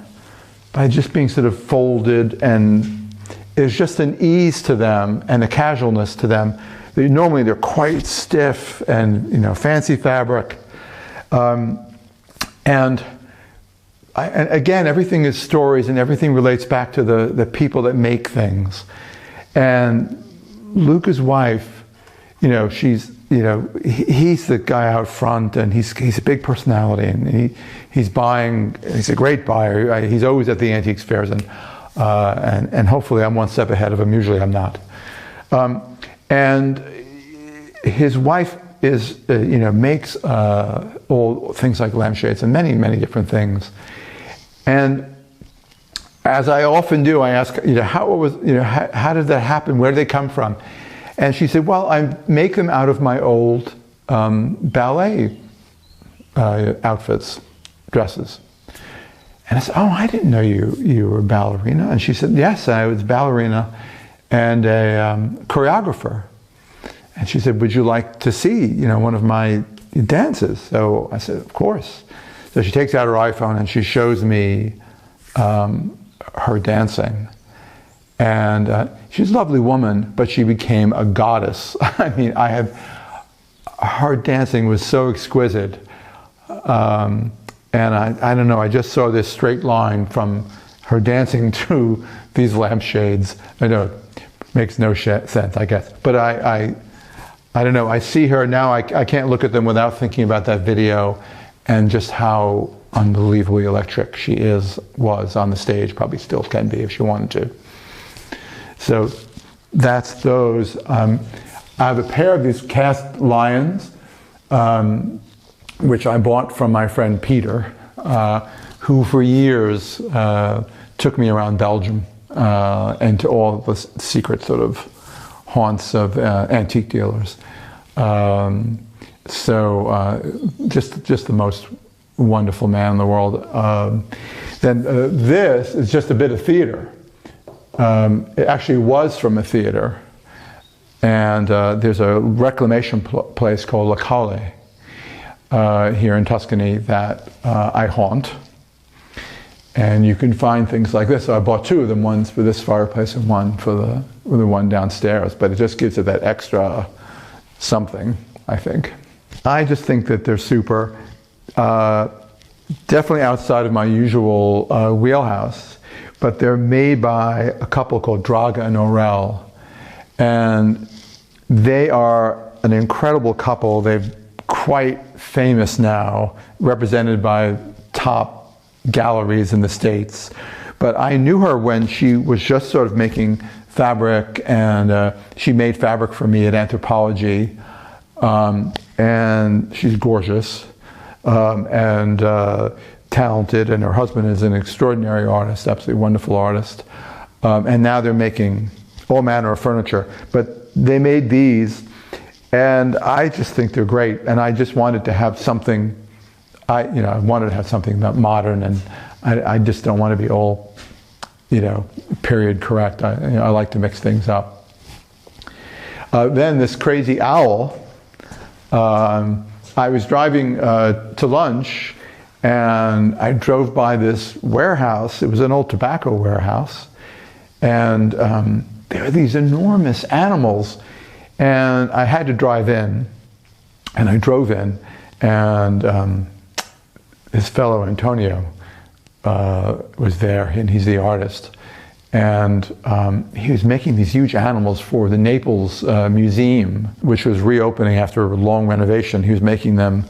by just being sort of folded, and there's just an ease to them and a casualness to them. Normally they're quite stiff and fancy fabric. And again, everything is stories, and everything relates back to the people that make things. And Luca's wife, he's the guy out front, and he's a big personality, and he's a great buyer. He's always at the antiques fairs, and hopefully I'm one step ahead of him. Usually I'm not. And his wife makes all things like lampshades and many, many different things. And as I often do, I ask, how did that happen? Where did they come from? And she said, well, I make them out of my old ballet outfits, dresses. And I said, oh, I didn't know you were a ballerina. And she said, yes, I was a ballerina and a choreographer. And she said, would you like to see, one of my dances? So I said, of course. So she takes out her iPhone and she shows me her dancing. And she's a lovely woman, but she became a goddess. I mean, her dancing was so exquisite. And I don't know, I just saw this straight line from her dancing to these lampshades. I know it makes no sense, I guess. But I don't know, I see her now, I can't look at them without thinking about that video and just how unbelievably electric she was on the stage, probably still can be if she wanted to. So that's those. I have a pair of these cast lions, which I bought from my friend Peter, who for years took me around Belgium and to all the secret sort of haunts of antique dealers. Just the most wonderful man in the world. Then this is just a bit of theater. It actually was from a theater, and there's a reclamation place called La Calle here in Tuscany that I haunt, and you can find things like this. So I bought two of them, one for this fireplace and one for the one downstairs, but it just gives it that extra something, I think. I just think that they're super, definitely outside of my usual wheelhouse, but they're made by a couple called Draga and Aurel, and they are an incredible couple. They're quite famous now, represented by top galleries in the States. But I knew her when she was just sort of making fabric, and she made fabric for me at Anthropology, and she's gorgeous and talented, and her husband is an extraordinary artist, absolutely wonderful artist. And now they're making all manner of furniture, but they made these, and I just think they're great. And I just wanted to have something, I wanted to have something that modern, and I just don't want to be all, period correct. I like to mix things up. Then this crazy owl, I was driving to lunch, and I drove by this warehouse. It was an old tobacco warehouse, and there were these enormous animals, and I had to drive in, and I drove in, and this fellow Antonio was there, and he's the artist, and he was making these huge animals for the Naples Museum, which was reopening after a long renovation. He was making them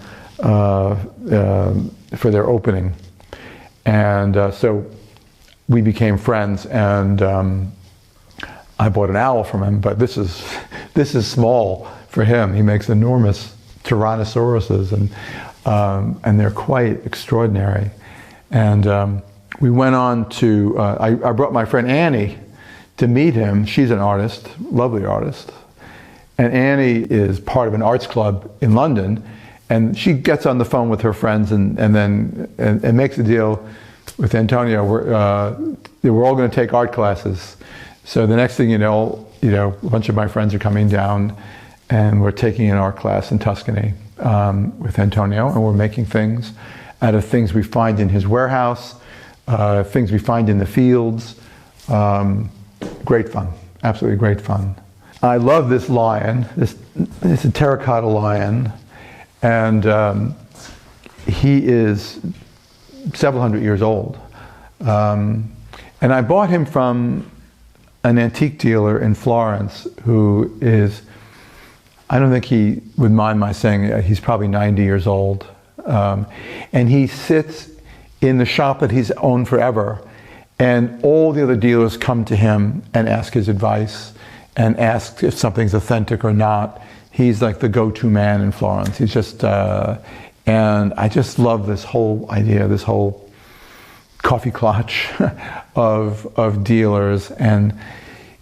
for their opening, and so we became friends, and I bought an owl from him, but this is small for him. He makes enormous tyrannosauruses, and they're quite extraordinary. And we went on to, I brought my friend Annie to meet him. She's an artist, lovely artist. And Annie is part of an arts club in London, and she gets on the phone with her friends and makes a deal with Antonio. We're all going to take art classes. So the next thing you know, a bunch of my friends are coming down, and we're taking an art class in Tuscany with Antonio, and we're making things out of things we find in his warehouse, things we find in the fields. Great fun, absolutely great fun. I love this lion. It's a terracotta lion, and he is several hundred years old. And I bought him from an antique dealer in Florence who is, I don't think he would mind my saying, he's probably 90 years old. And he sits in the shop that he's owned forever, and all the other dealers come to him and ask his advice and ask if something's authentic or not. He's like the go-to man in Florence. He's just, and I just love this whole idea, this whole coffee clutch of dealers, and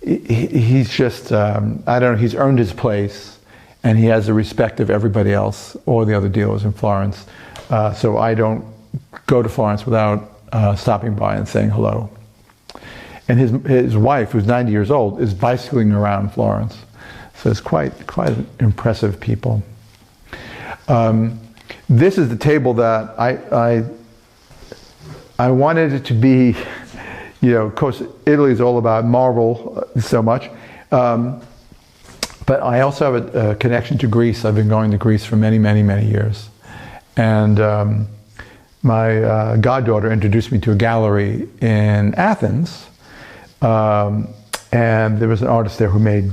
he's just, I don't know, he's earned his place, and he has the respect of everybody else, all the other dealers in Florence. So I don't go to Florence without stopping by and saying hello. And his wife, who's 90 years old, is bicycling around Florence. So it's quite impressive people. This is the table that I wanted it to be, of course, Italy is all about marble so much. But I also have a connection to Greece. I've been going to Greece for many, many, many years. And my goddaughter introduced me to a gallery in Athens. And there was an artist there who made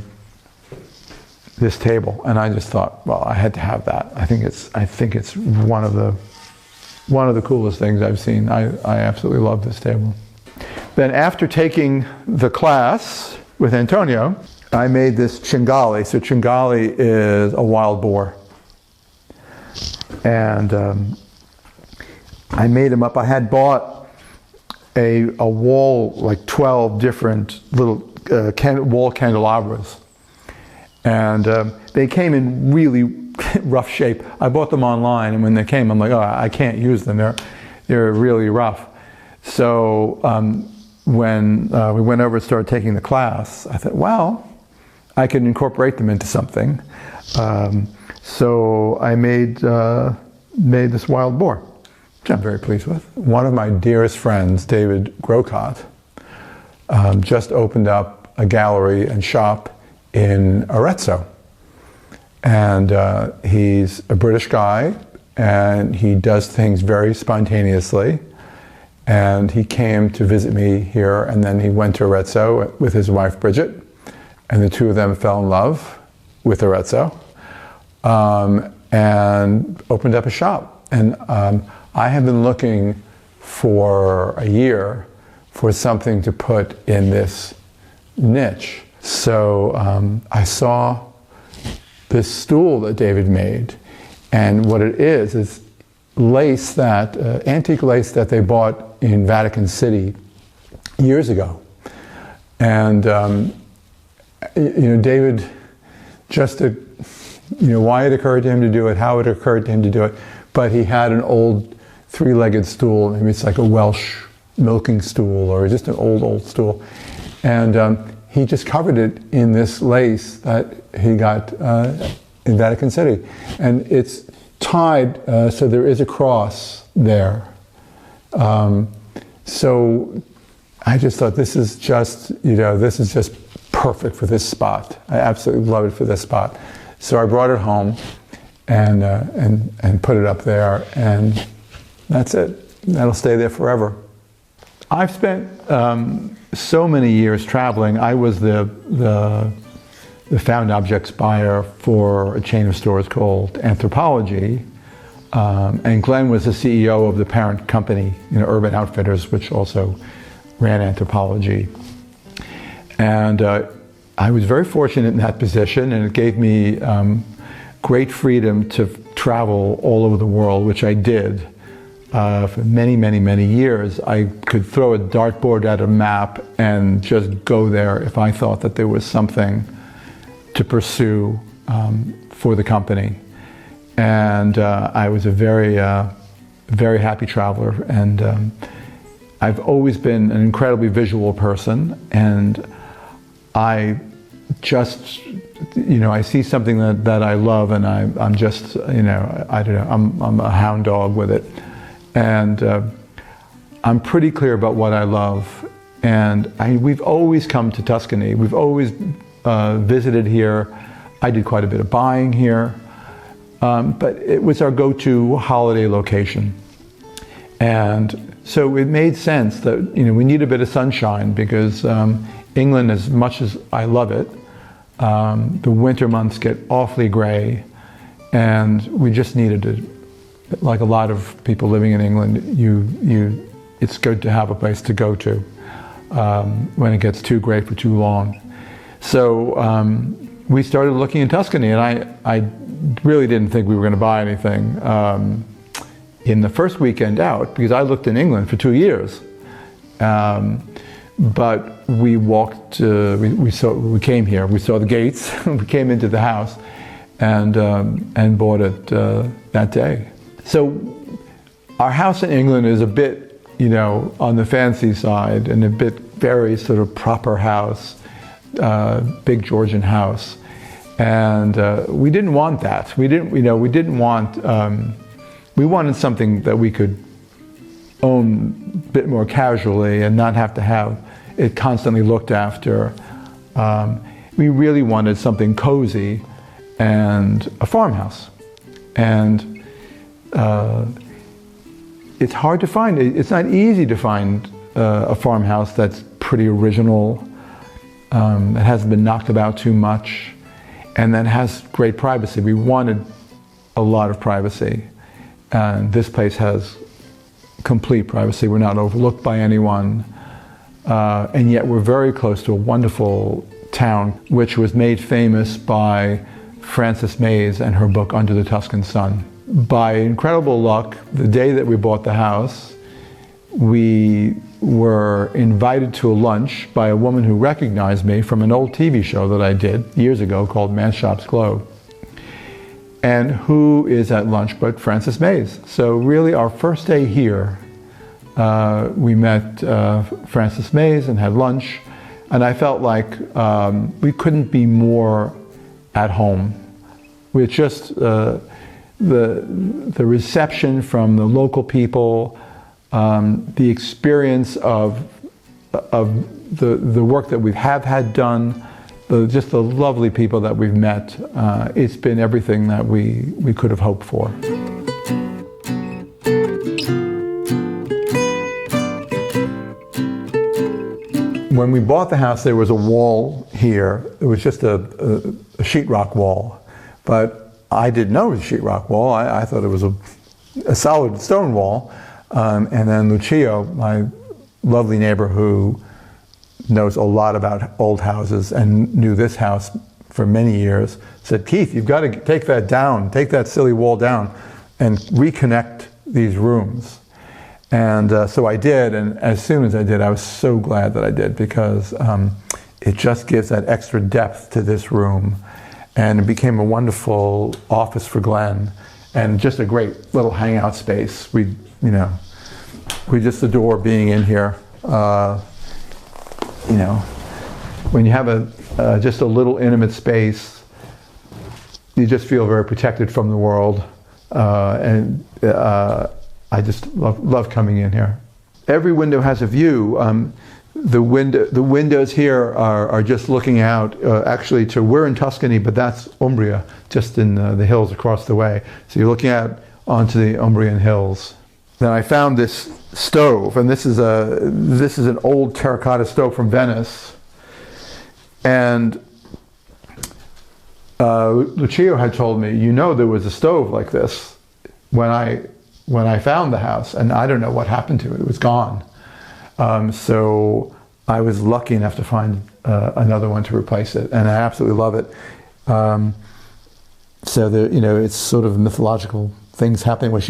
this table. And I just thought, well, I had to have that. I think it's one of the coolest things I've seen. I absolutely love this table. Then after taking the class with Antonio, I made this cingale. So cingale is a wild boar. And I made them up. I had bought a wall, like 12 different little wall candelabras. And they came in really rough shape. I bought them online, and when they came, I'm like, oh, I can't use them. They're really rough. So when we went over and started taking the class, I thought, well, I could incorporate them into something. So I made this wild boar, which I'm very pleased with. One of my dearest friends, David Grocott, just opened up a gallery and shop in Arezzo. And he's a British guy, and he does things very spontaneously. And he came to visit me here, and then he went to Arezzo with his wife, Bridget, and the two of them fell in love with Arezzo, and opened up a shop. And I have been looking for a year for something to put in this niche. So I saw this stool that David made, and what it is lace that, antique lace that they bought in Vatican City years ago. And David, just why it occurred to him to do it, how it occurred to him to do it, but he had an old three-legged stool. Maybe it's like a Welsh milking stool or just an old stool. And he just covered it in this lace that he got in Vatican City. And it's tied, so there is a cross there. So I just thought, this is just perfect for this spot. I absolutely love it for this spot. So I brought it home and put it up there, and that's it. That'll stay there forever. I've spent so many years traveling. I was the found objects buyer for a chain of stores called Anthropology, and Glenn was the CEO of the parent company, Urban Outfitters, which also ran Anthropology. And I was very fortunate in that position, and it gave me great freedom to travel all over the world, which I did for many, many, many years. I could throw a dartboard at a map and just go there if I thought that there was something to pursue for the company. And I was a very, very happy traveler, and I've always been an incredibly visual person, and I just, I see something that I love, and I'm just, I don't know, I'm a hound dog with it. And I'm pretty clear about what I love. And we've always come to Tuscany. We've always visited here. I did quite a bit of buying here. But it was our go-to holiday location. And so it made sense that, we need a bit of sunshine, because England, as much as I love it, the winter months get awfully gray, and we just needed to, like a lot of people living in England, it's good to have a place to go to when it gets too gray for too long. So we started looking in Tuscany, and I really didn't think we were going to buy anything in the first weekend out, because I looked in England for 2 years. But we walked, we came here, we saw the gates, we came into the house, and bought it that day. So our house in England is a bit, on the fancy side, and a bit very sort of proper house, big Georgian house. And we didn't want that. We didn't want, we wanted something that we could own a bit more casually and not have to have it constantly looked after. We really wanted something cozy and a farmhouse. And it's hard to find. It's not easy to find a farmhouse that's pretty original, that hasn't been knocked about too much, and that has great privacy. We wanted a lot of privacy, and this place has complete privacy. We're not overlooked by anyone, and yet we're very close to a wonderful town, which was made famous by Frances Mays and her book Under the Tuscan Sun. By incredible luck, the day that we bought the house, we were invited to a lunch by a woman who recognized me from an old TV show that I did years ago called Man Shops Glow. And who is at lunch but Frances Mays? So really our first day here, we met Frances Mays and had lunch, and I felt like we couldn't be more at home. We're just, the reception from the local people, the experience of the work that we have had done, just the lovely people that we've met. It's been everything that we could have hoped for. When we bought the house, there was a wall here. It was just a sheetrock wall, but I didn't know it was a sheetrock wall. I thought it was a solid stone wall. And then Lucio, my lovely neighbor who knows a lot about old houses and knew this house for many years, said, Keith, you've got to take that down, take that silly wall down and reconnect these rooms. And so I did, and as soon as I did, I was so glad that I did, because it just gives that extra depth to this room. And it became a wonderful office for Glenn, and just a great little hangout space. We just adore being in here. when you have just a little intimate space, you just feel very protected from the world. I just love coming in here. Every window has a view. The windows here are just looking out actually we're in Tuscany, but that's Umbria, just in the hills across the way. So you're looking out onto the Umbrian hills. Then I found this stove, and this is an old terracotta stove from Venice. And Lucio had told me, there was a stove like this when I found the house, and I don't know what happened to it. It was gone. So I was lucky enough to find another one to replace it, and I absolutely love it. So it's sort of mythological things happening where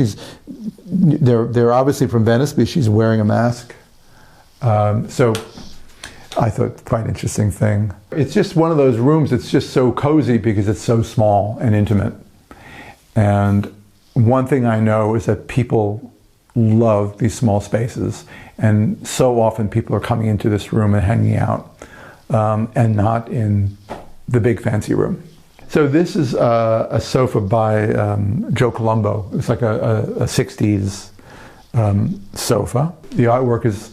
they're obviously from Venice, but she's wearing a mask. So I thought quite an interesting thing. It's just one of those rooms that's just so cozy because it's so small and intimate. And one thing I know is that people love these small spaces, and so often people are coming into this room and hanging out, and not in the big fancy room. So this is a sofa by Joe Colombo. It's like a 60s sofa. The artwork is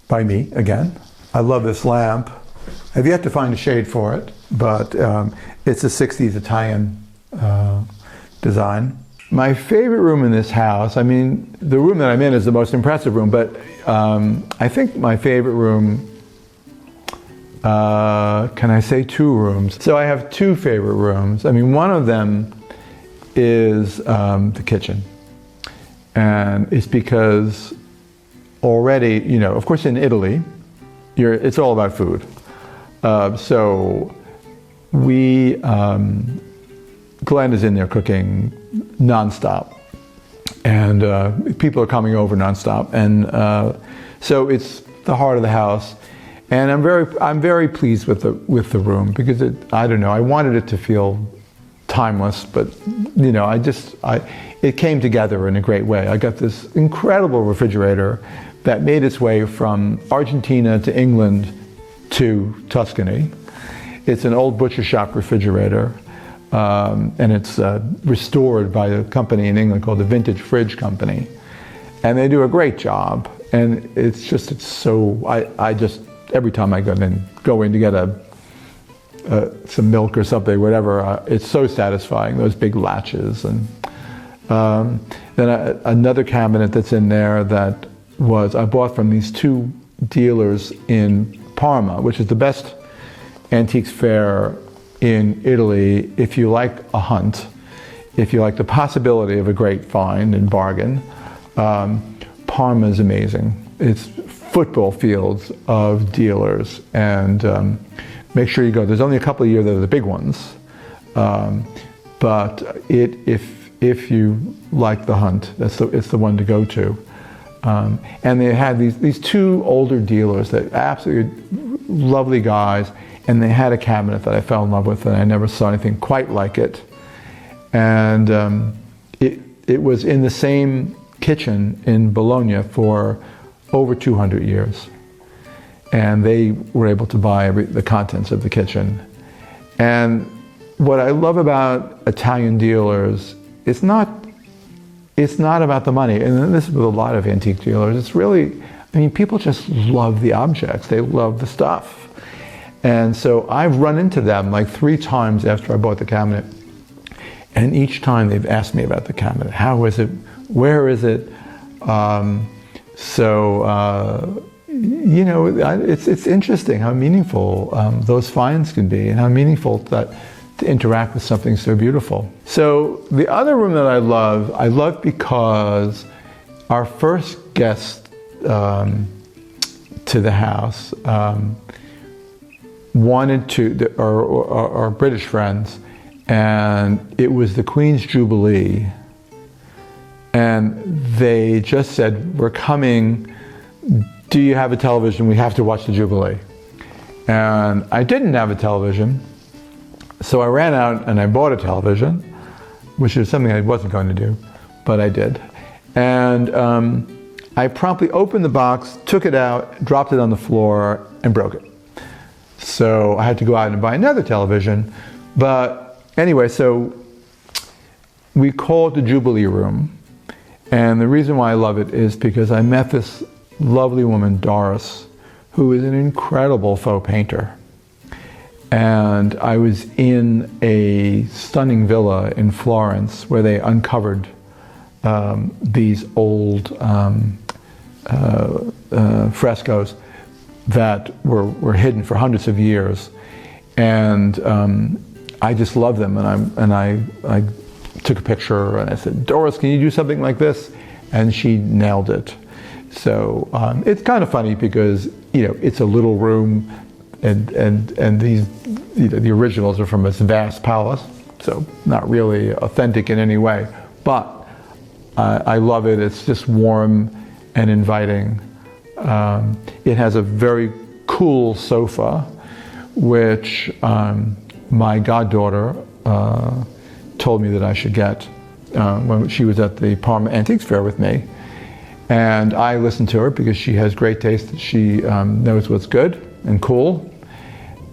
by me again. I love this lamp. I've yet to find a shade for it, but it's a 60s Italian design. My favorite room in this house, the room that I'm in is the most impressive room, but I think my favorite room, can I say 2 rooms? So I have 2 favorite rooms. One of them is the kitchen. And it's because already, of course in Italy, it's all about food. So Glenn is in there cooking nonstop, and people are coming over nonstop, and so it's the heart of the house. And I'm very pleased with the room because I wanted it to feel timeless, but it came together in a great way. I got this incredible refrigerator that made its way from Argentina to England to Tuscany. It's an old butcher shop refrigerator. And it's restored by a company in England called the Vintage Fridge Company, and they do a great job. And I just every time I go in to get some milk or something, whatever, it's so satisfying. Those big latches, and then another cabinet that's in there that I bought from these 2 dealers in Parma, which is the best antiques fair in Italy. If you like a hunt, if you like the possibility of a great find and bargain, Parma is amazing. It's football fields of dealers, and make sure you go. There's only a couple of years that are the big ones, but if you like the hunt, it's the one to go to. And they had these 2 older dealers that absolutely lovely guys. And they had a cabinet that I fell in love with, and I never saw anything quite like it. And it was in the same kitchen in Bologna for over 200 years. And they were able to buy the contents of the kitchen. And what I love about Italian dealers, it's not about the money. And this is with a lot of antique dealers. It's really, people just love the objects. They love the stuff. And so I've run into them like 3 times after I bought the cabinet. And each time they've asked me about the cabinet. How is it? Where is it? It's interesting how meaningful those finds can be, and how meaningful to interact with something so beautiful. So the other room that I love because our first guest to the house, wanted to, our British friends, and it was the Queen's Jubilee, and they just said, "We're coming, do you have a television? We have to watch the Jubilee." And I didn't have a television, so I ran out and I bought a television, which is something I wasn't going to do, but I did. And I promptly opened the box, took it out, dropped it on the floor, and broke it. So I had to go out and buy another television. But anyway, so we call it the Jubilee Room. And the reason why I love it is because I met this lovely woman, Doris, who is an incredible faux painter. And I was in a stunning villa in Florence where they uncovered these old frescoes that were hidden for hundreds of years. And I just love them. And I took a picture and I said, Doris, can you do something like this? And she nailed it. So it's kind of funny because, you know, it's a little room and these, you know, the originals are from this vast palace. So not really authentic in any way, but I love it. It's just warm and inviting. It has a very cool sofa, which my goddaughter told me that I should get when she was at the Parma Antiques Fair with me. And I listened to her because she has great taste. She knows what's good and cool.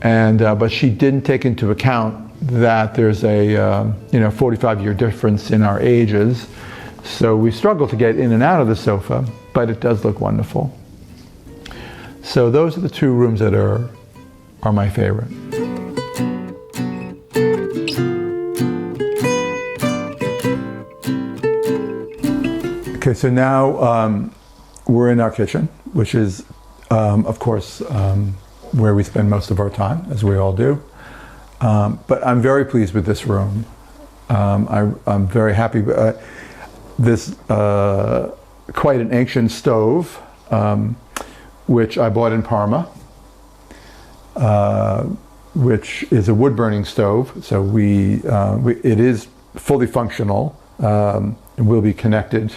And but she didn't take into account that there's a 45-year difference in our ages. So we struggle to get in and out of the sofa, but it does look wonderful. So those are the two rooms that are my favorite. Okay, so now we're in our kitchen, which is, of course, where we spend most of our time, as we all do. But I'm very pleased with this room. I'm very happy. This quite an ancient stove, which I bought in Parma, which is a wood-burning stove. So it is fully functional. It will be connected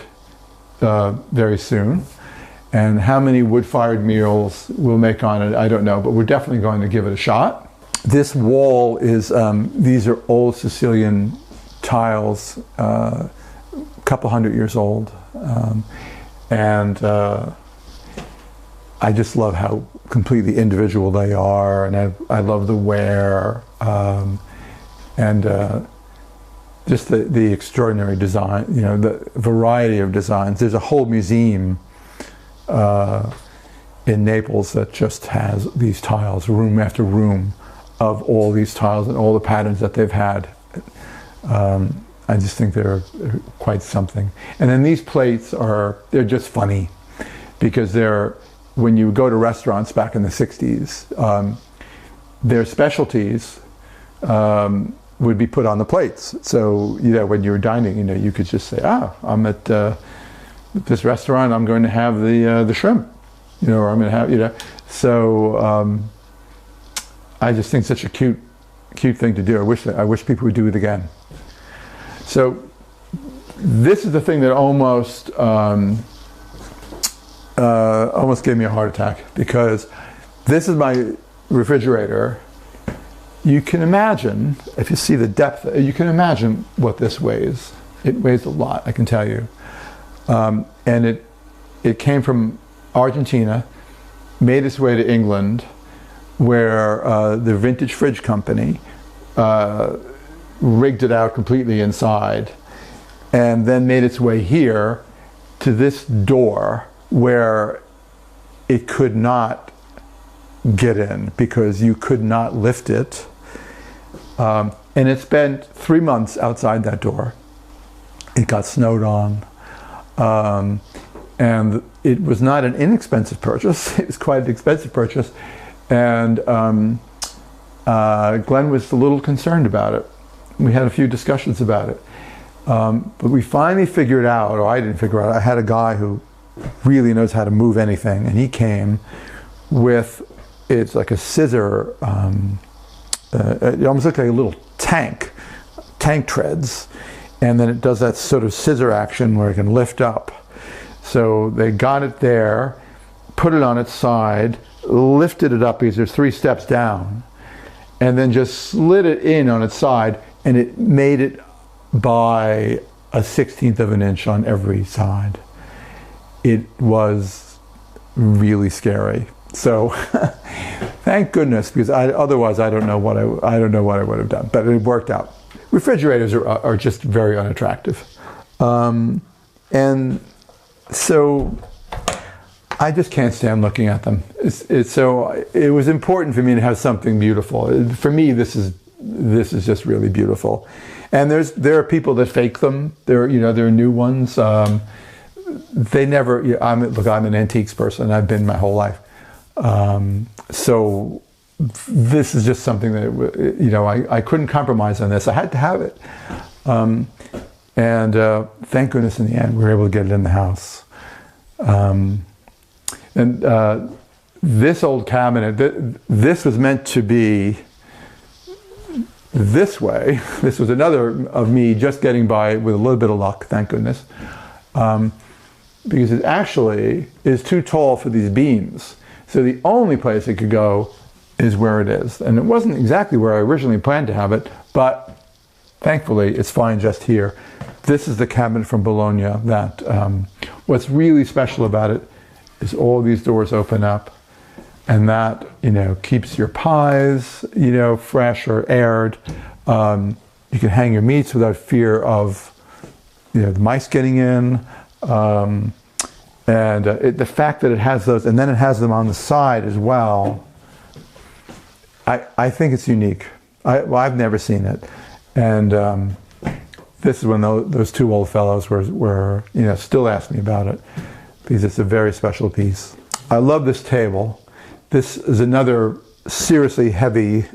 very soon. And how many wood-fired meals we'll make on it, I don't know, but we're definitely going to give it a shot. This wall is, these are old Sicilian tiles, a couple hundred years old. And I just love how completely individual they are, and I love the wear, and just the extraordinary design, you know, the variety of designs. There's a whole museum in Naples that just has these tiles, room after room, of all these tiles and all the patterns that they've had. I just think they're quite something. And then these plates they're just funny because when you go to restaurants back in the 60s, their specialties would be put on the plates. So, you know, when you were dining, you know, you could just say, I'm at this restaurant, I'm going to have the shrimp, you know, or I'm going to have, you know. So I just think such a cute thing to do. I wish people would do it again. So this is the thing that almost gave me a heart attack, because this is my refrigerator. You can imagine, if you see the depth, you can imagine what this weighs. It weighs a lot, I can tell you. And it came from Argentina, made its way to England, where the Vintage Fridge Company rigged it out completely inside, and then made its way here to this door where it could not get in because you could not lift it. And it spent 3 months outside that door. It got snowed on. And it was not an inexpensive purchase. It was quite an expensive purchase. And Glenn was a little concerned about it. We had a few discussions about it. But we finally figured out, or I didn't figure out, I had a guy who really knows how to move anything, and he came with, it's like a scissor, it almost looks like a little tank treads, and then it does that sort of scissor action where it can lift up. So they got it there, put it on its side, lifted it up because there's 3 steps down, and then just slid it in on its side, and it made it by a 1/16 of an inch on every side. it was really scary. So thank goodness, because otherwise I don't know what I would have done. But it worked out. Refrigerators are just very unattractive, and so I just can't stand looking at them. So it was important for me to have something beautiful. For me, this is just really beautiful. And there are people that fake them. There are new ones. They never. I'm an antiques person. I've been my whole life. So this is just something that I couldn't compromise on this. I had to have it. And thank goodness in the end we were able to get it in the house. And this old cabinet, this was meant to be this way. This was another of me just getting by with a little bit of luck, thank goodness. Because it actually is too tall for these beams. So the only place it could go is where it is. And it wasn't exactly where I originally planned to have it, but thankfully it's fine just here. This is the cabinet from Bologna that, what's really special about it is all these doors open up, and that, keeps your pies, fresh or aired. You can hang your meats without fear of, the mice getting in. And the fact that it has those, and then it has them on the side as well, I think it's unique. I've never seen it. And this is when those two old fellows were still asking me about it, because it's a very special piece. I love this table. This is another seriously heavy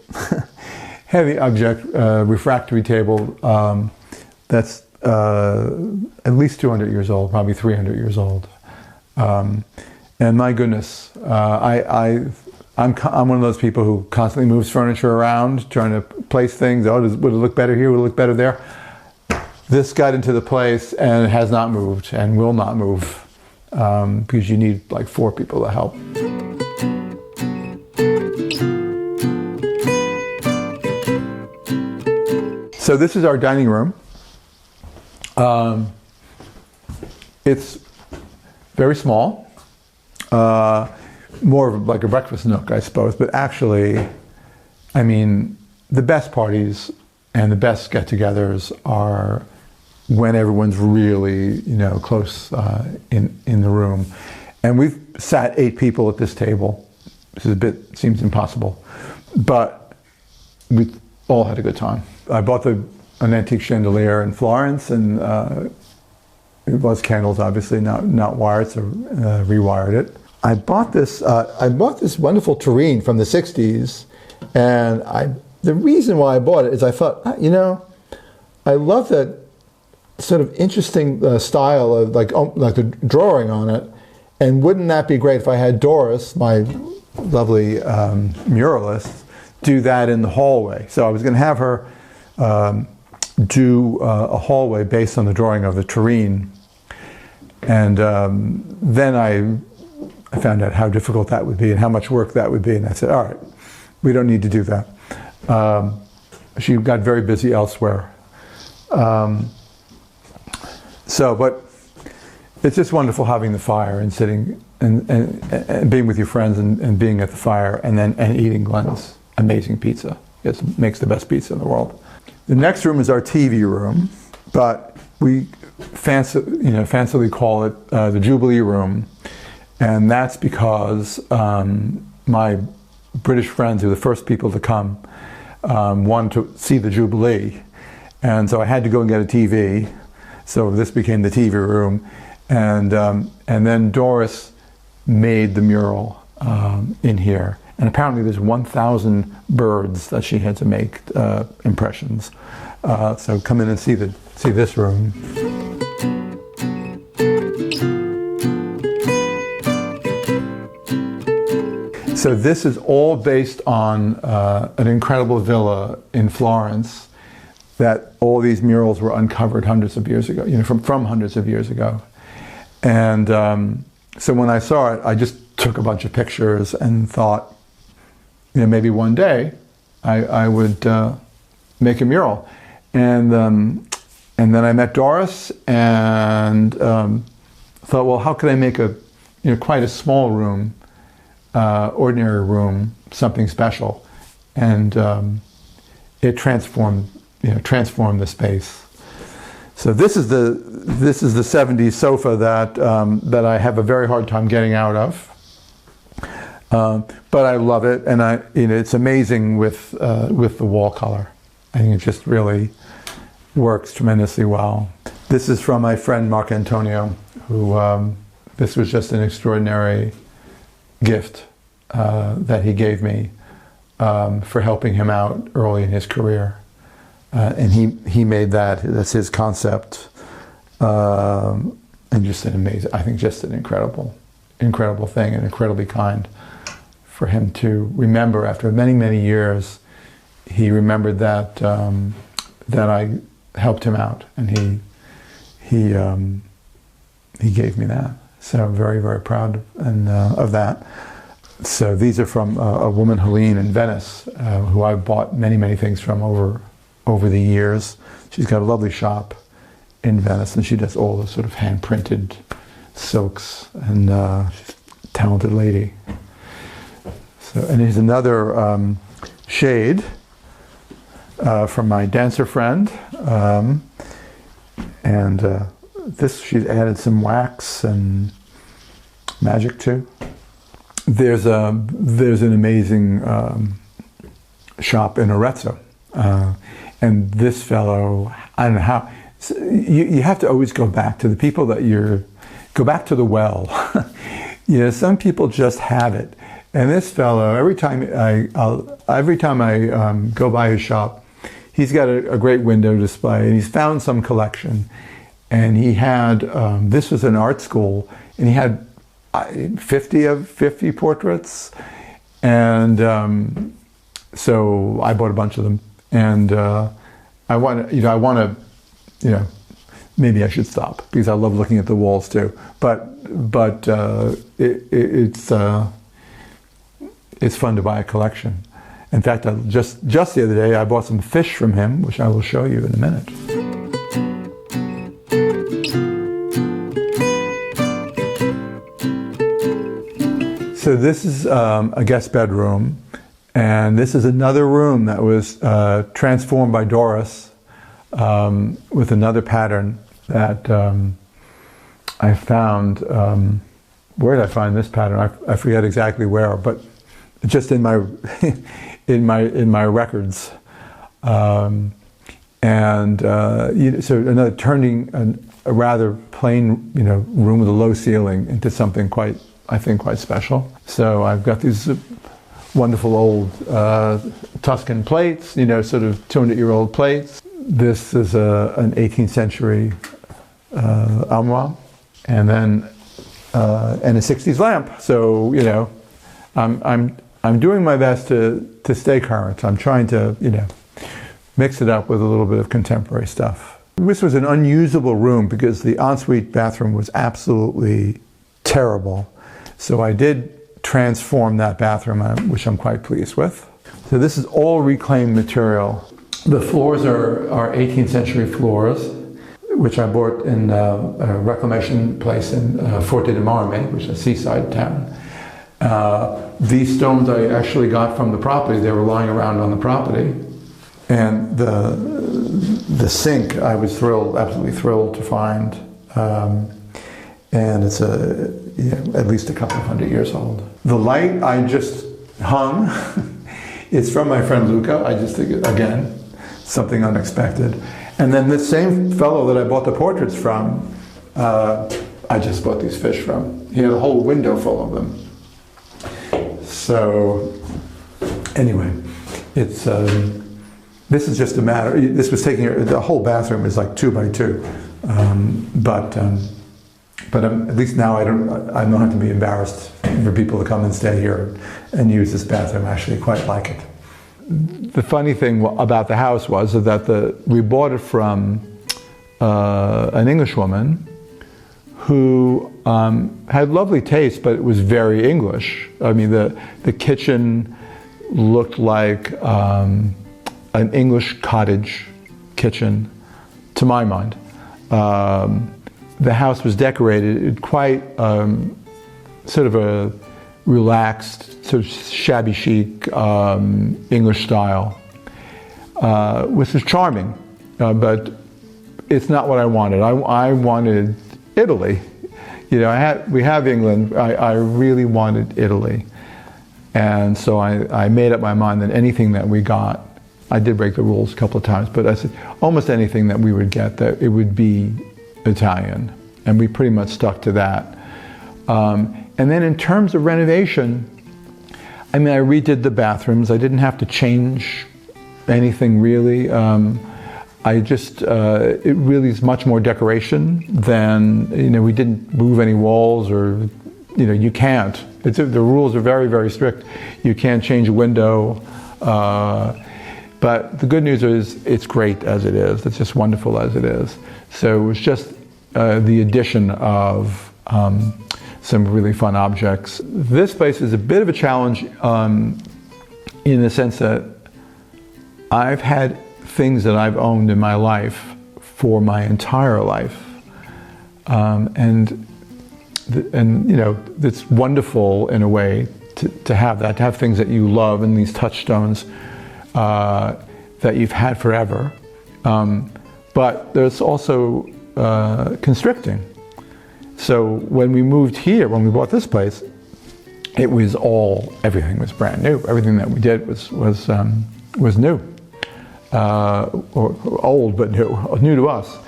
object, refractory table that's at least 200 years old, probably 300 years old. And my goodness, I'm one of those people who constantly moves furniture around, trying to place things. Would it look better here? Would it look better there? This got into the place and it has not moved and will not move, because you need like 4 people to help. So this is our dining room. It's very small, more of like a breakfast nook, I suppose, but actually, the best parties and the best get-togethers are when everyone's really, close in the room. And we've sat 8 people at this table. Seems impossible, but we all had a good time. I bought an antique chandelier in Florence, and it was candles, obviously, not wired, so rewired it. I bought this wonderful tureen from the 60s, and the reason why I bought it is I thought, I love that sort of interesting style of like the drawing on it, and wouldn't that be great if I had Doris, my lovely muralist, do that in the hallway. So I was going to have her do a hallway based on the drawing of the tureen. And then I found out how difficult that would be and how much work that would be. And I said, all right, we don't need to do that. She got very busy elsewhere. But it's just wonderful having the fire and sitting and being with your friends and being at the fire and eating Glenn's amazing pizza. It makes the best pizza in the world. The next room is our TV room, but we fancily call it the Jubilee room, and that's because my British friends, who were the first people to come, wanted to see the Jubilee, and so I had to go and get a TV. So this became the TV room, and then Doris made the mural in here. And apparently there's 1,000 birds that she had to make impressions. So come in and see this room. So this is all based on an incredible villa in Florence that all these murals were uncovered hundreds of years ago, from hundreds of years ago. And so when I saw it, I just took a bunch of pictures and thought, maybe one day I would make a mural. And then I met Doris, and thought, well, how could I make quite a small room, ordinary room, something special, and it transformed the space. So this is the 70s sofa that I have a very hard time getting out of, but I love it, and it's amazing with the wall color. I think it just really works tremendously well. This is from my friend Mark Antonio, who this was just an extraordinary gift that he gave me for helping him out early in his career. And he made that's his concept, and just an incredible thing, and incredibly kind for him to remember after many, many years. He remembered that I helped him out, and he gave me that. So I'm very, very proud of that. So these are from a woman, Helene, in Venice, who I've bought many, many things from over the years. She's got a lovely shop in Venice, and she does all the sort of hand-printed silks, and she's a talented lady. So, and here's another shade from my dancer friend, and this she's added some wax and magic to. There's an amazing shop in Arezzo. And this fellow, I don't know how, you have to always go back to the people go back to the well. Some people just have it. And this fellow, every time I go by his shop, he's got a great window display, and he's found some collection. And he had, this was an art school, and he had 50 portraits. And so I bought a bunch of them. And I want to, maybe I should stop, because I love looking at the walls too. But it's fun to buy a collection. In fact, just the other day I bought some fish from him, which I will show you in a minute. So this is a guest bedroom. And this is another room that was transformed by Doris with another pattern that I found. Where did I find this pattern? I forget exactly where, but just in my in my records. So another turning a rather plain room with a low ceiling into something quite special. So I've got these wonderful old Tuscan plates, sort of 200-year-old plates. This is an 18th century armoire, and then and a 60s lamp. So I'm doing my best to stay current. I'm trying to mix it up with a little bit of contemporary stuff. This was an unusable room because the ensuite bathroom was absolutely terrible. So I did transform that bathroom, which I'm quite pleased with. So this is all reclaimed material. The floors are 18th century floors, which I bought in a reclamation place in Forte de Marme, which is a seaside town. These stones I actually got from the property. They were lying around on the property. And the sink I was absolutely thrilled to find. And it's at least a couple of 100 years old. The light I just hung. It's from my friend Luca. I just think, again, something unexpected. And then this same fellow that I bought the portraits from, I just bought these fish from. He had a whole window full of them. So, anyway, it's this is just a matter. This was taking the whole bathroom is like 2 by 2, but at least now I don't have to be embarrassed for people to come and stay here and use this bathroom. I actually quite like it. The funny thing about the house was that we bought it from an English woman who had lovely taste, but it was very English. I mean, the kitchen looked like an English cottage kitchen, to my mind. the house was decorated quite sort of a relaxed, sort of shabby chic English style, which is charming, but it's not what I wanted. I wanted Italy. You know, we have England. I really wanted Italy, and so I made up my mind that anything that we got, I did break the rules a couple of times, but I said almost anything that we would get, that it would be Italian, and we pretty much stuck to that. And then in terms of renovation, I mean, I redid the bathrooms. I didn't have to change anything really. I just, it really is much more decoration than, you know, we didn't move any walls or, you know, you can't. The rules are very, very strict. You can't change a window. But the good news is it's great as it is. It's just wonderful as it is. So it was just the addition of some really fun objects. This place is a bit of a challenge in the sense that I've had things that I've owned in my life for my entire life. And you know, it's wonderful in a way to have that, to have things that you love and these touchstones that you've had forever. But there's also constricting. So when we moved here, when we bought this place, it was everything was brand new. Everything that we did was new, or old but new to us.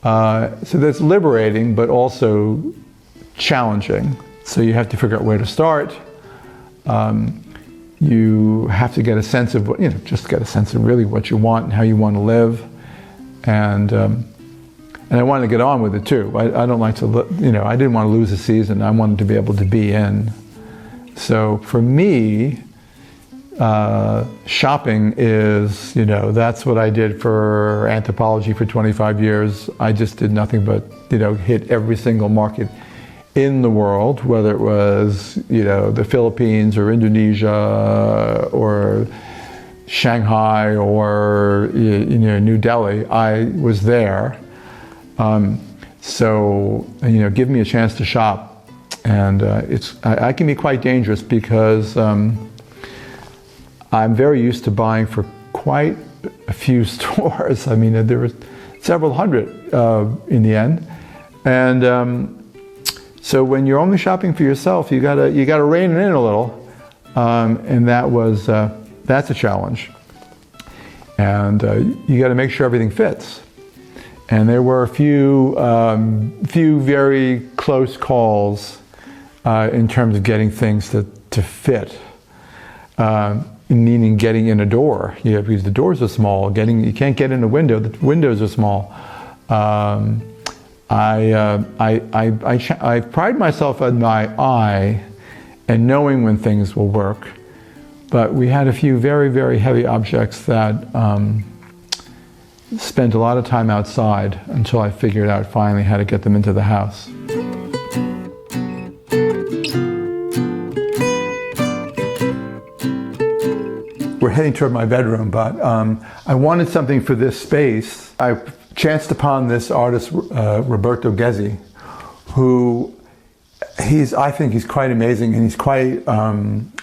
So that's liberating, but also challenging. So you have to figure out where to start. You have to get a sense of just get a sense of really what you want and how you want to live, and I wanted to get on with it too. I don't like to, I didn't want to lose a season. I wanted to be able to be in. So for me, shopping is, that's what I did for anthropology for 25 years. I just did nothing but, hit every single market in the world, whether it was, the Philippines or Indonesia or Shanghai or, New Delhi. I was there. So, give me a chance to shop, and I can be quite dangerous because I'm very used to buying for quite a few stores. I mean, there were several hundred in the end, and so when you're only shopping for yourself, you gotta rein it in a little, and that's a challenge, and you got to make sure everything fits. And there were a few very close calls in terms of getting things to fit, meaning getting in a door. Because the doors are small. You can't get in a window. The windows are small. I pride myself on my eye and knowing when things will work, but we had a few very, very heavy objects that spent a lot of time outside until I figured out finally how to get them into the house. We're heading toward my bedroom, but I wanted something for this space. I chanced upon this artist, Roberto Ghezzi, who I think he's quite amazing, and he's quite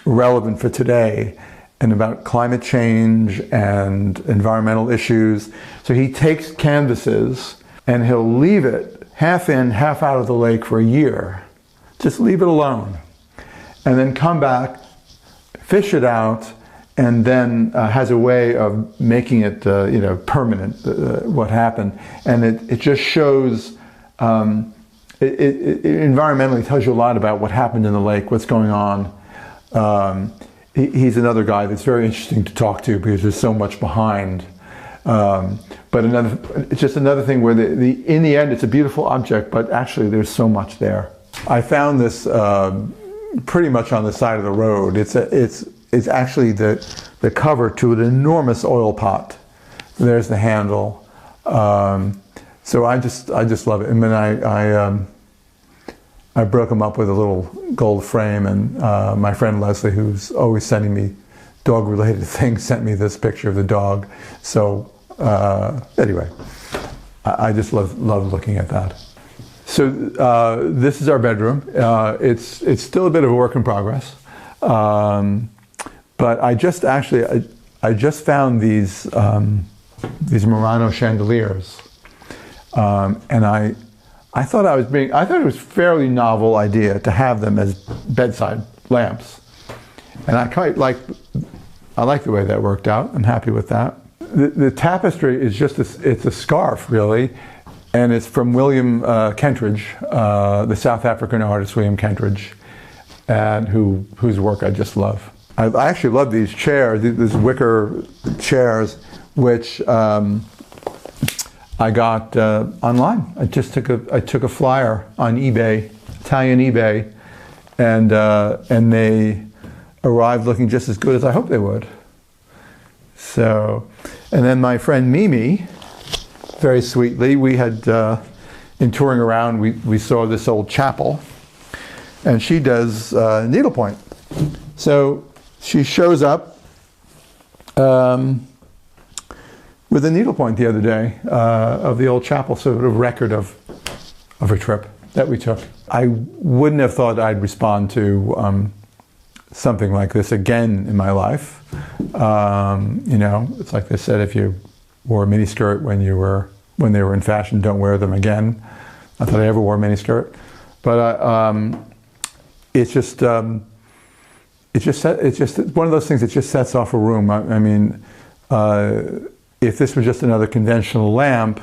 relevant for today, and about climate change and environmental issues. So he takes canvases and he'll leave it half in, half out of the lake for a year. Just leave it alone. And then come back, fish it out, and then has a way of making it permanent, what happened. And it just shows, it environmentally tells you a lot about what happened in the lake, what's going on. He's another guy that's very interesting to talk to because there's so much behind. But it's just another thing where in the end it's a beautiful object, but actually there's so much there. I found this pretty much on the side of the road. It's actually the cover to an enormous oil pot. There's the handle. So I just love it. I mean, I broke them up with a little gold frame, and my friend Leslie, who's always sending me dog-related things, sent me this picture of the dog. So anyway, I just love looking at that. So this is our bedroom. It's still a bit of a work in progress, but I just found these Murano chandeliers, and I thought it was a fairly novel idea to have them as bedside lamps, and I like the way that worked out. I'm happy with that. The tapestry is just it's a scarf, really, and it's from William Kentridge, the South African artist William Kentridge, and whose work I just love. I actually love these chairs, these wicker chairs, which I got online. I took a flyer on eBay, Italian eBay, and they arrived looking just as good as I hoped they would. So, and then my friend Mimi, very sweetly, we had in touring around, we saw this old chapel, and she does needlepoint. So she shows up with a needlepoint the other day of the old chapel, sort of record of a trip that we took. I wouldn't have thought I'd respond to something like this again in my life. It's like they said, if you wore a miniskirt when they were in fashion, don't wear them again. Not that I ever wore a miniskirt, but it's just one of those things that just sets off a room. I mean, if this was just another conventional lamp,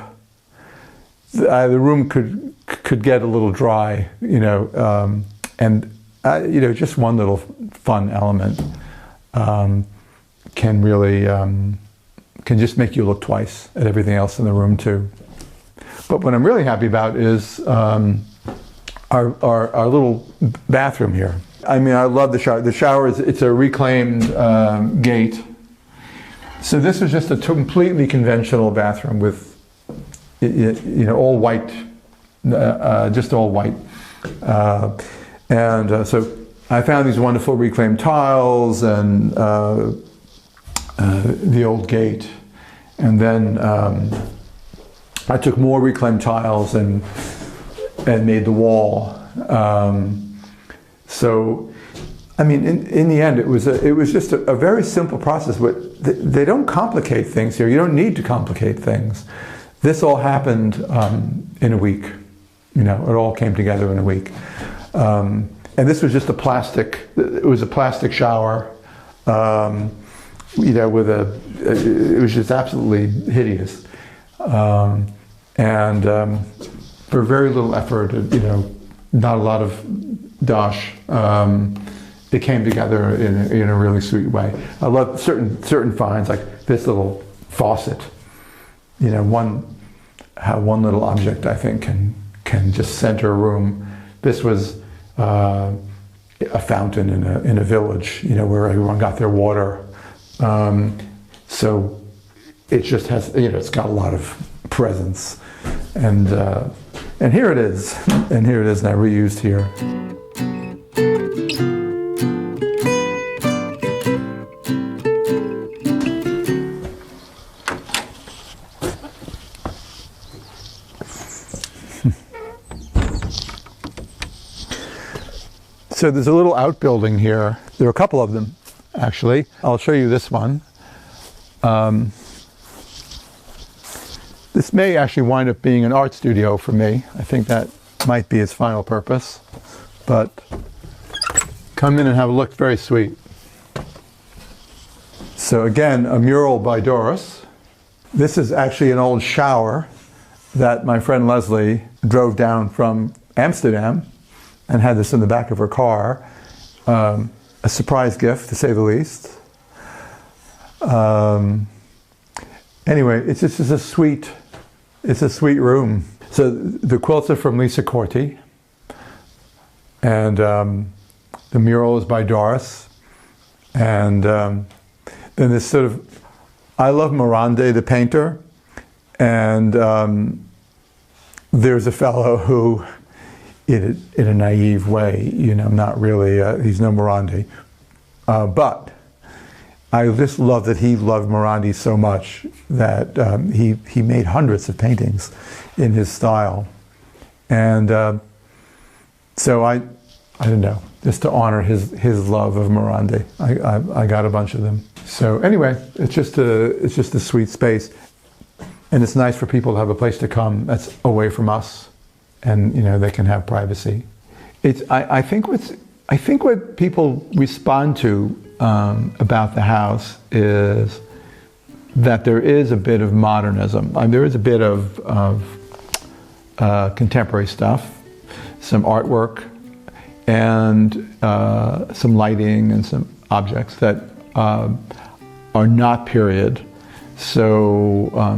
the room could get a little dry, and just one little fun element can really can just make you look twice at everything else in the room too. But what I'm really happy about is our little bathroom here. I mean, I love the shower. The shower it's a reclaimed gate. So this was just a completely conventional bathroom with, all white, just all white. So I found these wonderful reclaimed tiles and the old gate. And then I took more reclaimed tiles and made the wall. So, I mean, in the end, it was just a very simple process. But they don't complicate things here. You don't need to complicate things. This all happened in a week. It all came together in a week. And this was just it was a plastic shower, it was just absolutely hideous. And for very little effort, not a lot of dosh, it came together in a really sweet way. I love certain finds, like this little faucet. How one little object, I think, can just center a room. This was a fountain in a village, where everyone got their water. So it just has, it's got a lot of presence, and here it is, and I reused here. So there's a little outbuilding here. There are a couple of them, actually. I'll show you this one. This may actually wind up being an art studio for me. I think that might be its final purpose. But come in and have a look. Very sweet. So again, a mural by Doris. This is actually an old shower that my friend Leslie drove down from Amsterdam and had this in the back of her car. A surprise gift, to say the least. Anyway, it's a sweet room. So the quilts are from Lisa Corti, and the mural is by Doris. And then this sort of, I love Morande, the painter, and there's a fellow who, in a naive way, not really, he's no Morandi. But I just love that he loved Morandi so much that he made hundreds of paintings in his style. And so I don't know, just to honor his love of Morandi, I got a bunch of them. So anyway, it's just a sweet space, and it's nice for people to have a place to come that's away from us, and they can have privacy. I think what people respond to about the house is that there is a bit of modernism. There is a bit of contemporary stuff, some artwork, and some lighting and some objects that are not period. So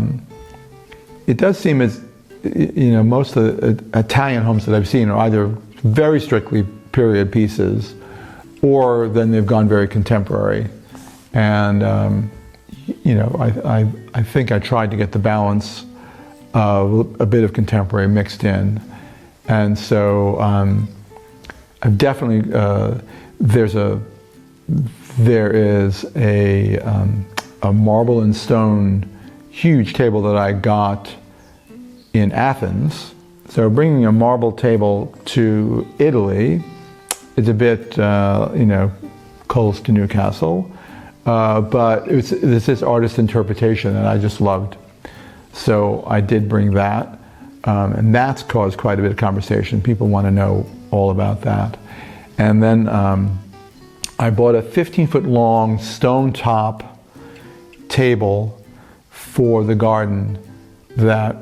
it does seem as, most of the Italian homes that I've seen are either very strictly period pieces, or then they've gone very contemporary. And I think I tried to get the balance of a bit of contemporary mixed in. And so I've definitely, there is a marble and stone huge table that I got in Athens. So bringing a marble table to Italy is a bit, close to Newcastle, but it's this artist interpretation that I just loved. So I did bring that, and that's caused quite a bit of conversation. People want to know all about that. And then I bought a 15-foot long stone top table for the garden that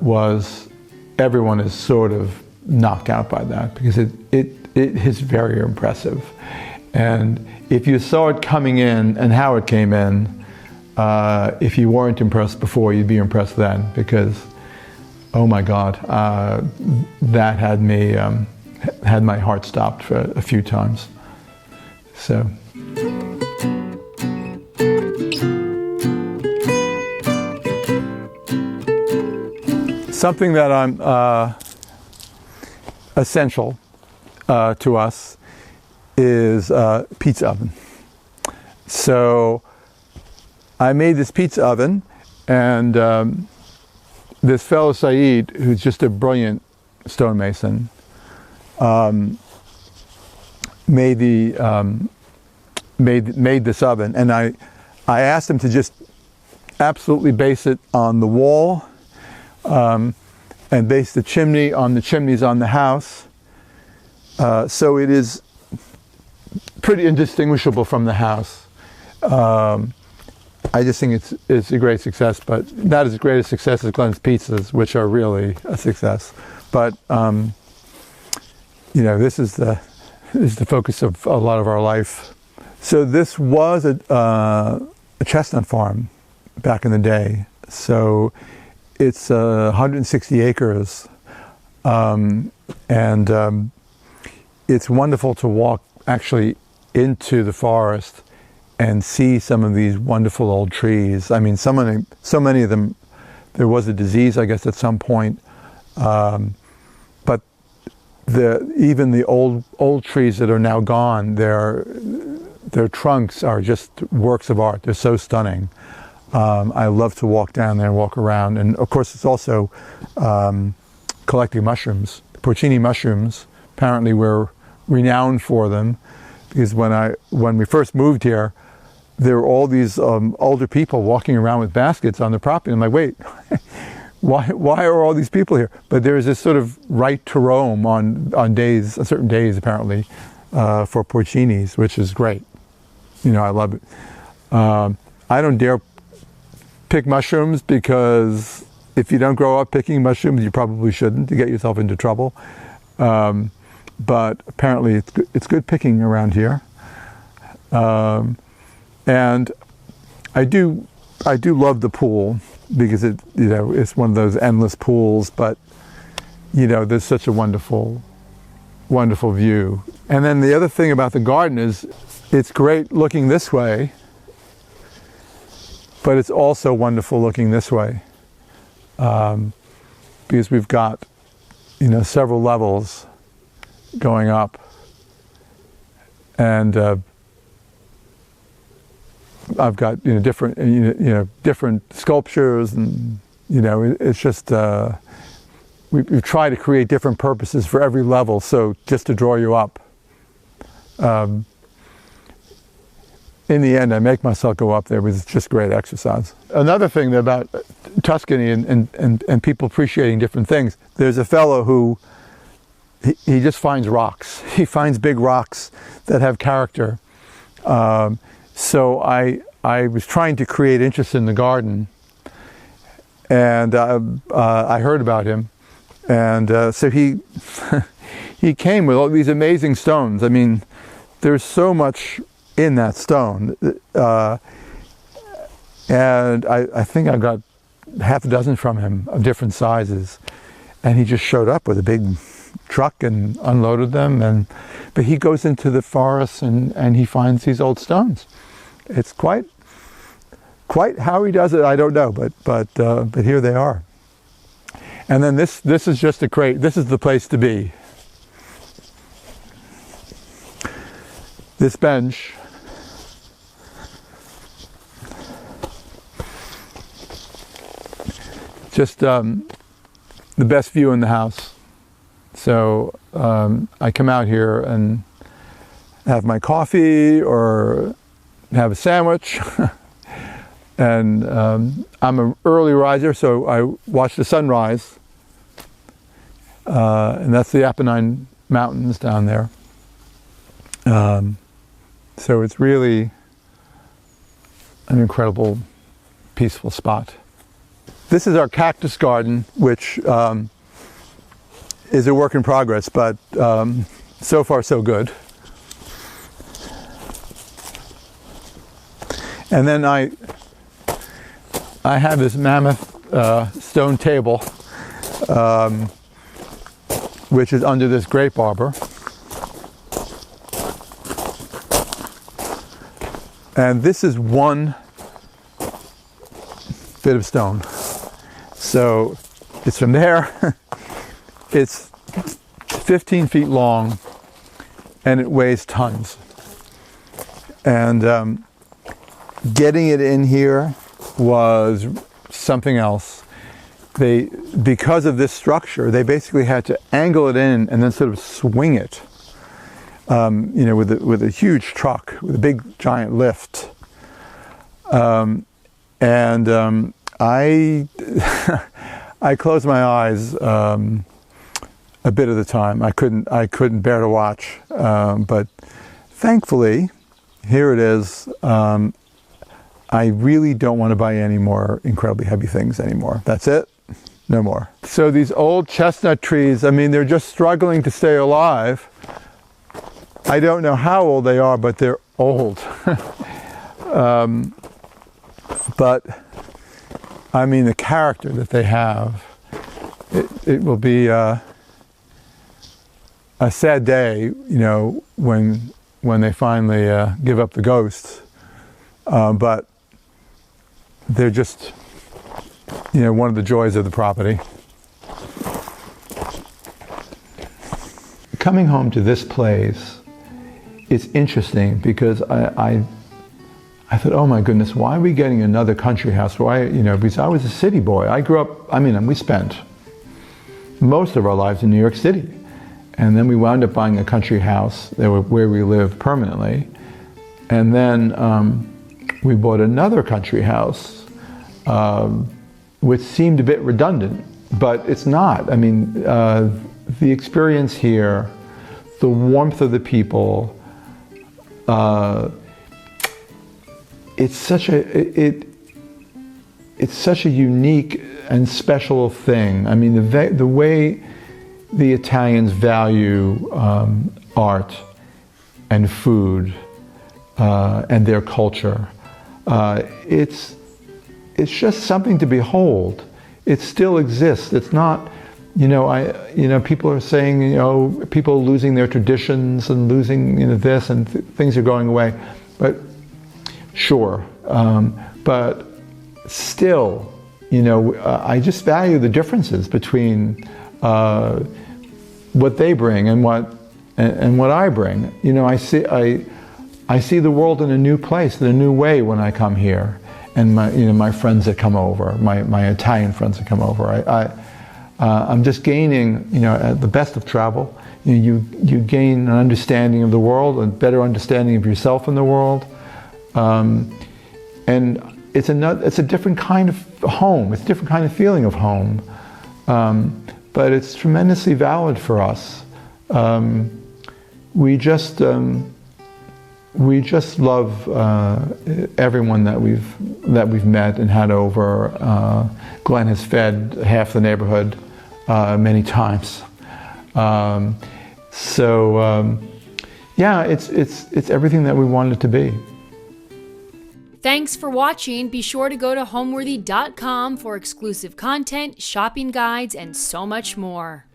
everyone is sort of knocked out by that, because it is very impressive. And if you saw it coming in and how it came in, if you weren't impressed before, you'd be impressed then, because, oh my God, that had me, had my heart stopped for a few times. So. Something that I'm essential to us is pizza oven. So I made this pizza oven, and this fellow Saeed, who's just a brilliant stonemason, made this oven, and I asked him to just absolutely base it on the wall, and base the chimney on the chimneys on the house, so it is pretty indistinguishable from the house. I just think it's a great success, but not as great a success as Glenn's pizzas, which are really a success. But this is the focus of a lot of our life. So this was a chestnut farm back in the day. So it's 160 acres, and it's wonderful to walk actually into the forest and see some of these wonderful old trees. I mean, so many of them, there was a disease, I guess, at some point, but even the old trees that are now gone, their trunks are just works of art. They're so stunning. I love to walk down there and walk around. And of course, it's also collecting mushrooms. Porcini mushrooms, apparently we're renowned for them, because when we first moved here, there were all these older people walking around with baskets on the property. I'm like, wait, why are all these people here? But there's this sort of right to roam on certain days apparently, for porcinis, which is great. I love it. I don't dare pick mushrooms, because if you don't grow up picking mushrooms, you probably shouldn't. You get yourself into trouble. But apparently it's good picking around here. And I do love the pool, because it's one of those endless pools, but there's such a wonderful view. And then the other thing about the garden is it's great looking this way, but it's also wonderful looking this way, because we've got several levels going up, and I've got different sculptures, and it's just we've tried to create different purposes for every level, so just to draw you up. In the end, I make myself go up there, but it's just great exercise. Another thing about Tuscany and people appreciating different things, there's a fellow who, he just finds rocks. He finds big rocks that have character. So I was trying to create interest in the garden, and I heard about him. And so he he came with all these amazing stones. I mean, there's so much in that stone. And I think I got half a dozen from him of different sizes. And he just showed up with a big truck and unloaded them. But he goes into the forest and he finds these old stones. It's quite how he does it, I don't know, but here they are. And then this is just a crate. This is the place to be. This bench just the best view in the house. So I come out here and have my coffee or have a sandwich. And I'm an early riser, so I watch the sunrise. And that's the Apennine Mountains down there. So it's really an incredible, peaceful spot. This is our cactus garden, which is a work in progress, but so far so good. And then I have this mammoth stone table, which is under this grape arbor. And this is one bit of stone. So it's from there. It's 15 feet long and it weighs tons. And getting it in here was something else. Because of this structure, they basically had to angle it in and then sort of swing it, with a huge truck, with a big giant lift. I closed my eyes a bit of the time. I couldn't bear to watch, but thankfully, here it is. I really don't want to buy any more incredibly heavy things anymore. That's it. No more. So these old chestnut trees, I mean, they're just struggling to stay alive. I don't know how old they are, but they're old. But, I mean, the character that they have, it will be a sad day, when they finally give up the ghost. But they're just, one of the joys of the property. Coming home to this place, it's interesting because I thought, oh my goodness, why are we getting another country house? Why, because I was a city boy. I grew up, we spent most of our lives in New York City. And then we wound up buying a country house where we live permanently. And then we bought another country house, which seemed a bit redundant, but it's not. The experience here, the warmth of the people, it's such a unique and special thing. The way the Italians value art and food and their culture, it's just something to behold. It still exists. It's not, people are saying, people are losing their traditions and losing, this and things are going away. But sure, but still, I just value the differences between what they bring and what I bring. I see the world in a new place, in a new way when I come here. And my friends that come over, my Italian friends that come over, I'm just gaining, at the best of travel, you gain an understanding of the world, a better understanding of yourself in the world, and it's a different kind of home. It's a different kind of feeling of home, but it's tremendously valid for us. We just love everyone that we've met and had over. Glenn has fed half the neighborhood many times. Yeah, it's everything that we wanted it to be. Thanks for watching. Be sure to go to homeworthy.com for exclusive content, shopping guides, and so much more.